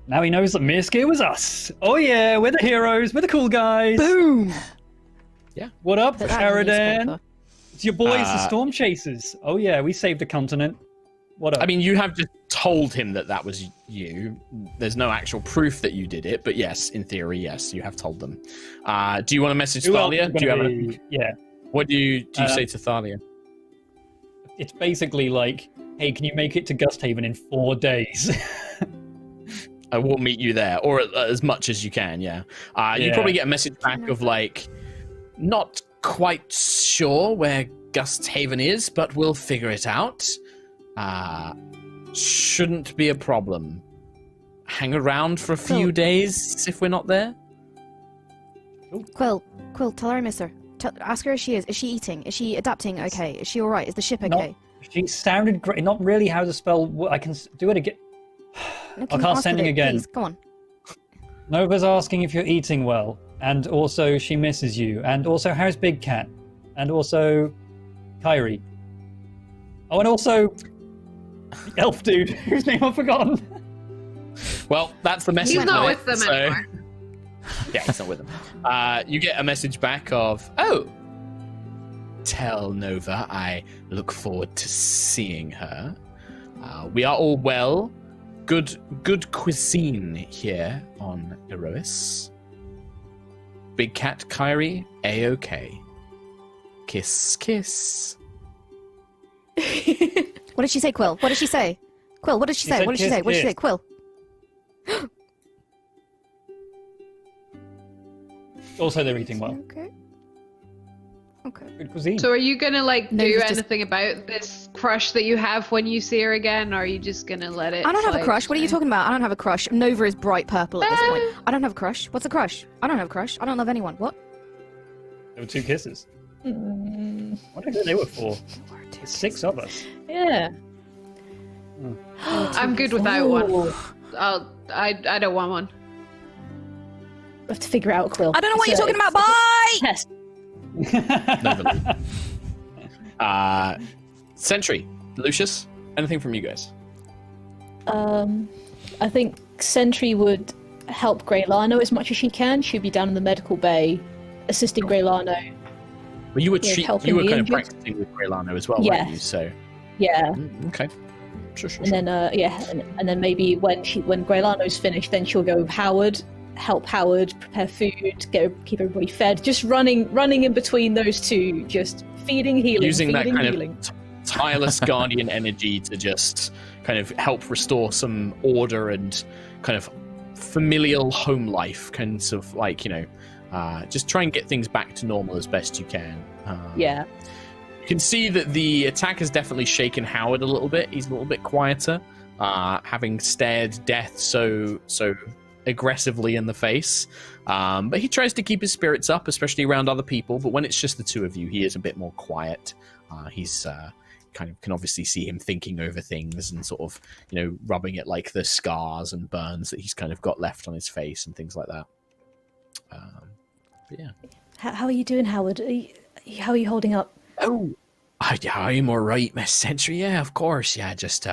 now he knows that Mirskir was us. Oh yeah, we're the heroes. We're the cool guys. Boom! What up, Put that in the Auridan? newspaper. It's your boys, the Stormchasers. Oh yeah, we saved the continent. What up? I mean, you have just told him that was you. There's no actual proof that you did it, but yes, in theory, yes, you have told them. Do you want to message Who else Thalia? is Do you have gonna a, be- Yeah, what do you say to Thalia? it's basically like, hey, can you make it to Gusthaven in 4 days? I will meet you there, or as much as you can. Yeah. You Yeah. probably get a message back of like, Not quite sure where Gust's Haven is, but we'll figure it out. Shouldn't be a problem. Hang around for a few days if we're not there. Quill, tell her I miss her. Ask her if she is. Is she eating? Is she adapting okay? Is she alright? Is the ship okay? She sounded great. Not really how to spell. I can do it again. I can't sending again. Please, come on. Nova's asking if you're eating well. And also, she misses you. And also, how's Big Cat? And also, Kyrie. Oh, and also, the elf dude, whose name I've forgotten. Well, that's the message. He's not with them anymore. Yeah, he's not with them. You get a message back of, oh, tell Nova I look forward to seeing her. We are all well. Good cuisine here on Aerois. Big Cat Kyrie, A-OK. Kiss, kiss. What did she say, Quill? What did she say? Quill, what did she say? What did she say? What did she say? Quill. Also, they're eating well. Okay. Good cuisine. So are you gonna No, do just- anything about this crush that you have when you see her again, or are you just gonna let it? I don't have a slide? crush. What are you talking about? I don't have a crush. Nova is bright purple at this point. I don't have a crush. What's a crush? I don't have a crush. I don't love anyone. What? There were 2 kisses. What did they were for? There's 6 of us. Yeah. I'm good without one. I don't want one. We have to figure out Quill. I don't know what you're So talking about. it's- Bye! Nova. Sentry, Lucius, anything from you guys? I think Sentry would help Greylano as much as she can. She'd be down in the medical bay, assisting Greylano. Well, you were Yeah, helping you were the kind of injured. practicing with Greylano as well, Yeah. weren't you? So, Yeah. Okay. Sure. And then and then maybe when Greylano's finished, then she'll go with Howard, help Howard prepare food, keep everybody fed. Just running in between those two, just feeding, healing, Using that feeding, kind healing. of tireless guardian energy to just kind of help restore some order and kind of familial home life, kinds of like, just try and get things back to normal as best you can. Yeah. You can see that the attack has definitely shaken Howard a little bit. He's a little bit quieter, having stared death so aggressively in the face. But he tries to keep his spirits up, especially around other people. But when it's just the two of you, he is a bit more quiet. He's kind of can obviously see him thinking over things and sort of, rubbing at like the scars and burns that he's kind of got left on his face and things like that. But yeah. How are you doing, Howard? How are you holding up? Oh, I'm all right, Miss Sentry. Yeah, of course. Yeah, just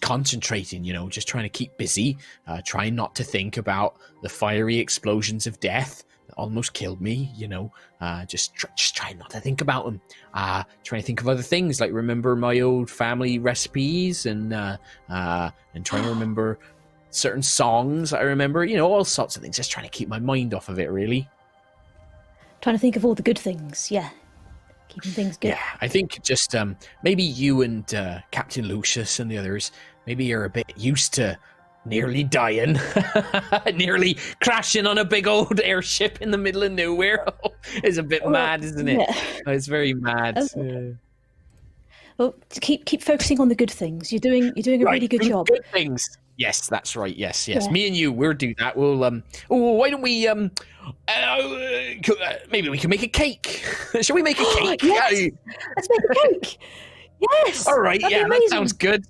concentrating. Just trying to keep busy. Trying not to think about the fiery explosions of death that almost killed me. Just trying not to think about them. Trying to think of other things, like remember my old family recipes and trying to remember certain songs I remember. All sorts of things. Just trying to keep my mind off of it, really. Trying to think of all the good things, yeah. Keeping things good. Yeah, I think just maybe you and Captain Lucius and the others, maybe you're a bit used to nearly dying, nearly crashing on a big old airship in the middle of nowhere. It's a bit mad, isn't it? Yeah. It's very mad. Well, keep focusing on the good things. You're doing a really good job. Good things. Yes, that's right. Yes. Yeah. Me and you, we'll do that. We'll why don't we maybe we can make a cake. Shall we make a cake? Yes. Let's make a cake. Yes. All right. That'd be Yeah, that amazing. sounds good.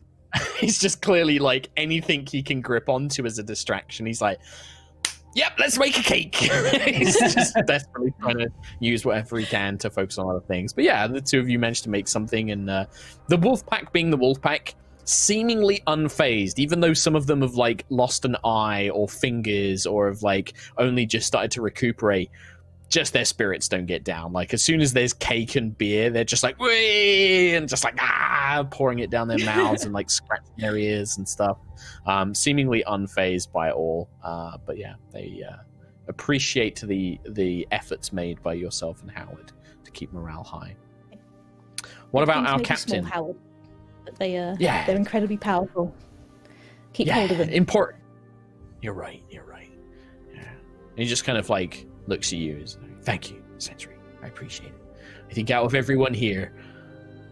He's just clearly like anything he can grip onto as a distraction. He's like, yep, let's make a cake. He's just desperately trying to use whatever he can to focus on other things. But yeah, the two of you managed to make something, and the wolf pack being the wolf pack, seemingly unfazed, even though some of them have like lost an eye or fingers or have like only just started to recuperate. Just their spirits don't get down. Like as soon as there's cake and beer, they're just like whee, and just like pouring it down their mouths and like scratching their ears and stuff. Seemingly unfazed by it all. But yeah, they appreciate the efforts made by yourself and Howard to keep morale high. What about Things our may be captain? Small, Howard, but they're incredibly powerful. Keep Yeah, hold of them. important. You're right. Yeah. And he just kind of like looks at you. Thank you, Sentry. I appreciate it. I think out of everyone here,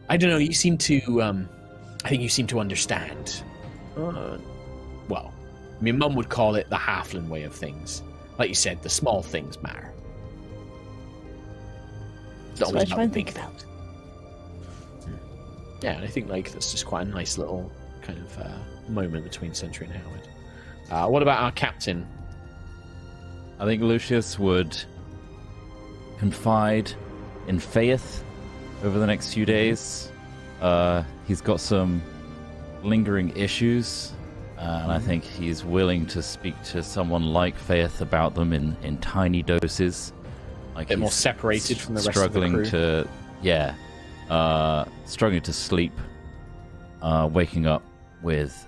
I don't know, you seem to, I think you seem to understand. Well, I mean, Mum would call it the halfling way of things. Like you said, the small things matter. That's what I try and think about. Yeah, and I think like that's just quite a nice little kind of moment between Sentry and Howard. What about our captain? I think Lucius would confide in Faith over the next few days. He's got some lingering issues, and I think he's willing to speak to someone like Faith about them in tiny doses. Like a bit more separated from the rest of the struggling crew. Struggling to sleep, waking up with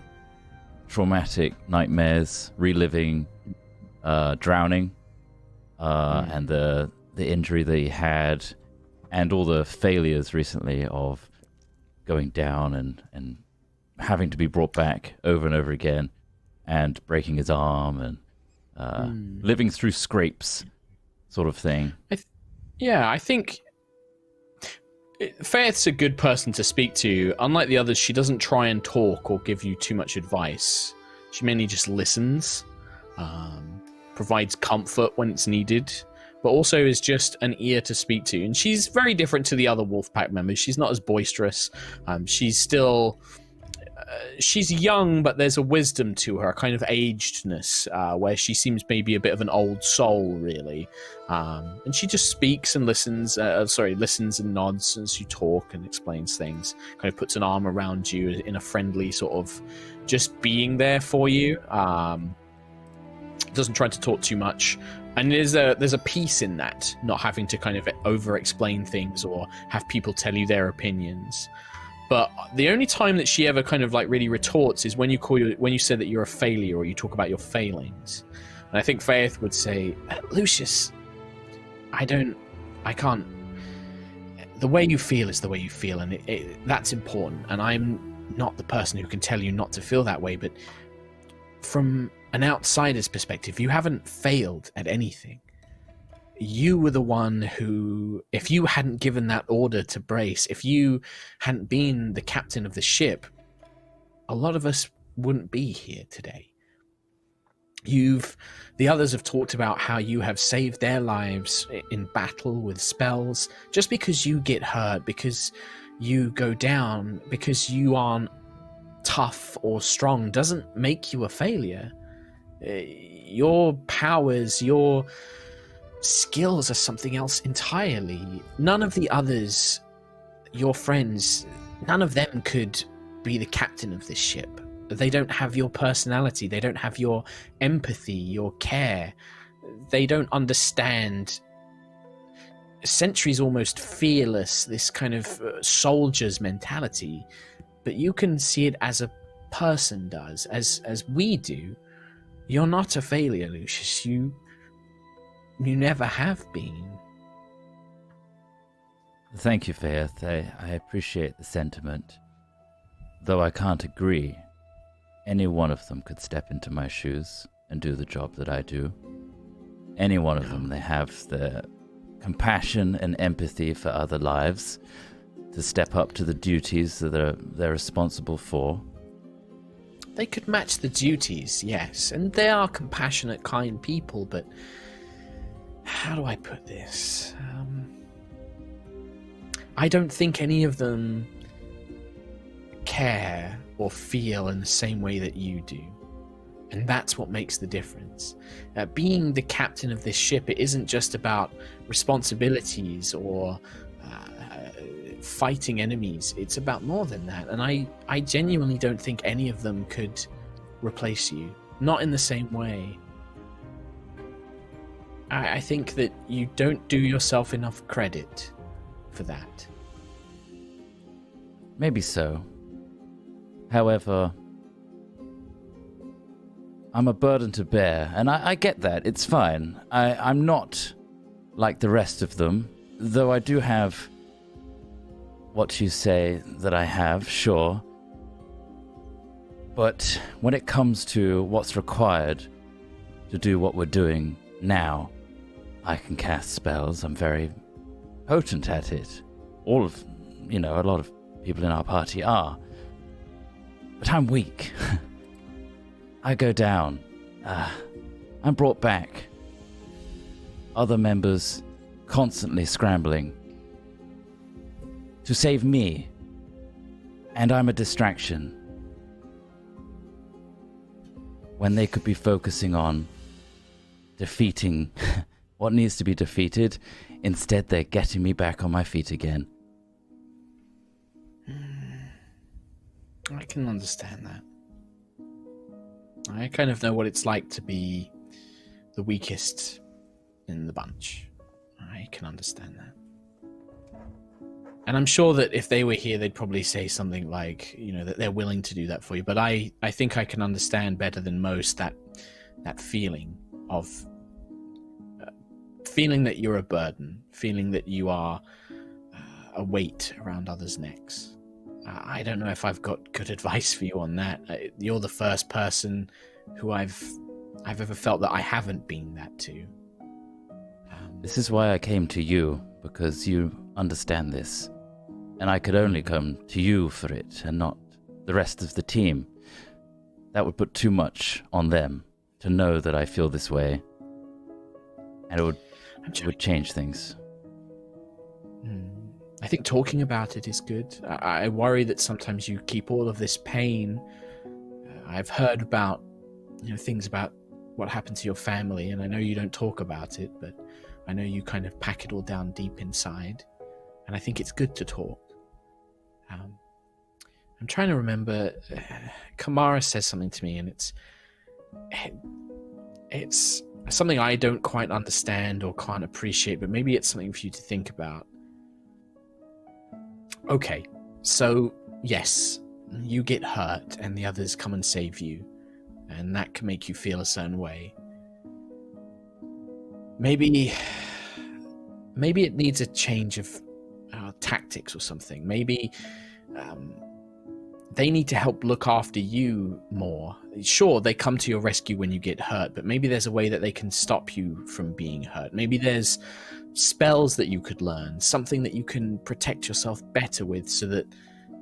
traumatic nightmares, reliving drowning, and the injury that he had, and all the failures recently of going down and having to be brought back over and over again, and breaking his arm and living through scrapes, sort of thing. I think Faith's a good person to speak to. Unlike the others, she doesn't try and talk or give you too much advice. She mainly just listens, provides comfort when it's needed, but also is just an ear to speak to. And she's very different to the other Wolfpack members. She's not as boisterous. She's still... she's young, but there's a wisdom to her, a kind of agedness, where she seems maybe a bit of an old soul, really. And she just speaks and listens and nods as you talk and explains things. Kind of puts an arm around you in a friendly sort of just being there for you. Doesn't try to talk too much. And there's a peace in that, not having to kind of over-explain things or have people tell you their opinions. But the only time that she ever kind of like really retorts is when you said that you're a failure or you talk about your failings. And I think Faith would say, Lucius, I can't. The way you feel is the way you feel, and that's important. And I'm not the person who can tell you not to feel that way, but from an outsider's perspective, you haven't failed at anything. You were the one who, if you hadn't given that order to brace, if you hadn't been the captain of the ship, a lot of us wouldn't be here today. The others have talked about how you have saved their lives in battle with spells. Just because you get hurt, because you go down, because you aren't tough or strong, doesn't make you a failure. Your powers, your skills are something else entirely. None of the others, your friends, none of them could be the captain of this ship. They don't have your personality. They don't have your empathy, your care. They don't understand. Sentry's almost fearless, this kind of soldier's mentality. But you can see it as a person does, as we do. You're not a failure, Lucius. You never have been. Thank you, Faith. I appreciate the sentiment. Though I can't agree, any one of them could step into my shoes and do the job that I do. Any one of them, they have the compassion and empathy for other lives to step up to the duties that they're responsible for. They could match the duties, yes, and they are compassionate, kind people, but how do I put this? I don't think any of them care or feel in the same way that you do. And that's what makes the difference. Being the captain of this ship, it isn't just about responsibilities or fighting enemies. It's about more than that. And I genuinely don't think any of them could replace you. Not in the same way. I think that you don't do yourself enough credit for that. Maybe so. However, I'm a burden to bear, and I get that. It's fine. I'm not like the rest of them, though I do have what you say that I have, sure. But when it comes to what's required to do what we're doing now, I can cast spells. I'm very potent at it. All of, a lot of people in our party are. But I'm weak. I go down. I'm brought back. Other members constantly scrambling to save me. And I'm a distraction. When they could be focusing on defeating what needs to be defeated, instead they're getting me back on my feet again. I can understand that. I kind of know what it's like to be the weakest in the bunch. I can understand that. And I'm sure that if they were here, they'd probably say something like, that they're willing to do that for you. But I think I can understand better than most that feeling of feeling that you're a burden, feeling that you are a weight around others' necks. I don't know if I've got good advice for you on that. You're the first person who I've ever felt that I haven't been that to. This is why I came to you, because you understand this. And I could only come to you for it, and not the rest of the team. That would put too much on them to know that I feel this way. And it would change things. I think talking about it is good. I worry that sometimes you keep all of this pain. I've heard about, things about what happened to your family, and I know you don't talk about it, but I know you kind of pack it all down deep inside. And I think it's good to talk. I'm trying to remember. Kamara says something to me, and it's something I don't quite understand or can't appreciate, but maybe it's something for you to think about. Okay, so yes, you get hurt and the others come and save you, and that can make you feel a certain way. Maybe it needs a change of tactics or something. Maybe they need to help look after you more. Sure, they come to your rescue when you get hurt, but maybe there's a way that they can stop you from being hurt. Maybe there's spells that you could learn, something that you can protect yourself better with so that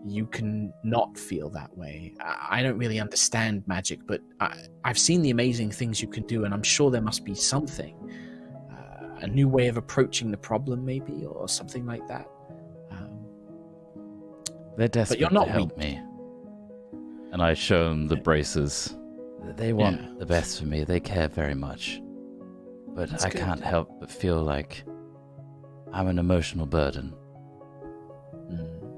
you can not feel that way. I don't really understand magic, but I've seen the amazing things you can do, and I'm sure there must be something. A new way of approaching the problem, maybe, or something like that. They're desperate you're not to help me. And I show them the braces. They want the best for me. They care very much. But I can't help but feel like I'm an emotional burden.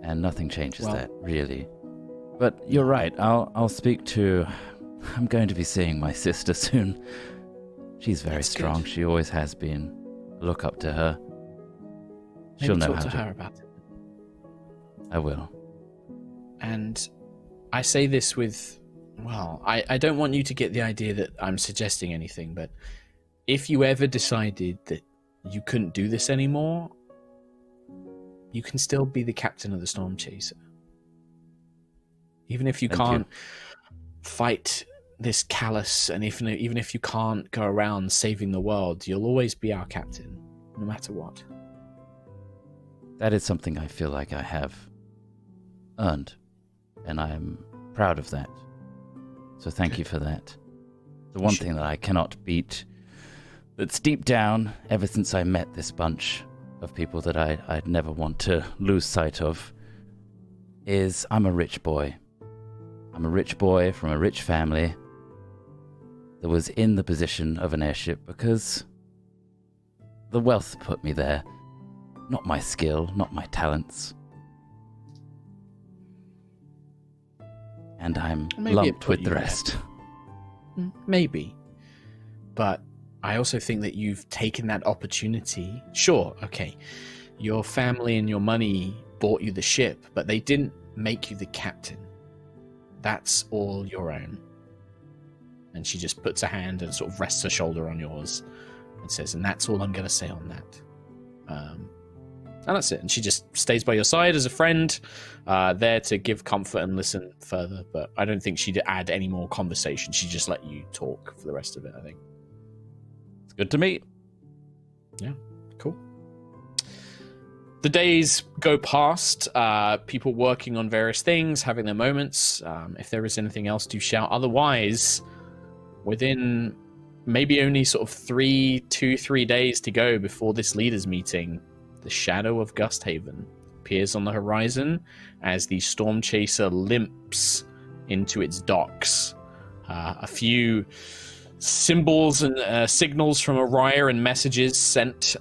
And nothing changes that, really. But you're right. I'll speak to... I'm going to be seeing my sister soon. She's very strong. She always has been. Look up to her. She'll know how to her about it. I will. And I say this with... Well, I don't want you to get the idea that I'm suggesting anything, but if you ever decided that you couldn't do this anymore, you can still be the captain of the Stormchaser. Even if you can't fight this callous, and even if you can't go around saving the world, you'll always be our captain, no matter what. That is something I feel like I have earned, and I am proud of that. So thank you for that. The one thing that I cannot beat, that's deep down, ever since I met this bunch of people that I'd never want to lose sight of, is I'm a rich boy. I'm a rich boy from a rich family that was in the position of an airship because the wealth put me there. Not my skill, not my talents. And I'm lumped with the rest. Maybe. But I also think that you've taken that opportunity. Sure, okay. Your family and your money bought you the ship, but they didn't make you the captain. That's all your own. And she just puts her hand and sort of rests her shoulder on yours and says, and that's all I'm going to say on that. And that's it. And she just stays by your side as a friend, there to give comfort and listen further. But I don't think she'd add any more conversation. She'd just let you talk for the rest of it, I think. It's good to meet. Yeah, cool. The days go past, people working on various things, having their moments. If there is anything else to shout. Otherwise, within maybe only sort of 3 days to go before this leaders meeting, the shadow of Gusthaven appears on the horizon as the Stormchaser limps into its docks. A few symbols and signals from Aerois and messages sent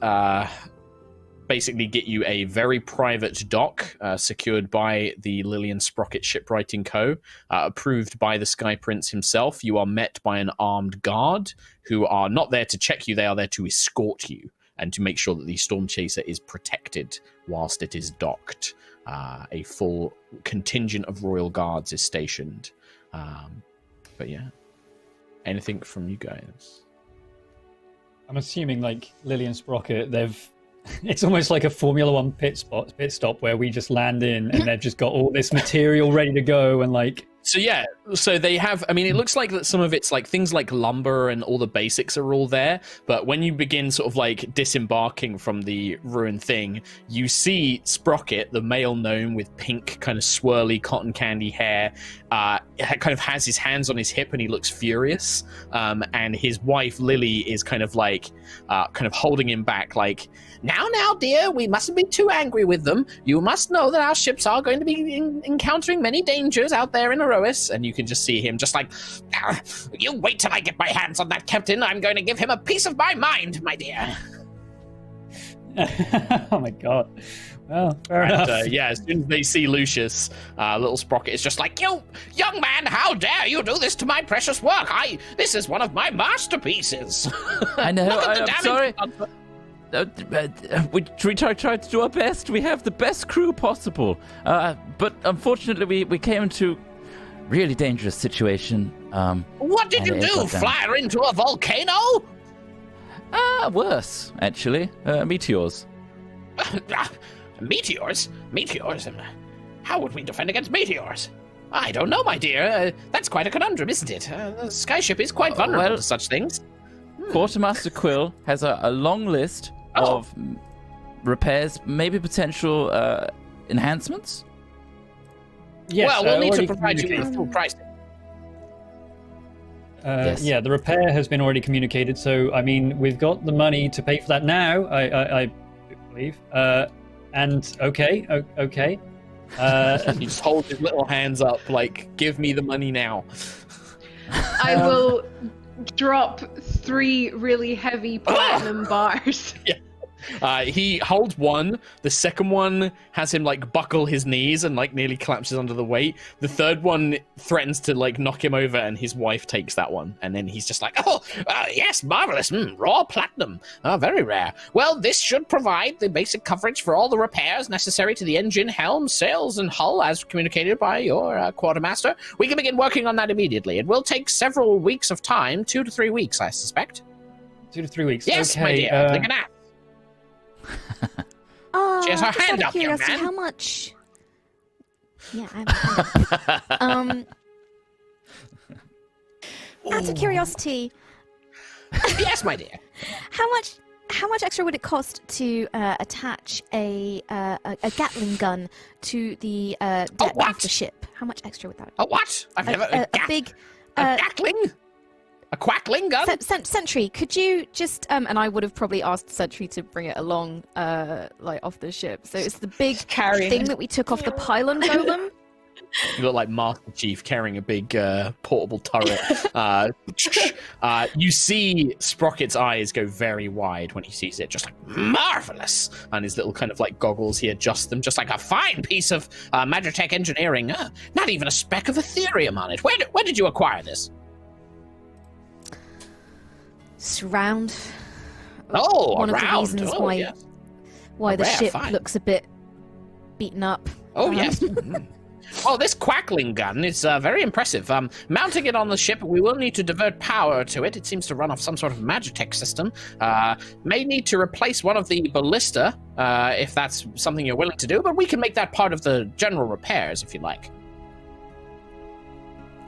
basically get you a very private dock secured by the Lillian Sprocket Shipwriting Co., approved by the Sky Prince himself. You are met by an armed guard who are not there to check you, they are there to escort you and to make sure that the Stormchaser is protected whilst it is docked. A full contingent of royal guards is stationed. But yeah, anything from you guys? I'm assuming like Lillian Sprocket, it's almost like a Formula One pit stop where we just land in and they've just got all this material ready to go and like. So they have, I mean, it looks like that some of it's like things like lumber and all the basics are all there. But when you begin sort of like disembarking from the ruined thing, you see Sprocket, the male gnome with pink kind of swirly cotton candy hair, kind of has his hands on his hip and he looks furious. And his wife, Lily, is kind of holding him back like, now, dear, we mustn't be too angry with them. You must know that our ships are going to be encountering many dangers out there in Aerois. And you can just see him just like, you wait till I get my hands on that captain. I'm going to give him a piece of my mind, my dear. Oh my god. Well, fair enough. As soon as they see Lucius, little Sprocket is just like, you, young man, how dare you do this to my precious work? This is one of my masterpieces. I know, I'm sorry. We try to do our best. We have the best crew possible. But unfortunately, we came into a really dangerous situation. What did you do? Fly into a volcano? Worse, actually. Meteors. Meteors? How would we defend against meteors? I don't know, my dear. That's quite a conundrum, isn't it? The skyship is quite vulnerable to such things. Quartermaster Quill has a long list of repairs, maybe potential enhancements. Yes, we'll need to provide you with full pricing. Yes. Yeah, the repair has been already communicated, so I mean we've got the money to pay for that now. I believe. And okay. He just holds his little hands up, like, give me the money now. I will drop 3 really heavy platinum bars. Yeah. He holds one. The second one has him like buckle his knees and like nearly collapses under the weight. The third one threatens to like knock him over, and his wife takes that one. And then he's just like, yes, marvelous, raw platinum, very rare. Well, this should provide the basic coverage for all the repairs necessary to the engine, helm, sails, and hull, as communicated by your quartermaster. We can begin working on that immediately. It will take several weeks of time, 2 to 3 weeks, I suspect. 2 to 3 weweeks. Yes, okay, my dear. Like an ass. She has her just hand out of up, young curiosity, man. how much? Yeah, I'm. Out of curiosity. Yes, my dear. How much extra would it cost to attach a Gatling gun to the deck of the ship? How much extra would that? A what? I've never a big Gatling? A quackling gun? Sentry, could you just and I would have probably asked Sentry to bring it along like off the ship. So it's the big thing that we took off the pylon golem. You look like Master Chief carrying a big portable turret. You see Sprocket's eyes go very wide when he sees it, just like, marvelous! And his little kind of like goggles, he adjusts them, just like a fine piece of Magitech engineering. Not even a speck of Ethereum on it. Where did you acquire this? Surround. One of the reasons why the ship looks a bit beaten up. Oh, yes. Well, this quackling gun is very impressive. Mounting it on the ship, we will need to divert power to it. It seems to run off some sort of Magitech system. May need to replace one of the ballista, if that's something you're willing to do, but we can make that part of the general repairs, if you like.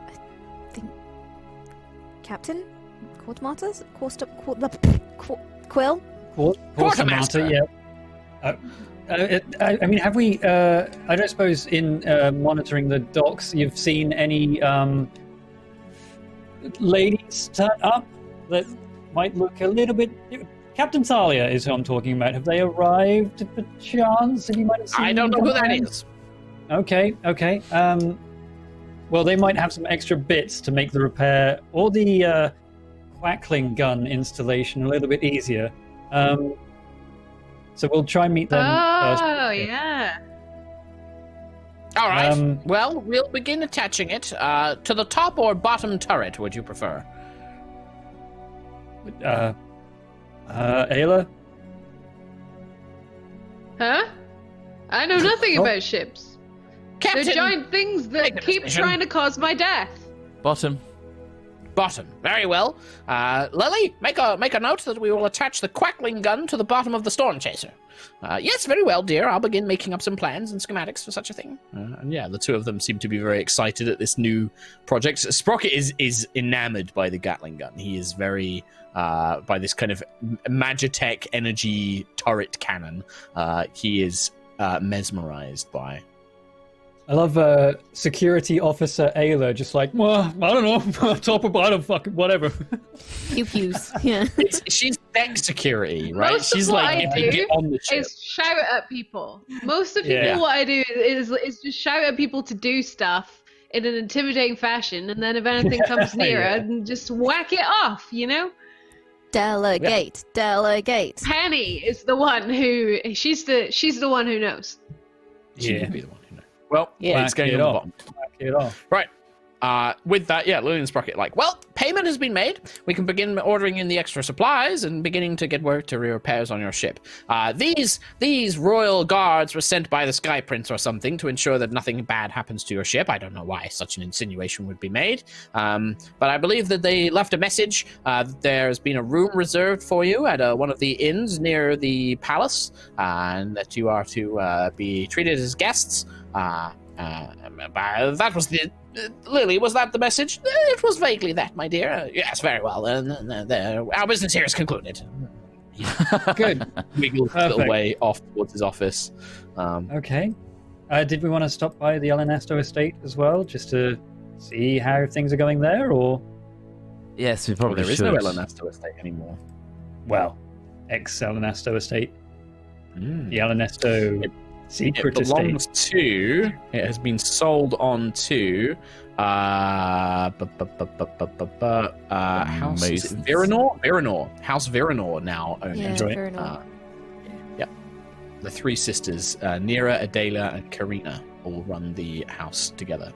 I think... Captain? Quill? Quartermaster, yeah. I mean, have we? I don't suppose in monitoring the docks, you've seen any ladies turn up that might look a little bit. Captain Thalia is who I'm talking about. Have they arrived per chance? Have you might have seen I don't know who that is. Okay. Well, they might have some extra bits to make the repair or the quackling gun installation a little bit easier. So we'll try and meet them first. Oh, yeah. All right. Well, we'll begin attaching it to the top or bottom turret. Would you prefer? Ayla? Huh? I know nothing about ships. Captain, They're giant things that keep trying to cause my death. Bottom. Bottom. Very well. Lily, make a note that we will attach the quackling gun to the bottom of the Stormchaser. Yes, very well, dear. I'll begin making up some plans and schematics for such a thing. And yeah, the two of them seem to be very excited at this new project. Sprocket is enamored by the Gatling gun. He is very by this kind of Magitech energy turret cannon. He is mesmerized by. I love security officer Ayla, just like, well, I don't know, top or bottom, fucking whatever. Pew pews. Yeah. She's tech security, right? Most She's of what like, I if you get on the ship. is shout at people. Most of people, what I do is just shout at people to do stuff in an intimidating fashion, and then if anything comes near it, and just whack it off, you know? Delegate. Penny is the one who she's the one who knows. She would be the one who knows. Well, Yeah. it's going Whack it on the off. bottom. Whack it off. Right. With that, Lily and Sprocket well, payment has been made. We can begin ordering in the extra supplies and beginning to get work to repairs on your ship. These royal guards were sent by the Sky Prince or something to ensure that nothing bad happens to your ship. I don't know why such an insinuation would be made, but I believe that they left a message. There's been a room reserved for you at one of the inns near the palace, and that you are to be treated as guests. That was the Lily, was that the message? It was vaguely that, my dear. Yes, very well. Our business here is concluded. Good. Wiggles a little way off towards his office. Okay. Did we want to stop by the Elenesto estate as well, just to see how things are going there, or? Yes, we probably there is should. no Elenesto estate anymore. Well, ex-Elenesto estate. Mm. The Elenesto secret it estate. belongs to. It has been sold on to. House is it Virenor. House Virenor now owns Yeah, it. Virenor. Yep. The three sisters, Nira, Adela, and Karina, all run the house together.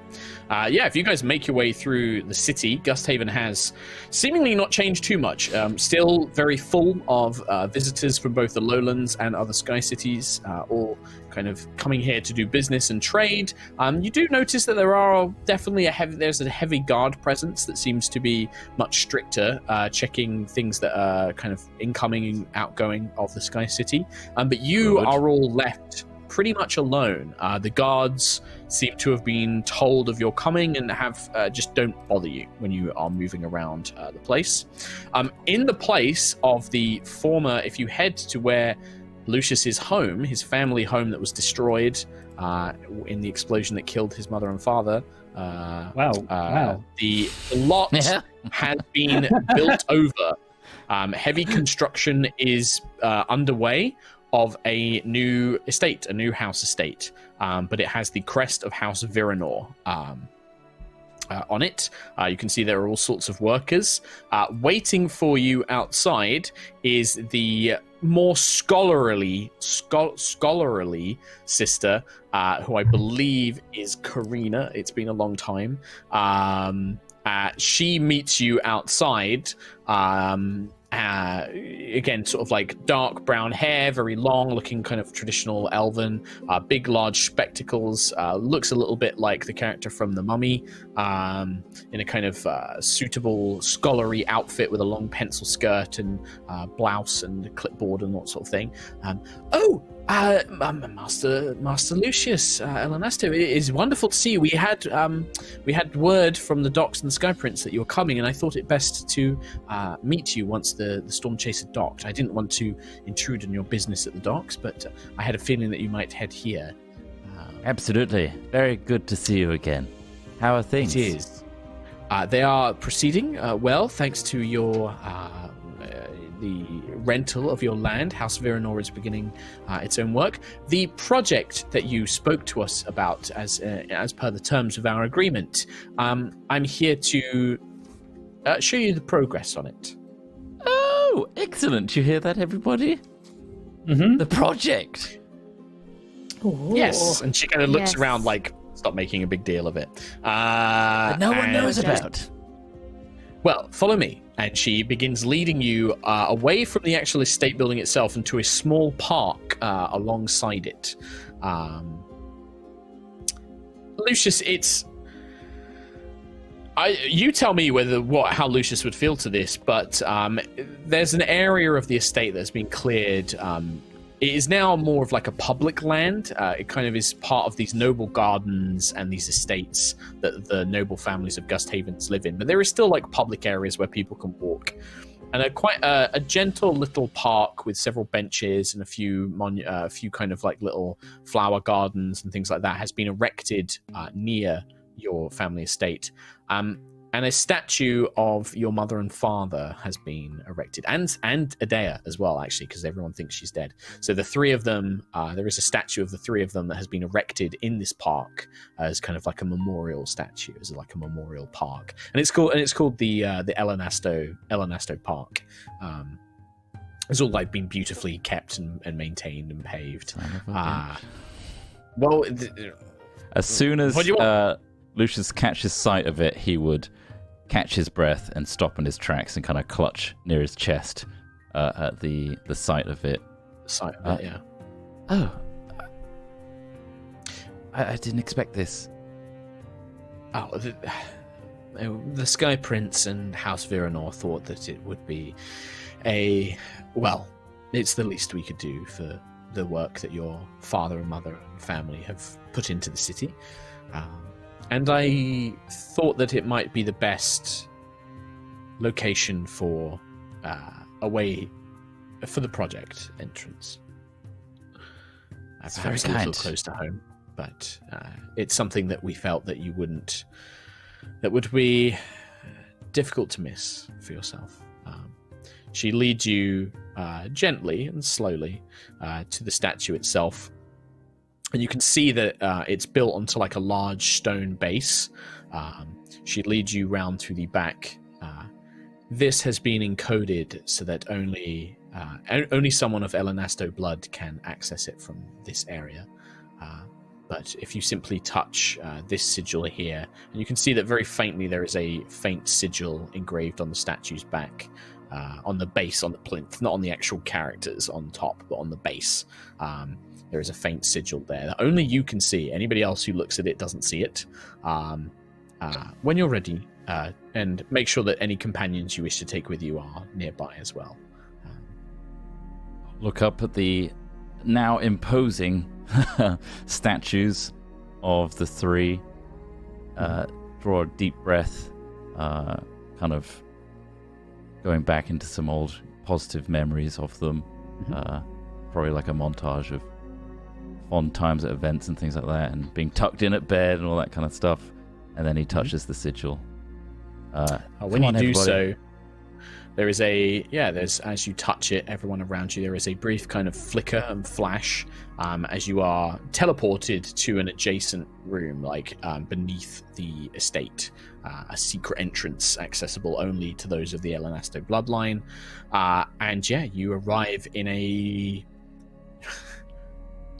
If you guys make your way through the city, Gusthaven has seemingly not changed too much. Still very full of visitors from both the lowlands and other sky cities, all kind of coming here to do business and trade. You do notice that there are definitely there's a heavy guard presence that seems to be much stricter, checking things that are kind of incoming and outgoing of the sky city. But you are all left pretty much alone. The guards seem to have been told of your coming and have just don't bother you when you are moving around the place. In the place of the former, if you head to where Lucius's home, his family home that was destroyed in the explosion that killed his mother and father. Wow. The lot has been built over. Heavy construction is underway of a new estate, a new house estate, but it has the crest of House Virenor on it. You can see there are all sorts of workers. Waiting for you outside is the more scholarly sister, who I believe is Karina. It's been a long time. She meets you outside. Again, sort of like dark brown hair, very long, looking kind of traditional elven, big, large spectacles, looks a little bit like the character from The Mummy, in a kind of suitable scholarly outfit with a long pencil skirt and blouse and clipboard and that sort of thing. Master Lucius, Elenasto, it is wonderful to see you. We had word from the docks and the Sky Prince that you were coming, and I thought it best to meet you once the Stormchaser docked. I didn't want to intrude on your business at the docks, but I had a feeling that you might head here. Absolutely. Very good to see you again. How are things? It is. They are proceeding well, thanks to your the rental of your land. House Viranor is beginning its own work. The project that you spoke to us about as per the terms of our agreement, I'm here to show you the progress on it. Oh, excellent. You hear that, everybody? Mm-hmm. The project. Ooh. Yes. And she kind of looks around like, stop making a big deal of it. But no one knows about. Well, follow me. And she begins leading you away from the actual estate building itself into a small park alongside it. Lucius, you tell me how Lucius would feel to this, but there's an area of the estate that's been cleared. It is now more of like a public land. It kind of is part of these noble gardens and these estates that the noble families of Gusthavens live in. But there is still like public areas where people can walk. And quite a gentle little park with several benches and a few kind of like little flower gardens and things like that has been erected near your family estate. And a statue of your mother and father has been erected, and Adea as well, actually, because everyone thinks she's dead. So the three of them, there is a statue of the three of them that has been erected in this park as kind of like a memorial statue, as like a memorial park, and it's called the Elenasto Park. It's all like been beautifully kept and maintained and paved. As soon as Lucius catches sight of it, he would catch his breath and stop in his tracks and kind of clutch near his chest at the sight of it. Yeah. Oh. I didn't expect this. Oh, the Sky Prince and House Viranor thought that it would be it's the least we could do for the work that your father and mother and family have put into the city. And I thought that it might be the best location for a way for the project entrance. That's very kind. A little close to home, but it's something that we felt that that would be difficult to miss for yourself. She leads you gently and slowly to the statue itself. And you can see that it's built onto like a large stone base. She leads you round through the back. This has been encoded so that only someone of Elenasto blood can access it from this area. But if you simply touch this sigil here, and you can see that very faintly there is a faint sigil engraved on the statue's back, on the base, on the plinth, not on the actual characters on top, but on the base. There is a faint sigil there that only you can see. Anybody else who looks at it doesn't see it. When you're ready, and make sure that any companions you wish to take with you are nearby as well. Look up at the now imposing statues of the three. Draw a deep breath, kind of going back into some old positive memories of them. Probably like a montage of fond times at events and things like that, and being tucked in at bed and all that kind of stuff. And then he touches the sigil. When you do so, there is as you touch it, everyone around you, there is a brief kind of flicker and flash as you are teleported to an adjacent room, like beneath the estate, a secret entrance accessible only to those of the Elenasto bloodline. And you arrive in a...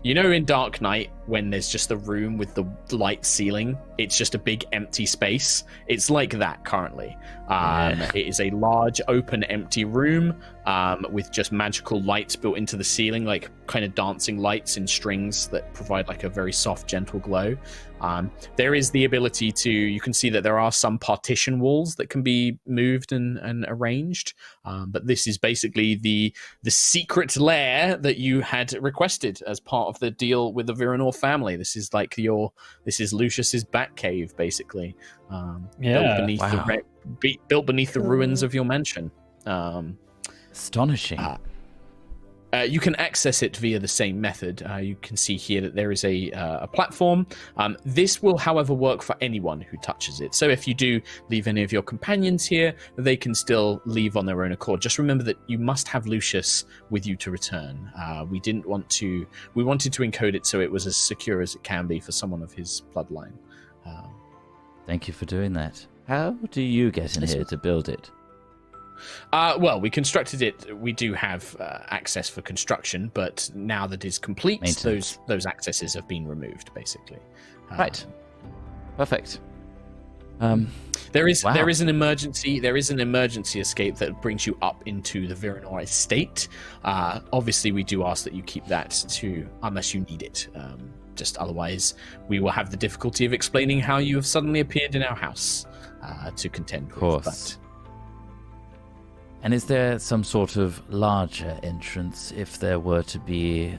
in Dark Knight, when there's just the room with the light ceiling. It's just a big empty space. It's like that currently. It is a large, open, empty room with just magical lights built into the ceiling, like kind of dancing lights in strings that provide like a very soft, gentle glow. There is the ability to, you can see that there are some partition walls that can be moved and arranged, but this is basically the secret lair that you had requested as part of the deal with the Viranor family. This is like this is Lucius's bat cave, basically. Built beneath the ruins of your mansion. Astonishing. You can access it via the same method. You can see here that there is a platform. This will, however, work for anyone who touches it. So if you do leave any of your companions here, they can still leave on their own accord. Just remember that you must have Lucius with you to return. We wanted to encode it so it was as secure as it can be for someone of his bloodline. Thank you for doing that. How do you get in here to build it? Well, we constructed it. We do have access for construction, but now that it's complete, those accesses have been removed, basically. Right. Perfect. There is an emergency escape that brings you up into the Viranor estate. Obviously, we do ask that you keep that unless you need it. Just otherwise, we will have the difficulty of explaining how you have suddenly appeared in our house to contend with. Of course. And is there some sort of larger entrance if there were to be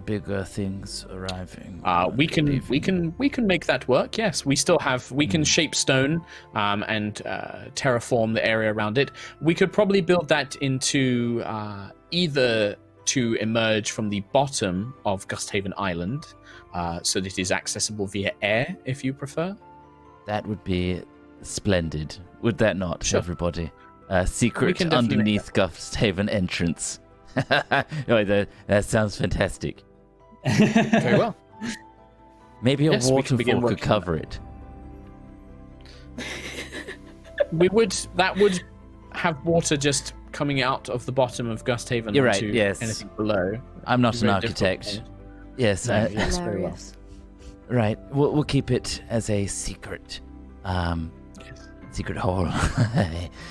bigger things arriving? We can make that work. Yes, we still have. We can shape stone and terraform the area around it. We could probably build that into either to emerge from the bottom of Gusthaven Island, so that it is accessible via air, if you prefer. That would be splendid. Would that not, Sure. Everybody? Secret underneath Gusthaven entrance. That sounds fantastic. Very well. Maybe a Yes, we can begin waterfall could working on cover it. That would have water just coming out of the bottom of Gusthaven. You're right, onto yes. anything below. I'm not an Very architect. difficult. Yes, No, yes, very well. Hilarious. right. We'll keep it as a secret. Secret hall.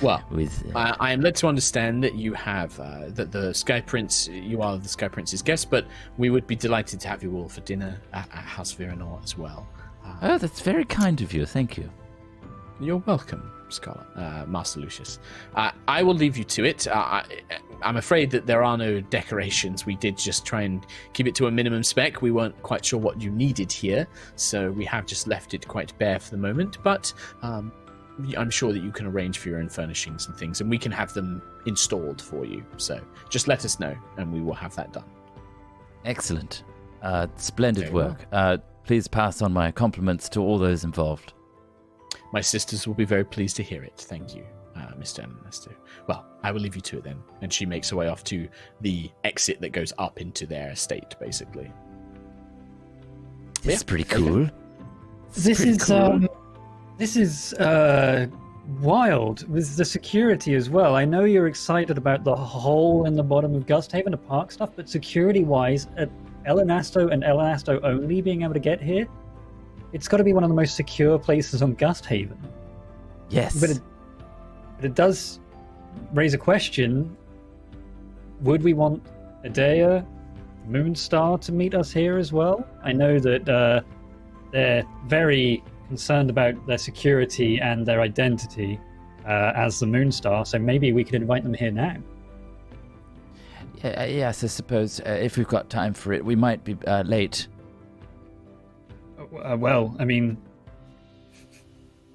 Well, with I am led to understand that you have that the Sky Prince. You are the Sky Prince's guest, but we would be delighted to have you all for dinner at House Viranor as well. oh, that's very kind of you. Thank you. You're welcome, Scarlet, Master Lucius. I will leave you to it. I'm afraid that there are no decorations. We did just try and keep it to a minimum spec. We weren't quite sure what you needed here, so we have just left it quite bare for the moment. But I'm sure that you can arrange for your own furnishings and things, and we can have them installed for you. So just let us know, and we will have that done. Excellent. Splendid Very work. Please pass on my compliments to all those involved. My sisters will be very pleased to hear it. Thank you, Mr. Ernesto. Well, I will leave you to it then. And she makes her way off to the exit that goes up into their estate, basically. This is pretty cool. This is wild with the security as well. I know you're excited about the hole in the bottom of Gusthaven, the park stuff, but security-wise, Elenasto and Elenasto only being able to get here, it's got to be one of the most secure places on Gusthaven. Yes. But it does raise a question. Would we want Adea, Moonstar, to meet us here as well? I know that they're very concerned about their security and their identity as the Moonstar, so maybe we could invite them here now. Yes, I suppose if we've got time for it, we might be late. Well, I mean,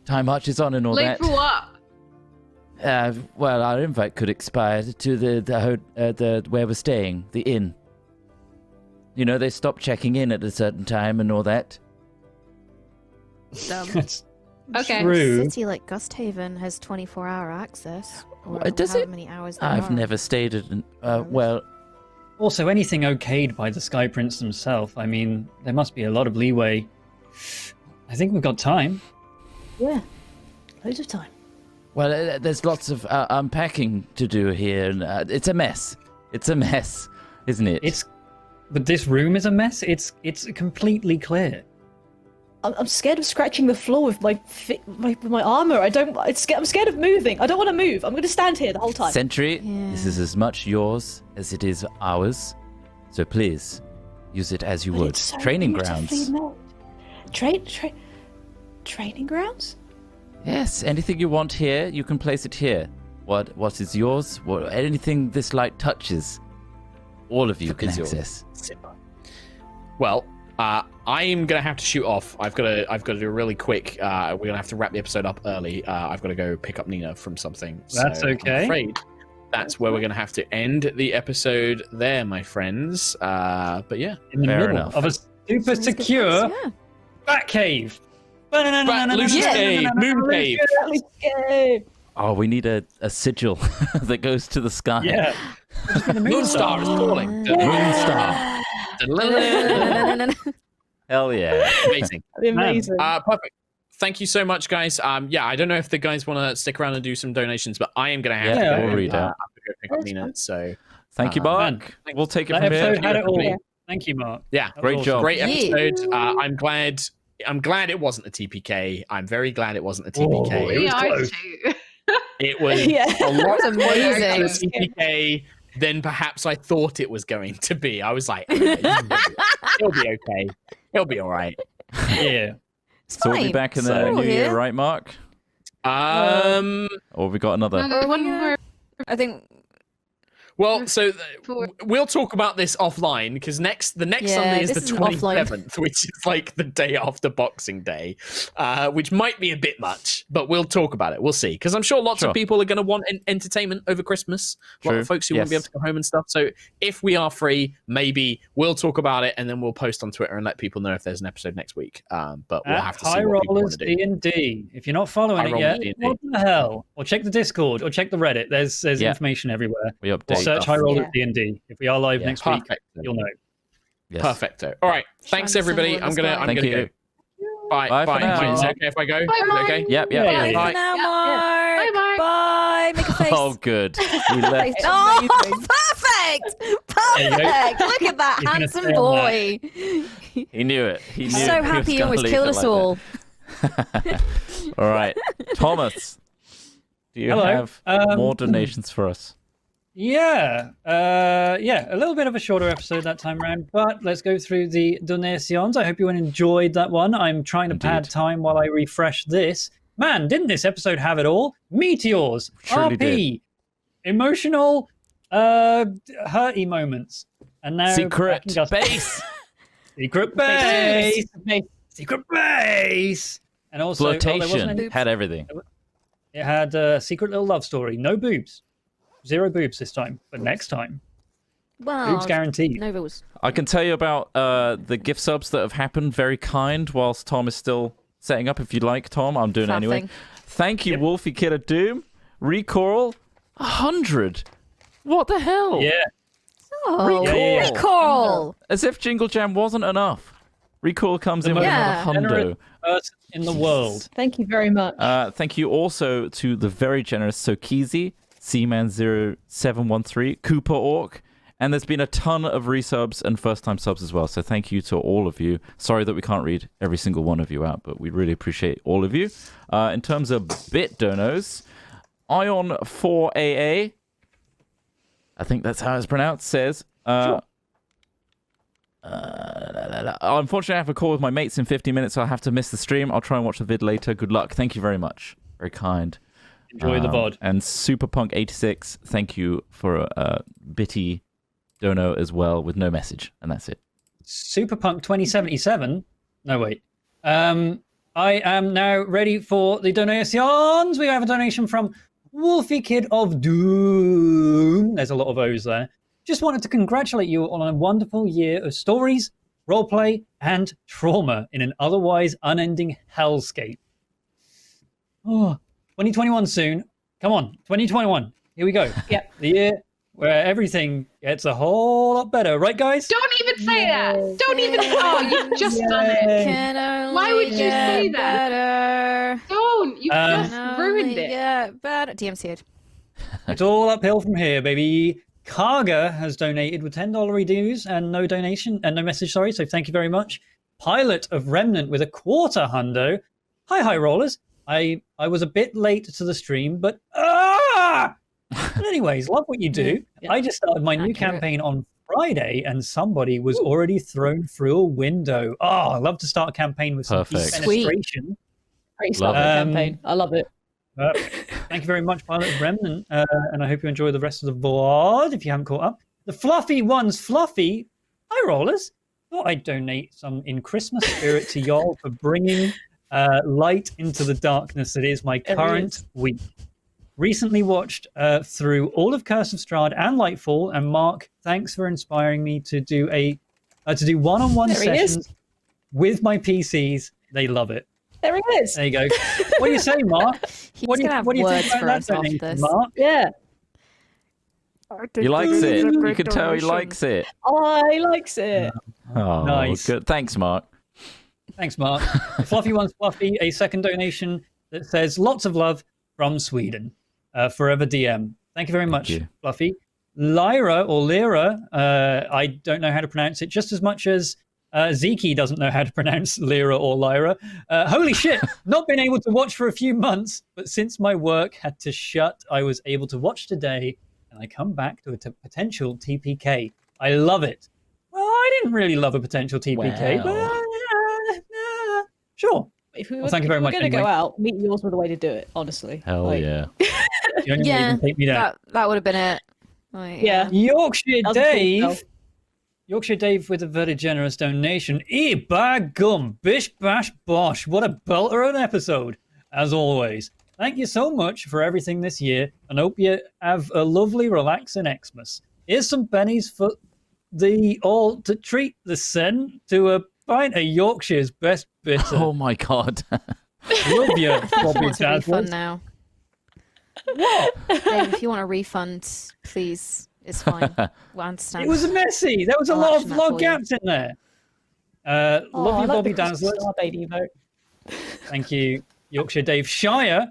Time marches on and all Late that. for what? Well, our invite could expire to the where we're staying, the inn. You know, they stop checking in at a certain time and all that. that's Okay. true. A city like Gusthaven has 24-hour access. Or Does however it? many hours there I've are. never stayed at an... well, Also, anything okayed by the Sky Prince himself. I mean, there must be a lot of leeway. I think we've got time. Yeah, loads of time. well, there's lots of unpacking to do here, and it's a mess. It's a mess, isn't it? But this room is a mess. It's completely clear. I'm scared of scratching the floor with my armor. I'm scared of moving. I don't want to move. I'm going to stand here the whole time. Sentry, this is as much yours as it is ours. So please, use it as you would. So Training grounds. Training grounds? Yes, anything you want here, you can place it here. What is yours? Anything this light touches, all of you can access. Well, I'm gonna have to shoot off. I've got to do really quick. We're gonna have to wrap the episode up early. I've got to go pick up Nina from something. That's okay. I'm afraid that's where we're gonna have to end the episode there, my friends. But yeah, in the middle of a super secure bat cave. Lucius Cave, Moon Cave. Oh, we need a sigil that goes to the sky. Yeah. Moonstar is calling. Moonstar. Hell yeah. Amazing. Amazing. Perfect. Thank you so much, guys. Yeah, I don't know if the guys want to stick around and do some donations, but I am going to have to go. We'll read out. Go pick up Nina. So thank you, Mark. We'll take it from here. Episode had it all. Thank you, Mark. Yeah, great job. Great episode. I'm glad it wasn't a TPK. I'm very glad it wasn't a TPK. It was close. It was a lot amazing TPK than perhaps I thought it was going to be. I was like, it'll be okay. It'll be all right. Yeah. So we'll be back in the new year, right, Mark? Or we got another. One more. I think. Well, so we'll talk about this offline because the next Sunday is the 27th, which is like the day after Boxing Day, which might be a bit much, but we'll talk about it. We'll see, because I'm sure lots of people are going to want entertainment over Christmas. A lot of folks who won't be able to go home and stuff. So if we are free, maybe we'll talk about it and then we'll post on Twitter and let people know if there's an episode next week. But we'll have to see High what people Rollers want to do. D&D. If you're not following it yet, what the hell? Or check the Discord or check the Reddit. There's information everywhere. We update. Search High Rollers D&D. If we are live next week, you'll know. Yes. Perfecto. All right. Thanks everybody. I'm gonna go. Bye. Bye for now. Is it okay if I go? Bye, Mark. Okay. Yep. Bye Bye. for now, Mark. Bye, Mark. Bye. Make a face. Oh, good. We left. Oh, perfect! Perfect! Look at that handsome boy. He knew it. He knew So it. happy he almost killed us all. All right. Thomas, do you have more donations for us? Yeah, a little bit of a shorter episode that time around, but let's go through the donations. I hope you enjoyed that one. I'm trying to pad time while I refresh this. Man, didn't this episode have it all? Meteors, Surely RP, emotional, hurty moments, and now Secret base, secret base, secret base, and also Flotation had everything. It had a secret little love story. No boobs. 0 boobs this time, but next time, boobs guaranteed. No rules. I can tell you about the gift subs that have happened. Very kind. Whilst Tom is still setting up, if you'd like, Tom, I'm doing it anyway. Thank you, Wolfie Kid of Doom, Recoral, 100. What the hell? Yeah. Oh, Recall. As if Jingle Jam wasn't enough. Recall comes in with another hundo. Person in the world. Thank you very much. Thank you also to the very generous Sokizi, Seaman0713, Cooper Orc, and there's been a ton of resubs and first-time subs as well, so thank you to all of you. Sorry that we can't read every single one of you out, but we really appreciate all of you. In terms of bit donos, Ion4AA, I think that's how it's pronounced, says, unfortunately I have a call with my mates in 50 minutes, so I'll have to miss the stream. I'll try and watch the vid later. Good luck. Thank you very much. Very kind. Enjoy the VOD. And Superpunk86, thank you for a bitty dono as well with no message, and that's it. Superpunk 2077. No, wait. I am now ready for the donations. We have a donation from Wolfie Kid of Doom. There's a lot of O's there. Just wanted to congratulate you on a wonderful year of stories, roleplay, and trauma in an otherwise unending hellscape. Oh, 2021 soon. Come on, 2021. Here we go. Yep. The year where everything gets a whole lot better, right, guys? Don't even say that. Don't even. Oh, you've just done it. Why would you say that? Better. Don't. You just ruined it. Yeah, better. DMC'd. It's all uphill from here, baby. Karga has donated with $10 dues and no donation and no message. Sorry, so thank you very much. Pilot of Remnant with a quarter hundo. Hi rollers. I was a bit late to the stream, but But anyways, love what you do. Yeah. I just started my new campaign on Friday, and somebody was already thrown through a window. Oh, I love to start a campaign with some defenestration. Great start campaign. I love it. Thank you very much, Pilot of Remnant, and I hope you enjoy the rest of the VOD if you haven't caught up. The Fluffy One's Fluffy. Hi, rollers. Thought I'd donate some in Christmas spirit to y'all for bringing light into the darkness that is my current week. Recently watched through all of Curse of Strahd and Lightfall, and Mark, thanks for inspiring me to do one-on-one sessions with my PCs. They love it. There he is. There you go. What do you say, Mark? What do you think about that donation, Mark? Yeah. He likes it. You can tell he likes it. Oh, he likes it. Oh, nice. Good. Thanks, Mark. Thanks, Mark. Fluffy One's Fluffy, a second donation that says, lots of love from Sweden. Forever DM. Thank you very much, Fluffy. Lyra, I don't know how to pronounce it just as much as Zeke doesn't know how to pronounce Lyra or Lyra. Holy shit, not been able to watch for a few months, but since my work had to shut, I was able to watch today, and I come back to a potential TPK. I love it. Well, I didn't really love a potential TPK, but sure. If we well, thank you very much. We're going to go out. Meet yours with a way to do it, honestly. Hell yeah. Yeah, that would have been it. Like, yeah. Yorkshire Dave with a very generous donation. By gum, bish bash bosh. What a belter of an episode, as always. Thank you so much for everything this year, and hope you have a lovely, relaxing Xmas. Here's some pennies for the all to treat the sin to a pint of Yorkshire's best bitter. Oh my god. Love you, Bobby refund now. What? Dave, if you want a refund, please. It's fine. We'll understand. It was messy. There was a lot of gaps in there. Love you, Bobby Dazzler. Thank you, Yorkshire Dave. Shire.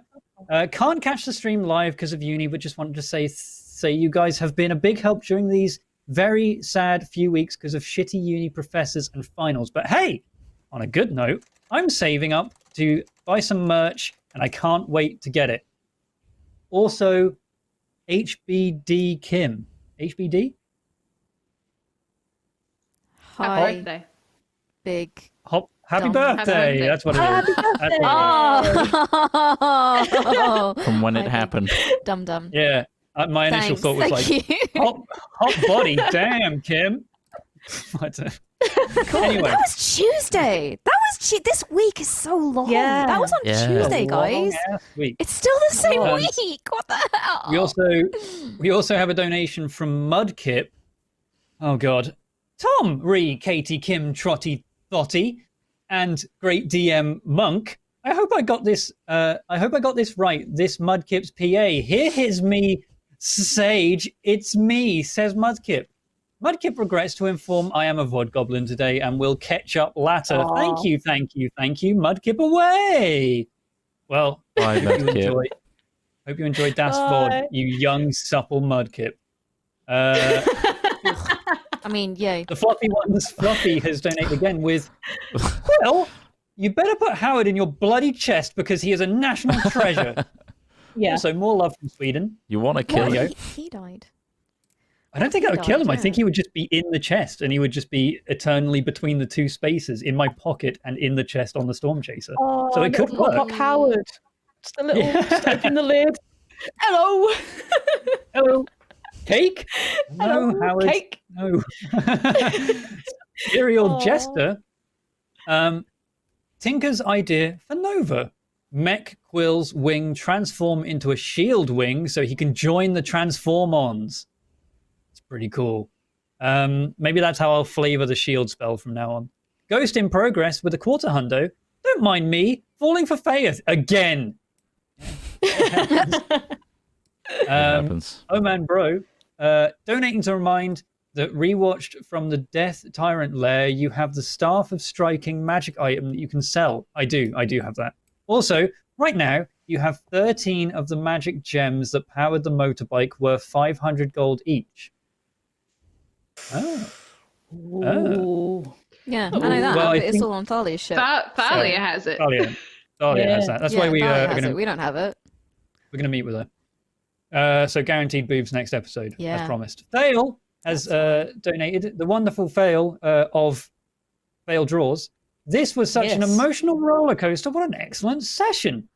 Can't catch the stream live because of uni, but just wanted to say you guys have been a big help during these very sad few weeks because of shitty uni professors and finals. But hey, on a good note, I'm saving up to buy some merch, and I can't wait to get it. Also, HBD Kim. HBD? Hi. Birthday. Big. Happy birthday. That's what it is. Happy birthday. Oh. From when it happened. Dum dum. Yeah. My initial thought was hot body. Damn, Kim. Anyway. That was Tuesday. This week is so long. Yeah. That was on Tuesday, guys. It's still the same week. What the hell? We also have a donation from Mudkip. Oh God. Tom, Ree, Katie, Kim, Trotty, Thotty, and Great DM Monk. I hope I got this right. This Mudkip's PA. Here is me, Sage. It's me, says Mudkip. Mudkip regrets to inform I am a VOD goblin today and will catch up later. Aww. Thank you. Mudkip away. Well, hope you enjoyed Das VOD, you young, supple Mudkip. I mean, yeah. The Fluffy One's Fluffy has donated again with, well, you better put Howard in your bloody chest because he is a national treasure. Yeah. Also, more love from Sweden. You want to kill him? He died. I don't think I would kill him. I think he would just be in the chest, and he would just be eternally between the two spaces, in my pocket and in the chest on the Stormchaser. So it could work. Pop Howard. Just a little, just open the lid. Hello. Hello. Cake? No, Hello. Howard. Cake. No. Imperial Jester. Tinker's idea for Nova. Mech Quill's wing transform into a shield wing so he can join the transform-ons. Pretty cool. Maybe that's how I'll flavor the shield spell from now on. Ghost in progress with a quarter hundo. Don't mind me falling for Faith again. Happens. Oh man, bro. Donating to remind that rewatched from the Death Tyrant lair, you have the Staff of Striking magic item that you can sell. I do have that. Also, right now, you have 13 of the magic gems that powered the motorbike worth 500 gold each. Oh. Ooh. Yeah, I know that, Well, I but it's think- all on Thalia's ship. Thalia has it. Thalia Yeah. has that. That's yeah, why we Thalia are has going it. We don't have it. we're going to meet with her. So guaranteed boobs next episode, as Yeah. promised. Fail has donated the wonderful Fail of Fail Draws. This was such an Yes. emotional roller coaster. What an excellent session.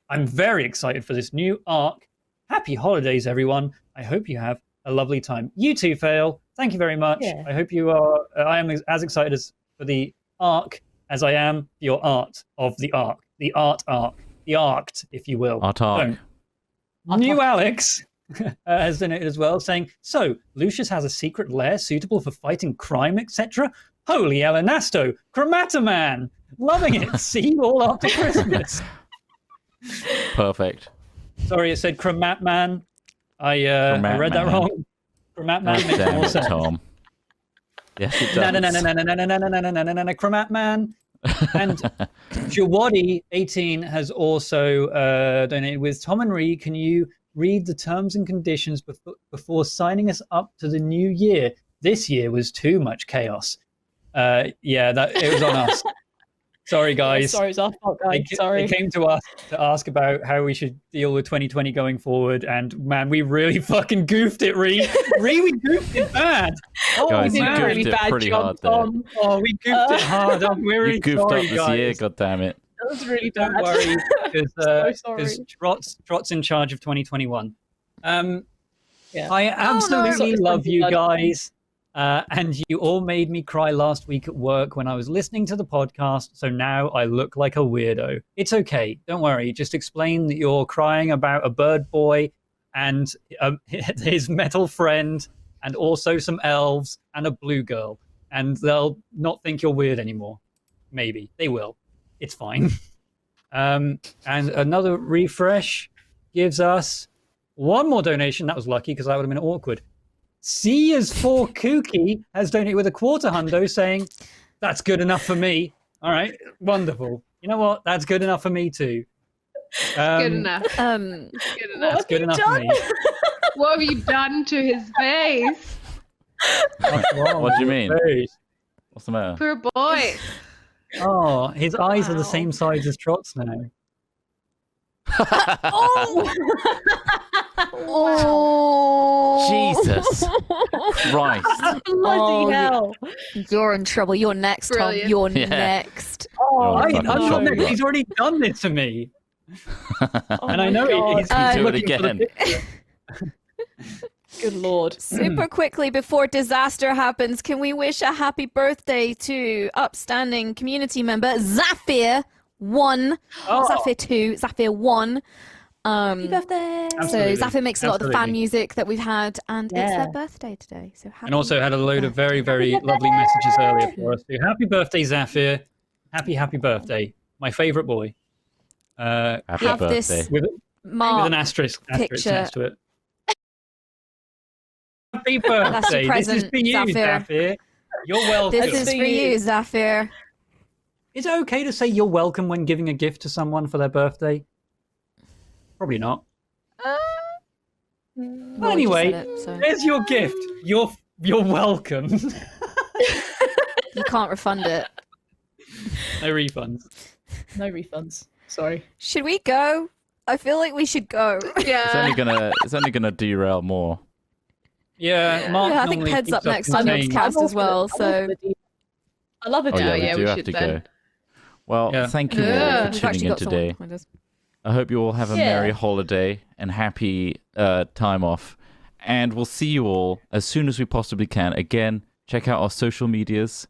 I'm very excited for this new arc. Happy holidays, everyone. I hope you have a lovely time. You too, Fail. Thank you very much. Yeah. I hope you are. I am as excited for the arc as I am for your art of the arc. The art arc. The arced, if you will. Art arc. So, New Alex has donated as well, saying, so, Lucius has a secret lair suitable for fighting crime, etc.? Holy Elenasto, Chromatoman! Loving it. See you all after Christmas. Perfect. Sorry, it said Chromatman. I read that Chromatman. wrong. Chromatman God makes damn more it, sense. Tom. Yes, it No, does. no, no, no, no, no, no, no, no, no, no, no, no, no, Chromatman. And Jawadi18 has also donated with Tom and Ree. Can you read the terms and conditions before signing us up to the new year? This year was too much chaos. Yeah, that it was on us. Sorry, guys. Sorry, it's our fault, guys. They came to us to ask about how we should deal with 2020 going forward, and man, we really fucking goofed it, Ree. Ree, we goofed it bad. Oh, Guys, you man. goofed it pretty hard there. Oh, we goofed it hard. We're really You goofed sorry, up this guys. year, god damn it. That was really Don't bad. worry, because sorry. Trot's in charge of 2021. Yeah. I absolutely no. love you guys. And you all made me cry last week at work when I was listening to the podcast, so now I look like a weirdo. It's okay, don't worry. Just explain that you're crying about a bird boy and his metal friend, and also some elves and a blue girl, and they'll not think you're weird anymore. Maybe. They will. It's fine. And another refresh gives us one more donation. That was lucky, because that would have been awkward. C is for Kooky has donated with a $250 saying, that's good enough for me. All right, wonderful. You know what? That's good enough for me too. Good enough. Good enough. That's good enough for me. What have you done to his face? What do you mean? What's the matter? Poor boy. Oh, his eyes are the Wow. same size as Trot's now. Oh! Jesus Christ. Bloody Oh, hell. You're in trouble. You're next, Tom. Brilliant. You're Yeah. next. Oh, You're I'm fucking not chocolate. next. He's already done this to me. And I know God. he's Do it looking for the again. picture. good lord. Super quickly before disaster happens, can we wish a happy birthday to upstanding community member Zafir 1, Oh. Zafir 2, Zafir 1. Happy birthday. Absolutely. So Zafir makes a lot of the fan Absolutely. music that we've had, and it's Yeah. their birthday today. So happy And also had a load of very, very lovely messages earlier for us. So happy birthday, Zafir. Happy birthday. My favourite boy. Happy Have this- birthday. With Mark. an asterisk picture. next to it. Happy birthday. This is present, for you, Zafir. Zafir. You're welcome. This is for for you, you. Zafir. Is it okay to say you're welcome when giving a gift to someone for their birthday? Probably not. Well, Anyway, you said it, so there's your gift. You're welcome. you can't refund it. No refunds. No refunds. Sorry. Should we go? I feel like we should go. Yeah. It's only gonna derail more. Yeah, Mark Yeah, I think normally Ped's keeps up us next on next entertained. cast as well. So I love it. Oh yeah, yeah, we we do have should to then. go. Well, Yeah. thank you all Yeah. for we've tuning actually in got someone today. behind us. I hope you all have a Yeah. merry holiday and happy time off. And we'll see you all as soon as we possibly can. Again, check out our social medias.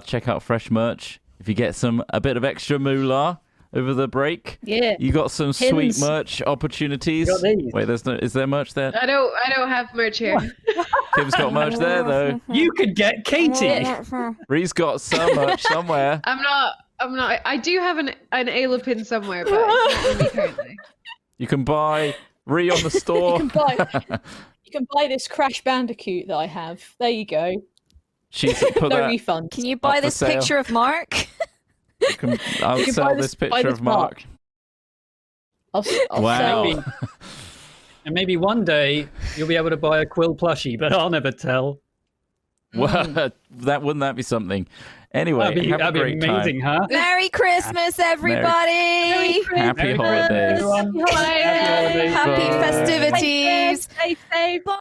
Check out fresh merch. If you get a bit of extra moolah over the break, Yeah. you got some sweet Pins. merch opportunities. Got these. Wait, is there merch there? I don't have merch here. Kim's got merch there though. You could get Katie. Ree's got some merch somewhere. I'm not. I do have an Ayla pin somewhere, but it's not with me currently. You can buy Ree on the store. You can buy this Crash Bandicoot that I have. There you go. She's put No that. refund. Can you buy for this sale. picture of Mark? I'll You can sell buy this buy picture this of Mark. I'll Wow. sell. And maybe one day you'll be able to buy a Quill plushie, but I'll never tell. Well, wouldn't that be something? Anyway, have a great amazing, time. huh? Merry Christmas, everybody! Happy holidays. Everyone. Happy holidays. festivities! Stay safe. Bye.